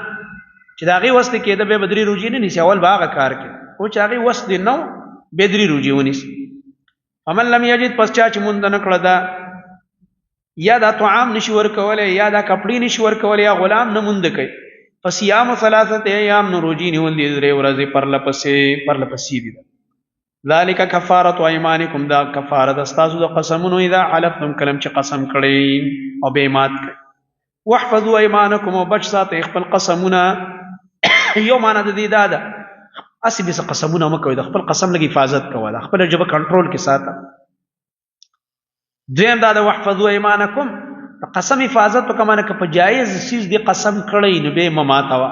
چې دا غي وس کېده به بدري روزي نه نیسي اول باغه کار کې او چې هغه وس دی نو بدري روزي ونیسي فمن لم یجد پس چا چې مونږ نه کړه دا یا دا طعام نشي ورکولې یا دا کپڑے نشي ورکولې یا غلام نه مونږ کوي فصيام 3 ایام نو روزي نیول دي درې ورځې پر لپسې دي ذالک کفاره ایمانکم دا کفاره د استاسو د قسمونو اذا حلفتم کلم چې قسم کړي او به مات کړي واحفظوا ایمانکم وبچ ساتئ خپل قسمونه یو معنا د دې دا اسی به قسمونه مکوئ د خپل قسم لګي حفاظت کوه خپل جبه کنټرول کې ساته دویم دا واحفظوا ایمانکم قسم حفاظت په کمانه کې په جایز چیز دی قسم کړي نو به مماتوا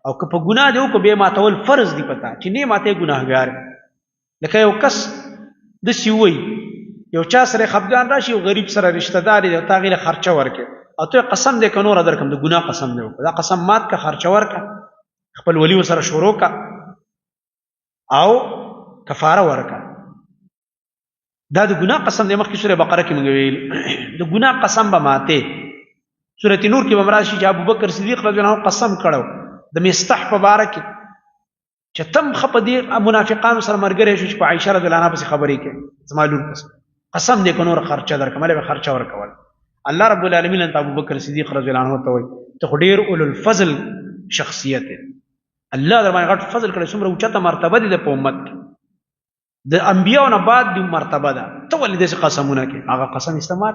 او که په ګناه دی او که به ماتول فرض دی پتا چې نه ماته ګناهګار لکه یو کس د سیوي یو چا سره خفګان راشي او غریب سره رشتہ دار دی تا غیله خرچه ورکه او ته قسم دې کنور درکم د ګناه قسم دی دا قسم مات کا خرچه ورکه خپل ولی سره شروع کا او کفاره ورکه دا د ګناه قسم دی مخکې سوره بقره کې موږ ویل د ګناه قسم به ماته سوره نور کې بمراشي چې ابوبکر صدیق رضی الله عنه قسم کړو د مستح په باره کې چې تم خپ دي منافقانو سره مرګره شو چې په عائشه رضی الله عنها پسې خبرې کې زمالون قسم دې کنور خرچه درکم له خرچه ورکول الله رب العالمین انت ابوبکر صدیق رضی الله عنه ته وي ته ډیر اول الفضل شخصیت الله در باندې غټ فضل کړی څومره اوچته مرتبه دي د امت کې د انبیاء نه بعد دی مرتبه ده ته ولې دې قسمونه کې هغه قسم استعمال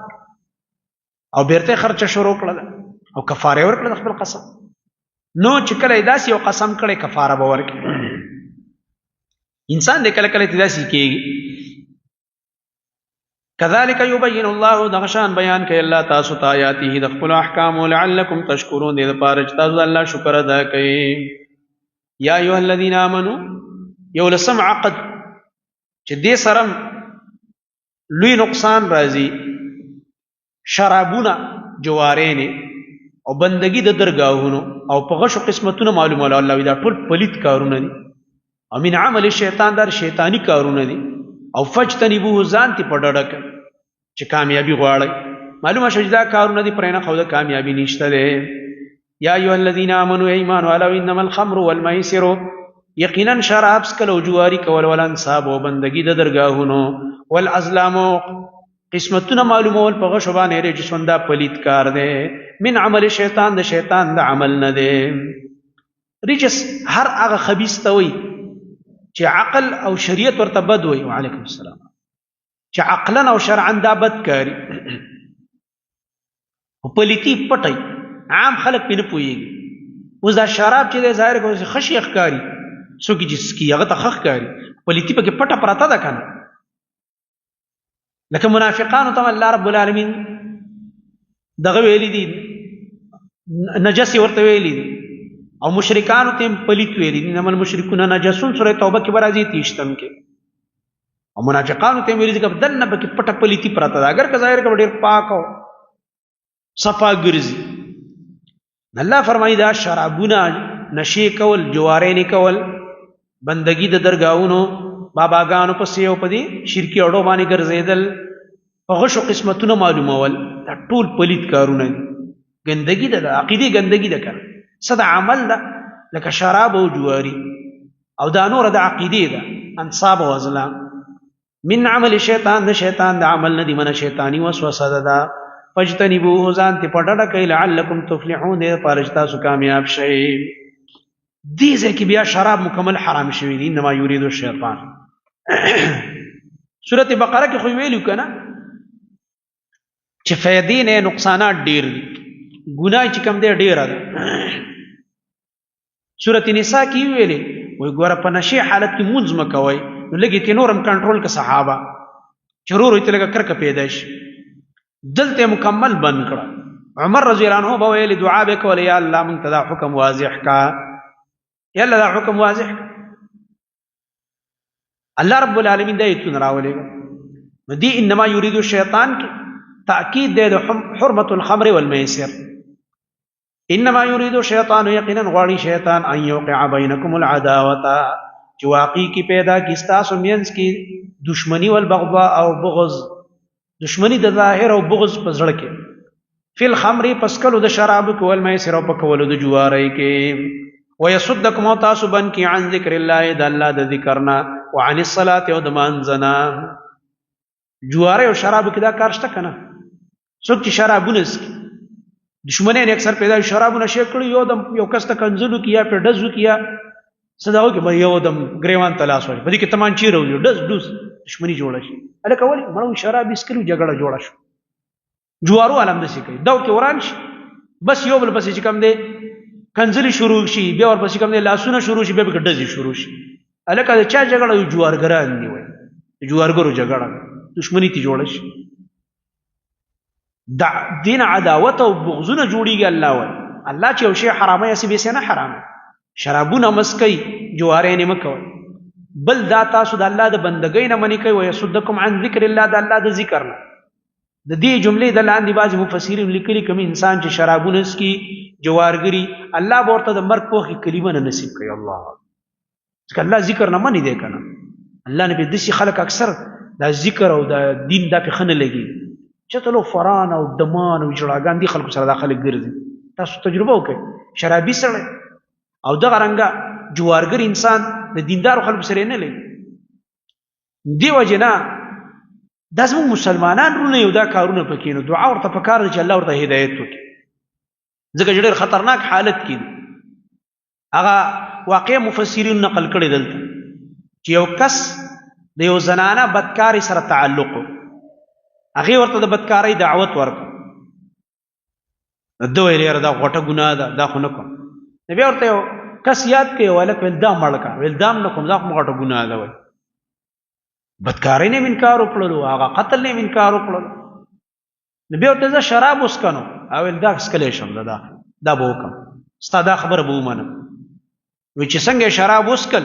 او بیرته خرچه شروع کړل او کفاره ورکړه خپل قسم نو چې کله داسې یو قسم کړي کفاره به ورکړي انسان دې کله کله داسې کېږي كذلك يبين الله دغشان بیان کوي الله تاسو ته آیاته د خپل احکام لعلکم تشکرون دې لپاره چې تاسو الله شکر ادا کړئ یا ایها الذين امنوا یو لسم عقد چې دې سره لوی نقصان راځي شرابونه جوارین او بندگی د درگاهونو او په غشو قسمتونو معلومه الله دا ټول پلیت کارونه دي او من عمل شیطان در شیطانی کارونه دي او فجتنبوه ځان تی په ډډه کې چې کامیابی غواړي معلومه شوه دا کارونه دي پرې نه خو د کامیابی نشته ده یا ایها الذين امنوا ایمان ولو انما الخمر والميسر یقینا شراب سکل او جواری کول ول انصاب او بندگی د درگاهونو والازلام قسمتونه معلومول په غشو باندې رې چې څنګه پلیت کار ده من عمل شیطان د شیطان د عمل نه ده رجس هر هغه خبيث ته وي چې عقل او شریعت ورته بد وي وعليكم السلام چې عقلا او شرعا دا بد کاری او پلیتی پټي عام خلک پینې پويږي اوس دا شراب چې ظاهر کوي خشي ښکاری څوک چې سکی هغه ته خخ کاری پلیتی پکې پټه پراته ده کنه لکه منافقانو ته الله رب العالمین دغه ویلي دي نجس ورته ویلي دي او مشرکانو ته پلیت ویلي دي انما المشركون نجسون سوره توبه کې برازي تیشتم کې او منافقانو ته ویلي دي چې بدن به کې پټه پلیتی پراته ده اگر که ظاهر کې ډیر پاک او صفا ګرځي الله فرمایي دا شرابونه نشي کول جوارین کول بندگی د درگاہونو باباګانو په سیو پدی شرکی اړو باندې ګرځیدل په غشو قسمتونه معلومول دا ټول پلیت کارونه ګندګي د عقیده ګندګي د کار صدا عمل ده لکه شراب او جواری او دا نور د عقیده ده انصاب او ازلام من عمل شیطان د شیطان د عمل نه دی من شیطانی وسوسه ده فاجتنبوه ځان ته پټه کړئ لعلکم تفلحون دې پارجتا سو کامیاب شئ دې ځکه بیا شراب مکمل حرام شوی دی انما یرید الشیطان سورۃ بقره کې خو ویلو کنه چې فیدین نقصانات ډیر دي ګناه چې کم دی ډیر ده سورۃ نساء کې ویلې وای ګوره په نشي حالت کې منځ مکوي نو لګي ته نورم کنټرول ک صحابه چرور وي تلګه کرک پیدا شي دلته مکمل بند کړه عمر رضی الله عنه به ویل دعا وکول یا الله من تدا حکم واضح کا یا الله دا حکم واضح کا الله رب العالمین دا ایتون راولې دی انما یرید الشیطان کې تاکید د حرمت الخمر والمیسر انما یرید الشیطان یقینا غواړي شیطان ان یوقع بینکم العداوه چې واقعي کې پیدا کی تاسو مینس کې دشمنی والبغضاء او بغض دشمنی د ظاهر او بغض په زړه کې فی الخمر پس کلو د شراب کول میسر او په کولو د جواری کې ويصدكم تاسو بن کی عن ذکر الله د الله د ذکرنا وعن الصلاه او د مانځنا جواره او شراب کې دا کار شته کنه څوک چې شرابونه اسکي دشمنان اکثر پیدا شرابونه شي کړی یو کس ته کنزلو کیا په ډزو کیا صداو کې به یو دم گریوان تلاش وي په دې کې تمان چی راوړي ډز ډوس دشمنی جوړه شي الکه ولی مړو شراب اسکرو جګړه جوړه شو جوارو علم دسی کوي دا کې وران شي بس یو بل پسې چې کم دی کنزلی شروع شي بیا ورپسې کوم دی لاسونه شروع شي بیا به ډزې شروع شي الکه چا جګړه جوارګران دی وای جوارګرو جګړه دشمنی تی جوړه شي دا دین عداوت او بغضونه جوړیږي الله وای الله چې یو شی حرامه یا سی به نه حرامه شرابونه مسکي جوارې نه مکوئ. بل دا تاسو د الله د بندګۍ نه منې کوي ويصدکم عن ذکر الله د الله د ذکر نه. د دې جملې د لاندې بعض مفسرین لیکلي کوم انسان چې شرابونه اسکي جوارګري الله به ورته د مرګ پوخې کلمه نه نصیب کوي. الله ځکه الله ذکر نه منې دی کنه. الله نه به داسې خلک اکثر دا ذکر او دا دین دا په خنه لګي چې ته لو فران او دمان او جړاګان دي خلکو سره داخله ګرځي. تاسو تجربه وکړئ شرابي سره او دغه رنګه جوارګر انسان د دیندارو خلکو سره نه لګي. دی وجنا دا زموږ مسلمانان رونه یو دا کارونه پکې نو دعا ورته پکار دي چې الله ورته هدایت وکړي. ځکه چې ډېر خطرناک حالت کې هغه واقع مفسرین نقل کړي دلته چې یو کس د یو زنانه بدکاری سره تعلق هغه ورته د بدکاری دعوت ورکړ. دوی لري دا غټه ګناه ده دا خو نه کوم. نبی ورته یو کس یاد کوي ولک ولدام مړکا ولدام نه کوم دا خو غټه ګناه ده وای. بدکاری نه انکار وکړلو هغه قتل نه انکار وکړلو. نبی ورته زه شراب وسکنو او دا اسکلې شم دا به وکم ستاسو دا خبره به ومنم. وی چې څنګه شراب وسکل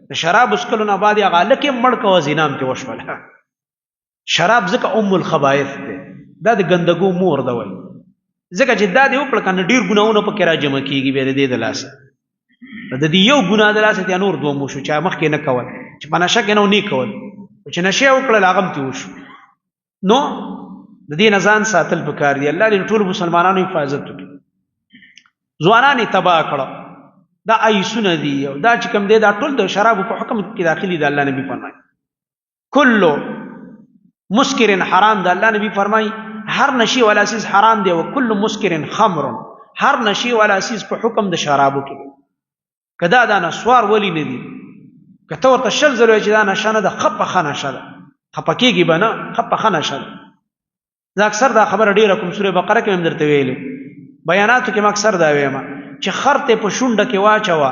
د شراب وسکلو نه بعد هغه لکه مړ کو زینام ته وشول. شراب ځکه ام الخبائث ده دا د ګندګو مور ده وای. ځکه چې دا دی وکړه کنه ډیر ګناونه پکې را جمع کیږي به دې د لاس د دې یو ګناه د لاس ته نور دوه مو شو چې مخ کې نه کول چې په نشه کې نه کول چې نشه وکړه لاغم تی وشو. نو د دې نزان ساتل پکار دی. الله دې ټول مسلمانانو حفاظت وکړي. ځوانان تباہ کړه دا ایسونه دي او دا چې کوم دی دا ټول د شراب په حکم کې داخلي دی. الله نبی فرمایي کلو مسکر حرام ده. الله نبی فرمایي هر نشي والا چیز حرام دی او کل مسکر خمر. هر نشي والا چیز په حکم د شرابو کې کدا دا نسوار ولی نه دي کته ورته شل زلو چې دا نشه نه ده خپه خنه شده خپه کېږي به نه خپه خنه شده. زه اکثر دا خبره ډېره کوم سوره بقره کې هم درته ویلې بیاناتو کې اکثر دا وایم چې خر ته په شونډه کې واچوه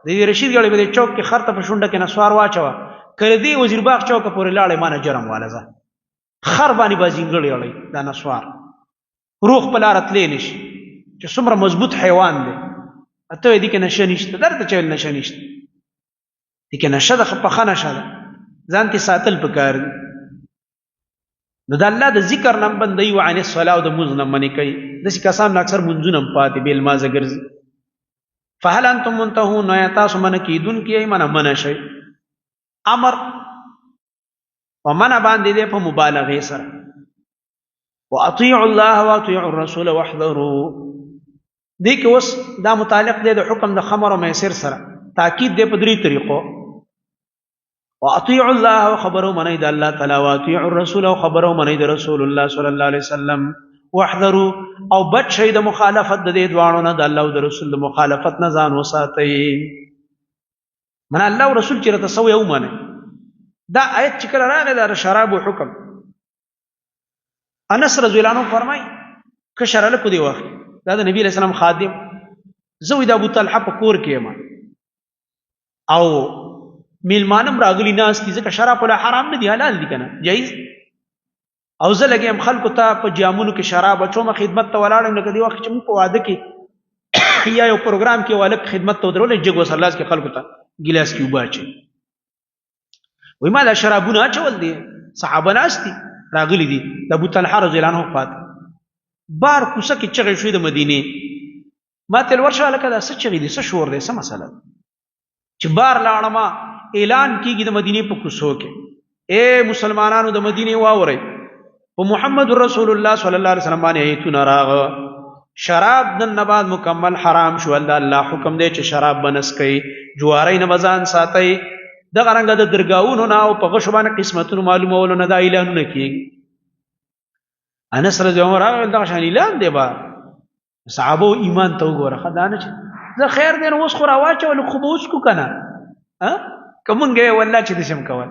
د دې رشید غړي په چوک کې خر ته په شونډه کې نسوار واچوه کړه دې وزیر باغ چوک پورې لاړې مانه جرم والزه خر باندې بازینګړی اړي دا نسوار روح په لار تلې نشي چې څومره مضبوط حیوان دی. اته دې کې نشه نشته درته چول نشه نشته دې کې نشه د خپخه نشه ده ځان کې ساتل پکار دي. نو د الله د ذکر نم بندي او عن الصلاه او د موز نم منی کوي داسې کسان اکثر منځونه پاتې بیل مازه ګرځي. فهل انتم منتهون یا تاسو من کیدون کی من شي امر ومن باندې دې په مبالغه سره واطيعوا الله واطيعوا الرسول واحذروا دې کې اوس دا متعلق دی د حکم د خمر او میسر سره تاکید دی په درې طریقو. واطيعوا الله خبروا من ايد الله تعالی واطيعوا الرسول خبروا من ايد رسول الله صلی الله علیه وسلم واحذروا او بچ شي د مخالفت د دې دوانو نه د الله او د رسول د مخالفت نه ځان وساتئ. من الله او رسول چې رته یو معنی دا آیت چې کله راغی د شراب او حکم انس رضی الله عنه فرمای ک شرل کو دی وخت دا د نبی رسول الله خادم زوی د ابو طلحه په کور کې ما او میلمانم راغلی ناس کی ځکه شراب ولا حرام نه دی حلال دي کنه جایز او زه لګم خلکو ته په جامونو کې شراب اچوم خدمت ته ولاړم لکه دی وخت چې موږ په واده کې یا یو پروګرام کې والک خدمت ته درول جګو سرلاس کې خلکو ته ګلاس کې وباچي وای ما دا شرابونه اچول دي صحابه ناس دي راغلي دي د ابو طلحه رضی الله عنه فات بار کوڅه کې چغې شوې د مدینه ما تل ورشه لکه دا څه چغې دي څه شور دي څه مسله چې بار لاړم اعلان کیږي د مدینه په کوڅو کې اے مسلمانانو د مدینه واوري او محمد رسول الله صلی الله علیه وسلم باندې ایتونه راغ شراب د نبات مکمل حرام شو. الله حکم دی چې شراب بنس کوي جواری نه بزان ساتي د غرنګ د درگاہونو نه او په غشبانه قسمتونو معلومولو نه د اعلانونه کیږي. انس رضی الله عنه دا شان اعلان دی با صحابه ایمان ته وګوره خدانه چې زه خیر دین اوس خو راواچو لکه خو اوس کو کنه ها کومنګه والله چې دشم کول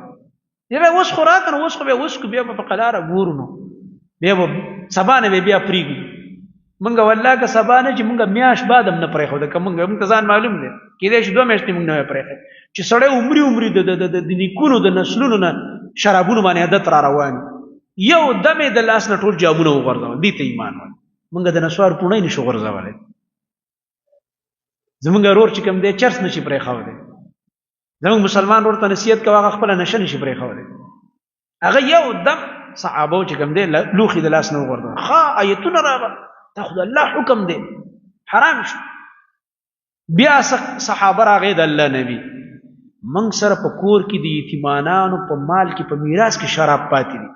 یبه اوس خو راکنه اوس خو به اوس کو بیا په قلاره ګورونو بیا سبانه بیا پریږي منګه والله که سبانه چې منګه میاش بادم نه پرې خو د کومنګه موږ ځان معلوم دی کله چې 2 میاشتې موږ نه پرې چې سړی عمرې د نیکونو د نسلونو نه شرابونو باندې عادت را روان یو دمه د لاس نه ټول جامونه وغورځول دي ته ایمان وای موږ د نسوار پونه نشو غورځولای زمونږ ورور چې کوم دی چرس نشي پرې خولی زمونږ مسلمان ورور ته نصیحت کوه هغه خپله نشه نشي پرې خولی هغه یو دم صحابو چې کوم دی لوښي د لاس نه وغورځول ښه ایتونه راغله دا خو د الله حکم دی حرام شو بیا صحابه راغی د الله نبی موږ سره په کور کې د یتیمانانو په مال کې په میراث کې شراب پاتې دي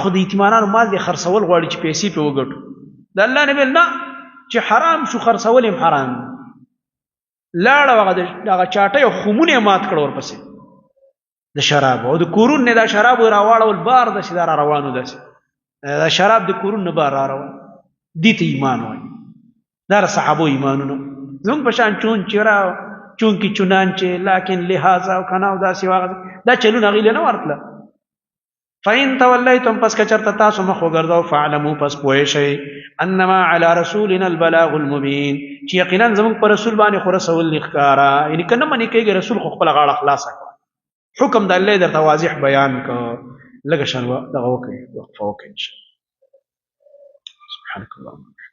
اخو د یتیمانانو مال دی خرڅول غواړي چې پیسې پې وګټو د الله نبی نه چې حرام شو خرڅول هم حرام لاړه هغه چاټۍ او خمونه یې مات کړه ورپسې د شراب او د کورون نه دا شراب راواړول بار داسې دا را روانو داسې دا شراب د کورون نه بار را روان دې ته ایمان وایي دا د صحابو ایمانونه زموږ په شان چون چې چونکی چنانچه لیکن لہذا او کنا او داسې واغ دا چلونه غیله نه ورتله فإن تولیتم پس که چرته تاسو مخ وګرځاو فاعلموا پس پوه شئ انما علی رسولنا البلاغ المبین چې یقینا زموږ پر رسول باندې خو رسول ښکارا یعنی کنه منی کېږي رسول خو خپل غاړه خلاصه کړه حکم د الله درته واضح بیان کړه لږ شان دغه وکړي وقفه وکړي ان شاء الله سبحانك اللهم